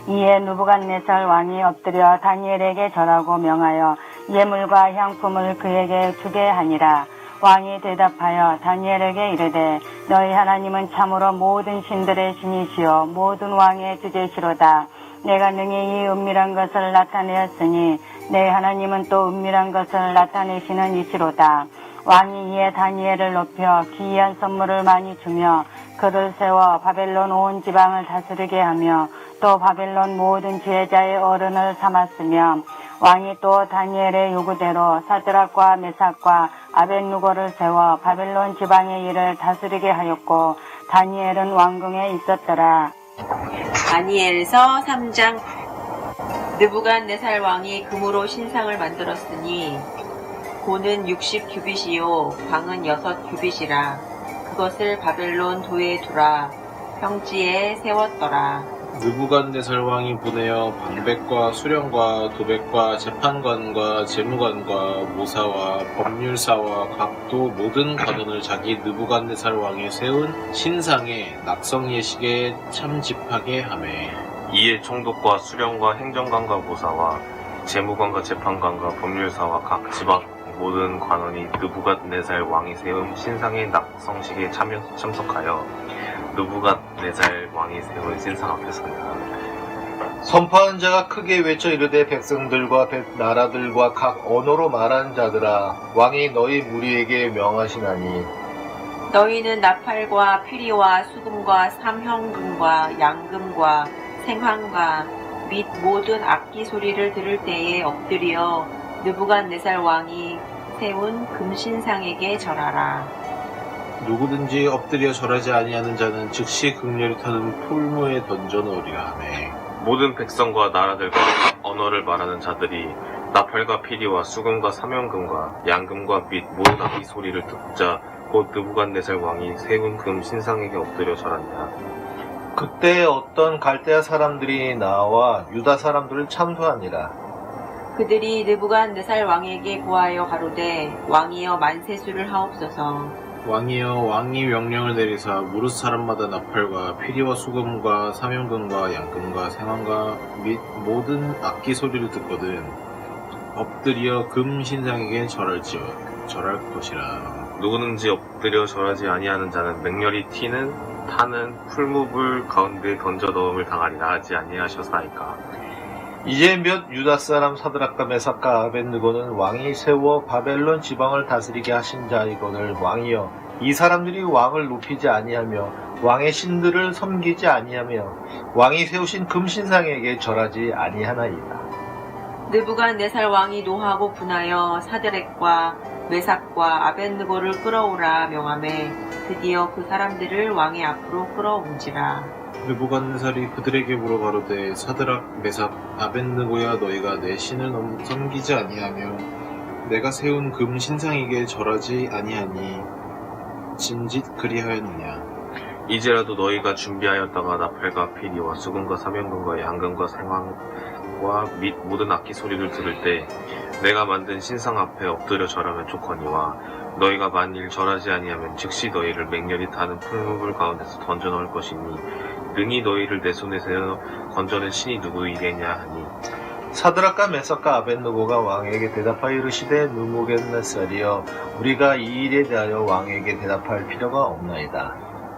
이에 느부갓네살 왕이 엎드려 다니엘에게 절하고 명하여 예물과 향품을 그에게 주게 하니라. 왕이 대답하여 다니엘에게 이르되 너희 하나님은 참으로 모든 신들의 신이시요 모든 왕의 주제시로다. 내가 능히 이 은밀한 것을 나타내었으니 내 하나님은 또 은밀한 것을 나타내시는 이시로다. 왕이 이에 다니엘을 높여 기이한 선물을 많이 주며 그를 세워 바벨론 온 지방을 다스리게 하며 또 바벨론 모든 지혜자의 어른을 삼았으며 왕이 또 다니엘의 요구대로 사드락과 메삭과 아벳누고를 세워 바벨론 지방의 일을 다스리게 하였고 다니엘은 왕궁에 있었더라. 다니엘서 3장. 느부갓네살 왕이 금으로 신상을 만들었으니 고는 60규빗이요 방은 6규빗이라. 그것을 바벨론 도에 두라. 평지에 세웠더라. 느부갓네살 왕이 보내어 방백과 수령과 도백과 재판관과 재무관과 모사와 법률사와 각도 모든 관원을 자기 느부갓네살 왕이 세운 신상에 낙성 예식에 참집하게 하매 이에 총독과 수령과 행정관과 모사와 재무관과 재판관과 법률사와 각 지방 모든 관원이 느부갓네살 왕이 세운 신상의 낙성식에 참석하여 느부갓네살 왕이 세운 신상 앞에 선다. 선포한 자가 크게 외쳐 이르되 백성들과 나라들과 각 언어로 말하는 자들아 왕이 너희 무리에게 명하시나니 너희는 나팔과 피리와 수금과 삼형금과 양금과 생황과 및 모든 악기 소리를 들을 때에 엎드려 느부갓네살 왕이 세운 금신상에게 절하라. 누구든지 엎드려 절하지 아니하는 자는 즉시 극렬히 타는 풀무에 던져 넣으리라 하매 모든 백성과 나라들과 언어를 말하는 자들이 나팔과 피리와 수금과 삼형금과 양금과 및 모든 악기 소리를 듣자 곧 느부갓네살 왕이 세운 금 신상에게 엎드려 절한다. 그때 어떤 갈대아 사람들이 나와 유다 사람들을 참소하니라. 그들이 느부갓네살 왕에게 고하여 가로되 왕이여 만세수를 하옵소서. 왕이여 왕이 명령을 내리사 무릇 사람마다 나팔과 피리와 수금과 사명금과 양금과 생황과 및 모든 악기 소리를 듣거든 엎드려 금 신상에게 절할 것이라. 누구든지 엎드려 절하지 아니하는 자는 맹렬히 타는 풀무불 가운데 던져 넣음을 당하리라 하지 아니하셨사이까. 이제 몇 유다 사람 사드락과 메삭과 아벳느고는 왕이 세워 바벨론 지방을 다스리게 하신 자이거늘 왕이여 이 사람들이 왕을 높이지 아니하며 왕의 신들을 섬기지 아니하며 왕이 세우신 금신상에게 절하지 아니하나이다. 느부갓네살 왕이 노하고 분하여 사드렉과 메삭과 아벳느고를 끌어오라 명하매 드디어 그 사람들을 왕의 앞으로 끌어온지라. 느부갓네살이 그들에게 물어가로되 사드락 메삭 아벳느고야 너희가 내 신을 섬기지 아니하며 내가 세운 금 신상에게 절하지 아니하니 진짓 그리하였느냐. 이제라도 너희가 준비하였다가 나팔과 피리와 수금과 사명금과 양금과 생황과 및 모든 악기 소리를 들을 때 내가 만든 신상 앞에 엎드려 절하면 좋거니와 너희가 만일 절하지 아니하면 즉시 너희를 맹렬히 타는 풀무불 가운데서 던져 넣을 것이니 능히 너희를 내 손에 세워 건져낸 신이 누구이겠냐 하니. 사드락과 메삭과 아벳느고가 왕에게 대답하여 이르시되 느부갓네살이여 우리가 이 일에 대하여 왕에게 대답할 필요가 없나이다.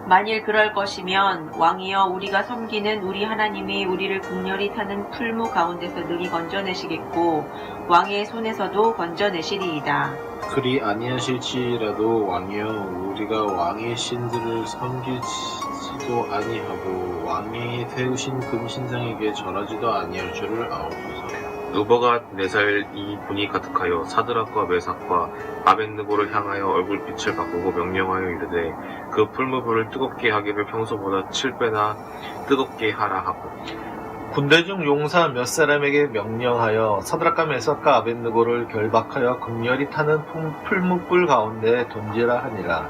만일 그럴 것이면 왕이여 우리가 섬기는 우리 하나님이 우리를 극렬히 타는 풀무 가운데서 능히 건져내시겠고 왕의 손에서도 건져내시리이다. 그리 아니하실지라도 왕이여 우리가 왕의 신들을 섬기지도 아니하고 왕이 세우신 금신상에게 절하지도 아니할 줄을 아옵소서. 느부갓네살이 분이 가득하여 사드락과 메삭과 아벳느고를 향하여 얼굴빛을 바꾸고 명령하여 이르되 그 풀무불을 뜨겁게 하기를 평소보다 7배나 뜨겁게 하라 하고 군대 중 용사 몇 사람에게 명령하여 사드락과 메삭과 아벳느고를 결박하여 극렬히 타는 풀무불 가운데 던지라 하니라.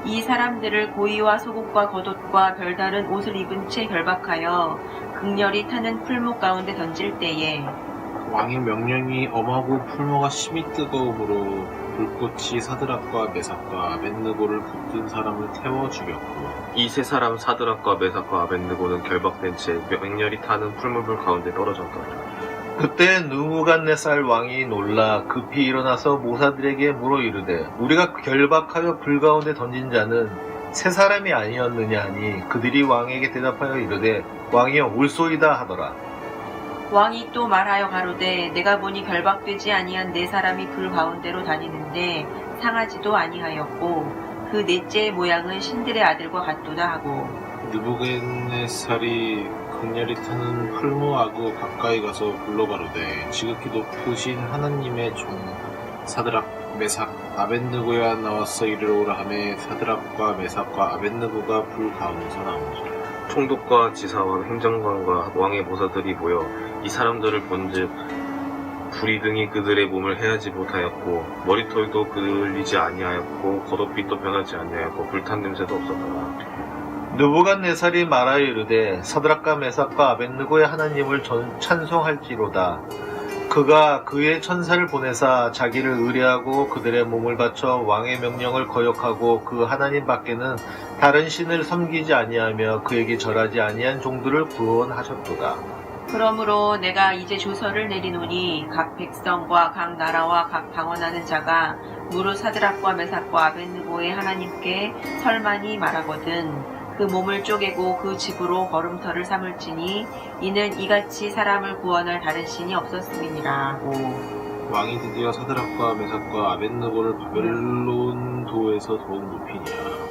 이 사람들을 고이와 속옷과 겉옷과 별다른 옷을 입은 채 결박하여 극렬히 타는 풀무 가운데 던질 때에 왕의 명령이 엄하고 풀무가 심히 뜨거움으로 불꽃이 사드락과 메삭과 아벳느고를 붙든 사람을 태워 죽였고 이 세 사람 사드락과 메삭과 아벳느고는 결박된 채 맹렬히 타는 풀무불 가운데 떨어졌더라. 그때 느부갓네살 왕이 놀라 급히 일어나서 모사들에게 물어 이르되 우리가 결박하여 불 가운데 던진 자는 세 사람이 아니었느냐 하니 그들이 왕에게 대답하여 이르되 왕이여 옳소이다 하더라. 왕이 또 말하여 가로되 내가 보니 결박되지 아니한 네 사람이 불 가운데로 다니는데 상하지도 아니하였고 그 넷째의 모양은 신들의 아들과 같도다 하고 느부갓네살이 극렬히 타는 풀무하고 가까이 가서 불러가로되 지극히 높으신 하나님의 종 사드락 메삭 아벳느고야 나와서 이리로 오라 하매 사드락과 메삭과 아벳느고가 불 가운데서 나오니라. 총독과 지사와 행정관과 왕의 모사들이 모여 이 사람들을 본즉 불이 등이 그들의 몸을 헤아지 못하였고 머리털도 그을리지 아니하였고 겉옷빛도 변하지 아니하였고 불탄 냄새도 없었더라. 느부갓네살이 말하여 이르되 사드락과 메삭과 아벳느고의 하나님을 찬송할지로다. 그가 그의 천사를 보내사 자기를 의뢰하고 그들의 몸을 바쳐 왕의 명령을 거역하고 그 하나님 밖에는 다른 신을 섬기지 아니하며 그에게 절하지 아니한 종들을 구원하셨도다. 그러므로 내가 이제 조서를 내리노니 각 백성과 각 나라와 각 방언하는 자가 무릇 사드락과 메삭과 아벳느고의 하나님께 설만이 말하거든 그 몸을 쪼개고 그 집으로 걸음터를 삼을지니 이는 이같이 사람을 구원할 다른 신이 없었음이니라. 왕이 드디어 사드락과 메삭과 아벳느고를 바벨론 도에서 더욱 높이니라.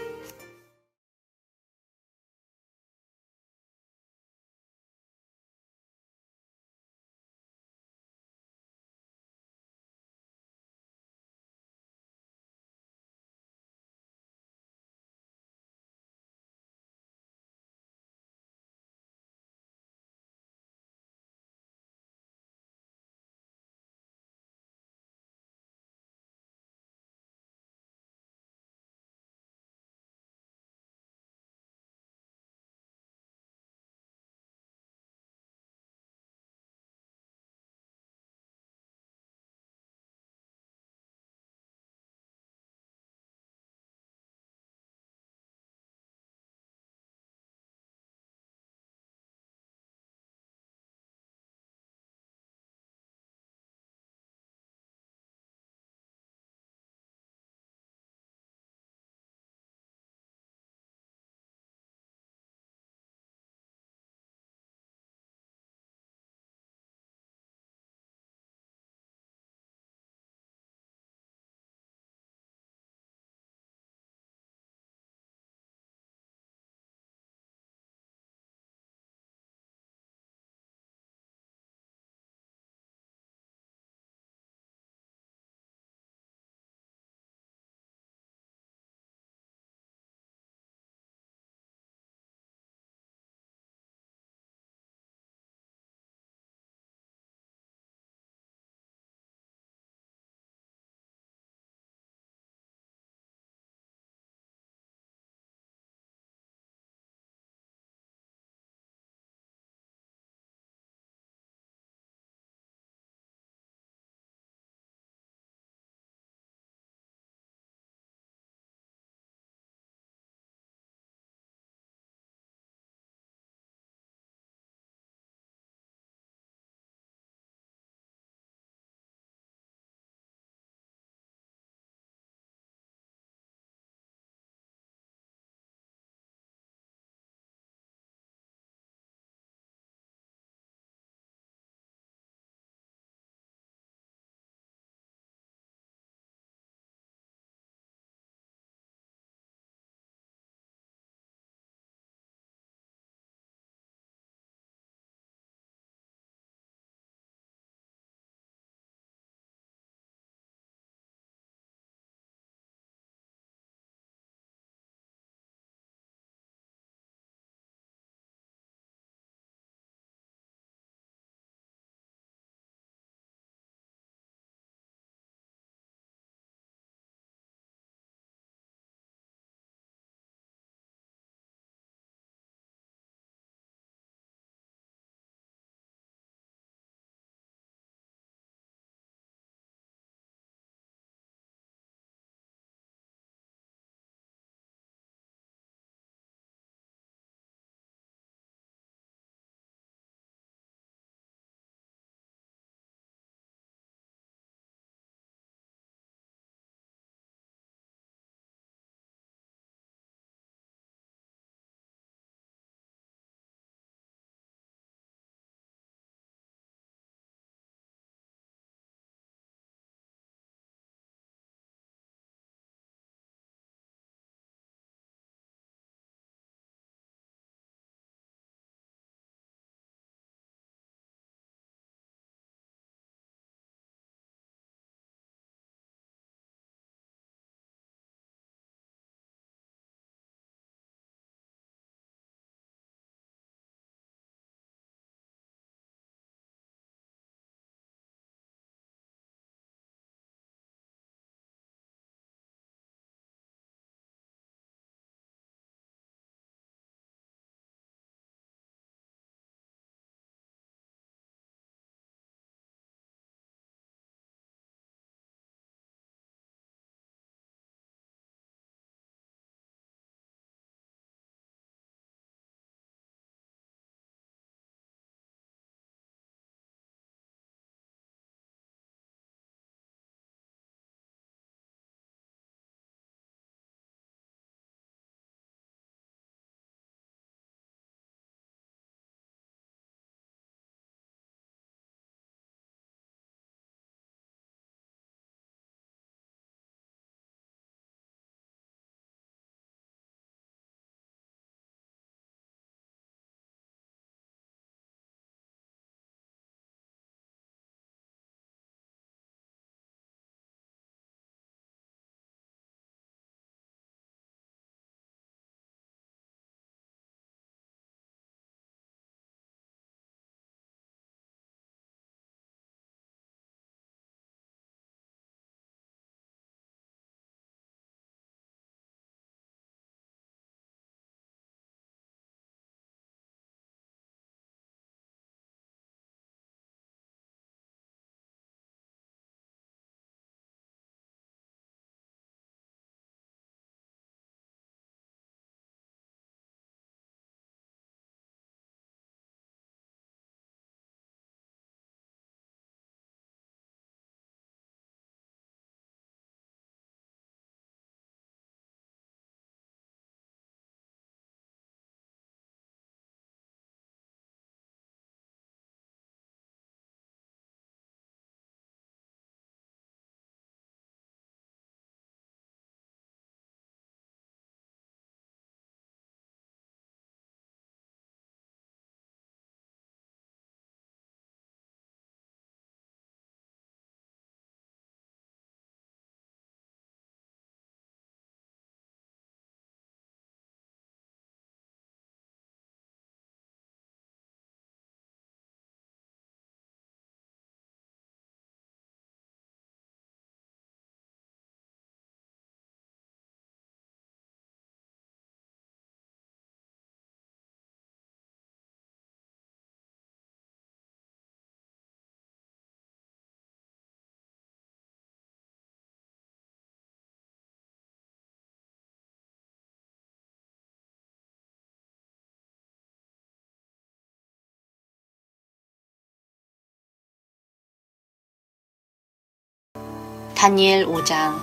다니엘 5장.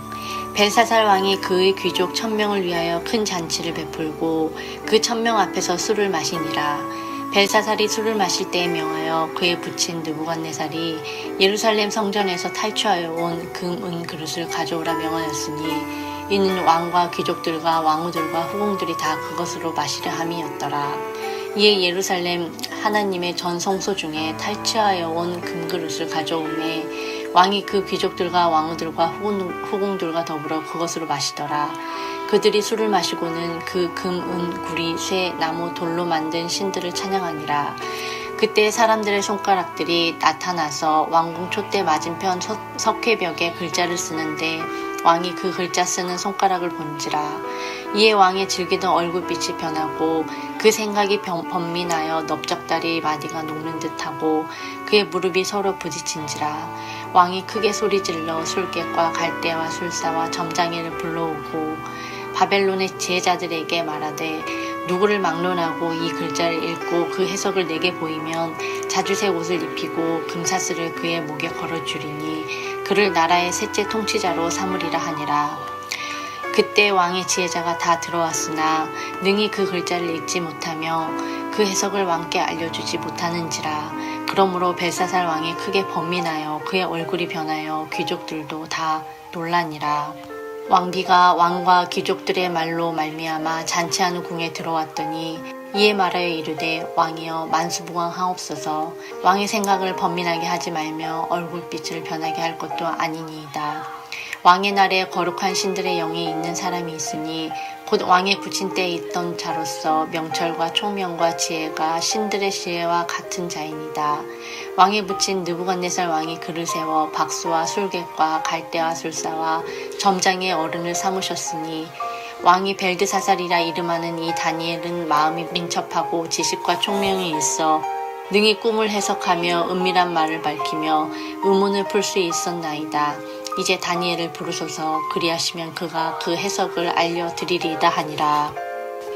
벨사살 왕이 그의 귀족 1000명을 위하여 큰 잔치를 베풀고 그 1000명 앞에서 술을 마시니라. 벨사살이 술을 마실 때에 명하여 그의 부친 느부갓네살이 예루살렘 성전에서 탈취하여 온 금, 은 그릇을 가져오라 명하였으니 이는 왕과 귀족들과 왕후들과 후궁들이 다 그것으로 마시려 함이었더라. 이에 예루살렘 하나님의 전 성소 중에 탈취하여 온 금그릇을 가져오매 왕이 그 귀족들과 왕후들과 후궁들과 더불어 그것으로 마시더라. 그들이 술을 마시고는 그 금, 은, 구리, 쇠, 나무, 돌로 만든 신들을 찬양하니라. 그때 사람들의 손가락들이 나타나서 왕궁 촛대 맞은편 석회벽에 글자를 쓰는데 왕이 그 글자 쓰는 손가락을 본지라. 이에 왕의 즐기던 얼굴빛이 변하고 그 생각이 번민하여 넓적다리 마디가 녹는 듯하고 그의 무릎이 서로 부딪힌지라. 왕이 크게 소리질러 술객과 갈대와 술사와 점장이를 불러오고 바벨론의 지혜자들에게 말하되 누구를 막론하고 이 글자를 읽고 그 해석을 내게 보이면 자주색 옷을 입히고 금사슬을 그의 목에 걸어주리니 그를 나라의 셋째 통치자로 삼으리라 하니라. 그때 왕의 지혜자가 다 들어왔으나 능히 그 글자를 읽지 못하며 그 해석을 왕께 알려주지 못하는지라. 그러므로 벨사살 왕이 크게 번민하여 그의 얼굴이 변하여 귀족들도 다 놀라니라. 왕비가 왕과 귀족들의 말로 말미암아 잔치하는 궁에 들어왔더니 이에 말하여 이르되 왕이여 만수무강하옵소서. 왕의 생각을 번민하게 하지 말며 얼굴빛을 변하게 할 것도 아니니이다. 왕의 날에 거룩한 신들의 영이 있는 사람이 있으니 곧 왕의 부친 때에 있던 자로서 명철과 총명과 지혜가 신들의 지혜와 같은 자이니다. 왕의 부친 느부갓네살 왕이 그를 세워 박수와 술객과 갈대와 술사와 점장의 어른을 삼으셨으니 왕이 벨드사살이라 이름하는 이 다니엘은 마음이 민첩하고 지식과 총명이 있어 능히 꿈을 해석하며 은밀한 말을 밝히며 의문을 풀 수 있었나이다. 이제 다니엘을 부르소서. 그리하시면 그가 그 해석을 알려드리리이다 하니라.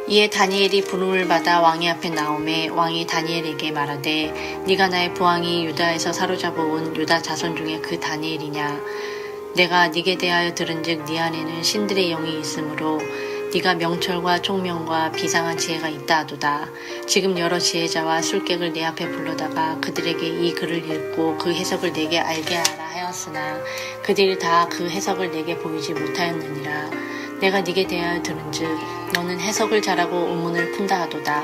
이에 다니엘이 부름을 받아 왕의 앞에 나오매 왕이 다니엘에게 말하되 네가 나의 부왕이 유다에서 사로잡아온 유다 자손 중에 그 다니엘이냐. 내가 네게 대하여 들은즉 네 안에는 신들의 영이 있으므로 네가 명철과 총명과 비상한 지혜가 있다 하도다. 지금 여러 지혜자와 술객을 내 앞에 불러다가 그들에게 이 글을 읽고 그 해석을 내게 알게 하라 하였으나 그들이 다 그 해석을 내게 보이지 못하였느니라. 내가 네게 대하여 들은즉 너는 해석을 잘하고 의문을 푼다 하도다.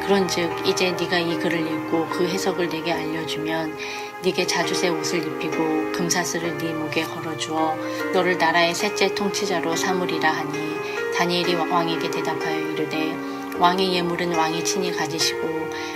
그런즉 이제 네가 이 글을 읽고 그 해석을 내게 알려주면 네게 자주색 옷을 입히고 금사슬을 네 목에 걸어주어 너를 나라의 셋째 통치자로 삼으리라 하니 다니엘이 왕에게 대답하여 이르되 왕의 예물은 왕이 친히 가지시고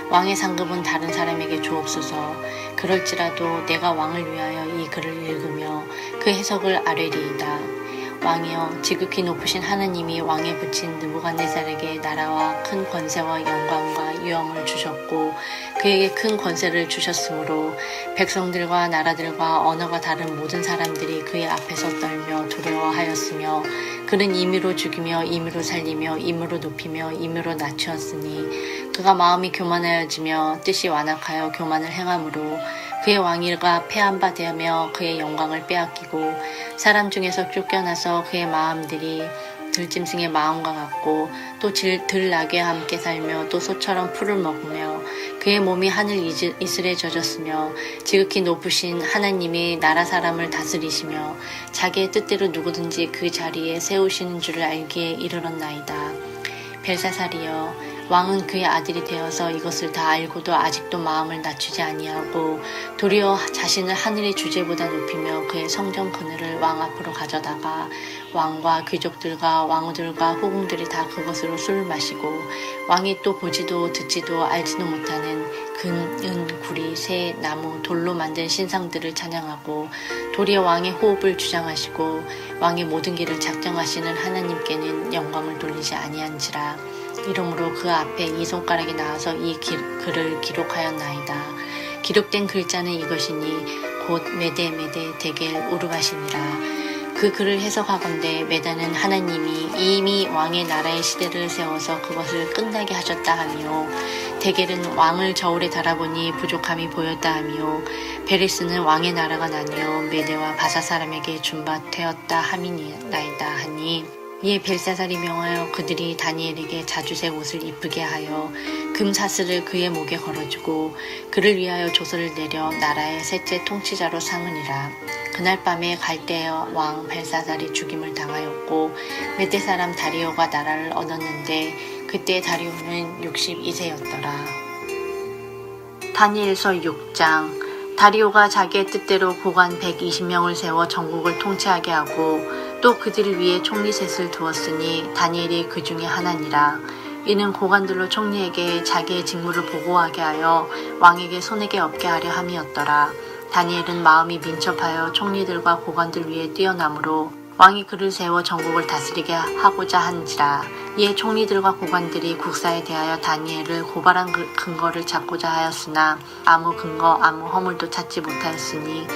왕의 상급은 다른 사람에게 주옵소서. 그럴지라도 내가 왕을 위하여 이 글을 읽으며 그 해석을 아뢰리이다. 왕이여 지극히 높으신 하느님이 왕에 붙인 느부갓네살에게 나라와 큰 권세와 영광과 위엄을 주셨고 그에게 큰 권세를 주셨으므로 백성들과 나라들과 언어가 다른 모든 사람들이 그의 앞에서 떨며 두려워하였으며 그는 임의로 죽이며 임의로 살리며 임의로 높이며 임의로 낮추었으니 그가 마음이 교만하여지며 뜻이 완악하여 교만을 행함으로 그의 왕위가 패한 바 되며 그의 영광을 빼앗기고 사람 중에서 쫓겨나서 그의 마음들이 들짐승의 마음과 같고 또 들나귀와 함께 살며 또 소처럼 풀을 먹으며 그의 몸이 하늘 이슬에 젖었으며 지극히 높으신 하나님이 나라 사람을 다스리시며 자기의 뜻대로 누구든지 그 자리에 세우시는 줄을 알기에 이르렀나이다. 벨사살이여 왕은 그의 아들이 되어서 이것을 다 알고도 아직도 마음을 낮추지 아니하고 도리어 자신을 하늘의 주제보다 높이며 그의 성전 그늘을 왕 앞으로 가져다가 왕과 귀족들과 왕후들과 후궁들이 다 그것으로 술을 마시고 왕이 또 보지도 듣지도 알지도 못하는 금, 은, 구리, 쇠, 나무, 돌로 만든 신상들을 찬양하고 도리어 왕의 호흡을 주장하시고 왕의 모든 길을 작정하시는 하나님께는 영광을 돌리지 아니한지라. 이러므로 그 앞에 이 손가락이 나와서 이 글을 기록하였나이다. 기록된 글자는 이것이니 곧 메데 데겔 우르바시니라. 그 글을 해석하건대 메다는 하나님이 이미 왕의 나라의 시대를 세워서 그것을 끝나게 하셨다 하며 데겔은 왕을 저울에 달아보니 부족함이 보였다 하며 베레스는 왕의 나라가 나뉘어 메대와 바사 사람에게 준바되었다 함이나이다 하니 이에 벨사살이 명하여 그들이 다니엘에게 자주색 옷을 입히게 하여 금사슬을 그의 목에 걸어주고 그를 위하여 조서를 내려 나라의 셋째 통치자로 삼으니라. 그날 밤에 갈대아 왕 벨사살이 죽임을 당하였고 메대 사람 다리오가 나라를 얻었는데 그때 다리오는 62세였더라. 다니엘서 6장. 다리오가 자기의 뜻대로 고관 120명을 세워 전국을 통치하게 하고 또 그들을 위해 총리 셋을 두었으니 다니엘이 그 중에 하나니라. 이는 고관들로 총리에게 자기의 직무를 보고하게 하여 왕에게 손해게 없게 하려 함이었더라. 다니엘은 마음이 민첩하여 총리들과 고관들 위에 뛰어나므로 왕이 그를 세워 전국을 다스리게 하고자 한지라. 이에 총리들과 고관들이 국사에 대하여 다니엘을 고발한 근거를 찾고자 하였으나 아무 근거 아무 허물도 찾지 못하였으니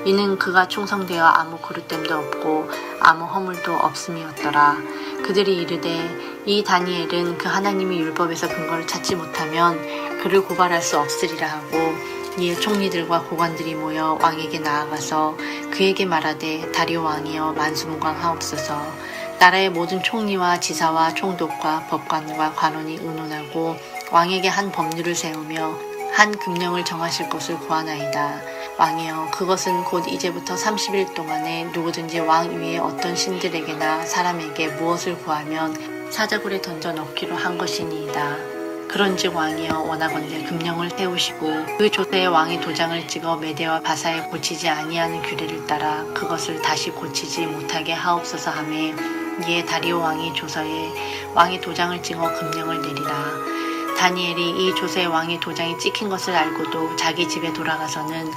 이는 그가 충성되어 아무 그릇됨도 없고 아무 허물도 없음이었더라. 그들이 이르되 이 다니엘은 그 하나님의 율법에서 근거를 찾지 못하면 그를 고발할 수 없으리라 하고 이에 총리들과 고관들이 모여 왕에게 나아가서 그에게 말하되 다리오 왕이여 만수무강하옵소서. 나라의 모든 총리와 지사와 총독과 법관과 관원이 의논하고 왕에게 한 법률을 세우며 한 금령을 정하실 것을 구하나이다. 왕이여 그것은 곧 이제부터 30일 동안에 누구든지 왕 위에 어떤 신들에게나 사람에게 무엇을 구하면 사자굴에 던져 넣기로 한 것이니이다. 그런즉 왕이여 원하건대 금령을 세우시고 그 조서에 왕의 도장을 찍어 메대와 바사에 고치지 아니하는 규례를 따라 그것을 다시 고치지 못하게 하옵소서 하매 이에 다리오 왕이 조서에 왕의 도장을 찍어 금령을 내리라. 다니엘이 이 조서에 왕의 도장이 찍힌 것을 알고도 자기 집에 돌아가서는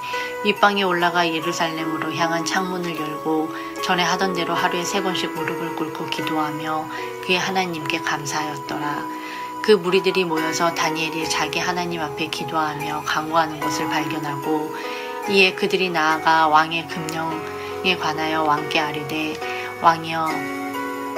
윗방에 올라가 예루살렘으로 향한 창문을 열고 전에 하던 대로 하루에 3번씩 무릎을 꿇고 기도하며 그의 하나님께 감사하였더라. 그 무리들이 모여서 다니엘이 자기 하나님 앞에 기도하며 간구하는 것을 발견하고 이에 그들이 나아가 왕의 금령에 관하여 왕께 아뢰되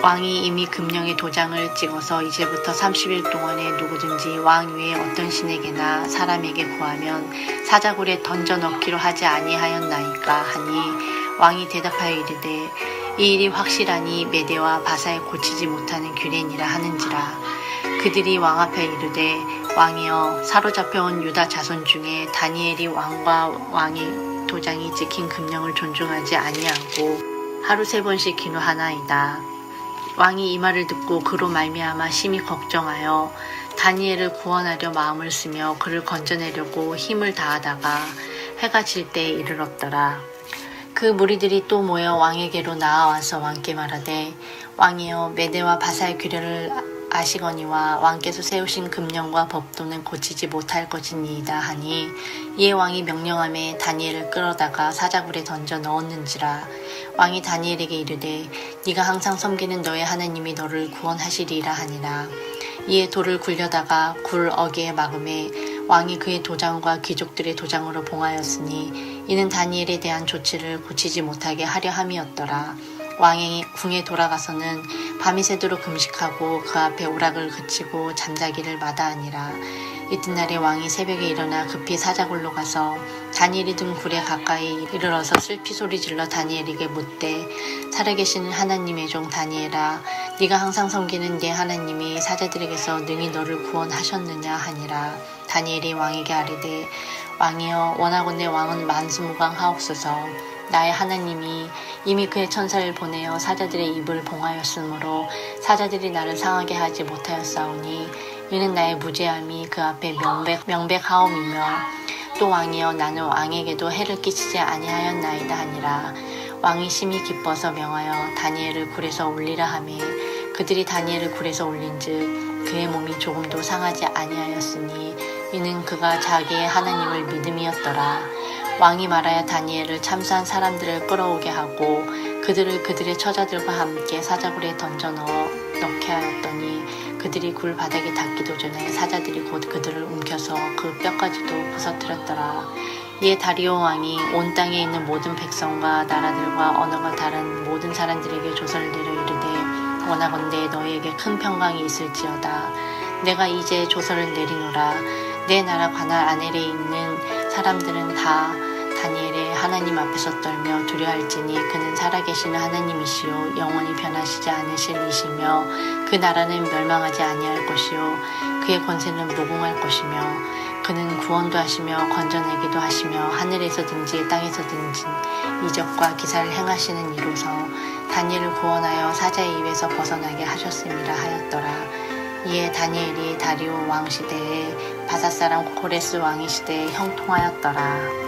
왕이 이미 금령의 도장을 찍어서 이제부터 30일 동안에 누구든지 왕 위에 어떤 신에게나 사람에게 구하면 사자굴에 던져 넣기로 하지 아니하였나이까 하니 왕이 대답하여 이르되 이 일이 확실하니 메대와 바사에 고치지 못하는 규례니라 하는지라. 그들이 왕 앞에 이르되 왕이여 사로잡혀온 유다 자손 중에 다니엘이 왕과 왕의 도장이 찍힌 금령을 존중하지 아니하고 하루 3번씩 기도하나이다. 왕이 이 말을 듣고 그로 말미암아 심히 걱정하여 다니엘을 구원하려 마음을 쓰며 그를 건져내려고 힘을 다하다가 해가 질 때에 이르렀더라. 그 무리들이 또 모여 왕에게로 나아와서 왕께 말하되 왕이여 메대와 바사의 규례를 아시거니와 왕께서 세우신 금령과 법도는 고치지 못할 것이니이다 하니 이에 왕이 명령하며 다니엘을 끌어다가 사자굴에 던져 넣었는지라. 왕이 다니엘에게 이르되 네가 항상 섬기는 너의 하나님이 너를 구원하시리라 하니라. 이에 돌을 굴려다가 굴 어귀에 막음에 왕이 그의 도장과 귀족들의 도장으로 봉하였으니 이는 다니엘에 대한 조치를 고치지 못하게 하려 함이었더라. 왕이 궁에 돌아가서는 밤이 새도록 금식하고 그 앞에 오락을 그치고 잠자기를 마다하니라. 이튿날에 왕이 새벽에 일어나 급히 사자굴로 가서 다니엘이 든 굴에 가까이 이르러서 슬피 소리질러 다니엘에게 묻되 살아계신 하나님의 종 다니엘아 네가 항상 섬기는 네 하나님이 사자들에게서 능히 너를 구원하셨느냐 하니라. 다니엘이 왕에게 아뢰되 왕이여 원하건대 왕은 만수무강하옵소서. 나의 하나님이 이미 그의 천사를 보내어 사자들의 입을 봉하였으므로 사자들이 나를 상하게 하지 못하였사오니 이는 나의 무죄함이 그 앞에 명백하옵이며 또 왕이여 나는 왕에게도 해를 끼치지 아니하였나이다 하니라. 왕이 심히 기뻐서 명하여 다니엘을 굴에서 올리라 하매 그들이 다니엘을 굴에서 올린즉 그의 몸이 조금도 상하지 아니하였으니 이는 그가 자기의 하나님을 믿음이었더라. 왕이 말하여 다니엘을 참수한 사람들을 끌어오게 하고 그들을 그들의 처자들과 함께 사자굴에 던져 넣게 하였더니 그들이 굴 바닥에 닿기도 전에 사자들이 곧 그들을 움켜서 그 뼈까지도 부서뜨렸더라. 이에 다리오 왕이 온 땅에 있는 모든 백성과 나라들과 언어가 다른 모든 사람들에게 조서를 내려 이르되 원하건대 너희에게 큰 평강이 있을지어다. 내가 이제 조서를 내리노라. 내 나라 관할 아넬에 있는 사람들은 다 다니엘의 하나님 앞에서 떨며 두려워할지니 그는 살아계시는 하나님이시요 영원히 변하시지 않으실 이시며 그 나라는 멸망하지 아니할 것이요 그의 권세는 무궁할 것이며 그는 구원도 하시며 건져내기도 하시며 하늘에서든지 땅에서든지 이적과 기사를 행하시는 이로서 다니엘을 구원하여 사자의 입에서 벗어나게 하셨음이라 하였더라. 이에 다니엘이 다리오 왕 시대에 바사 사람 고레스 왕의 시대에 형통하였더라.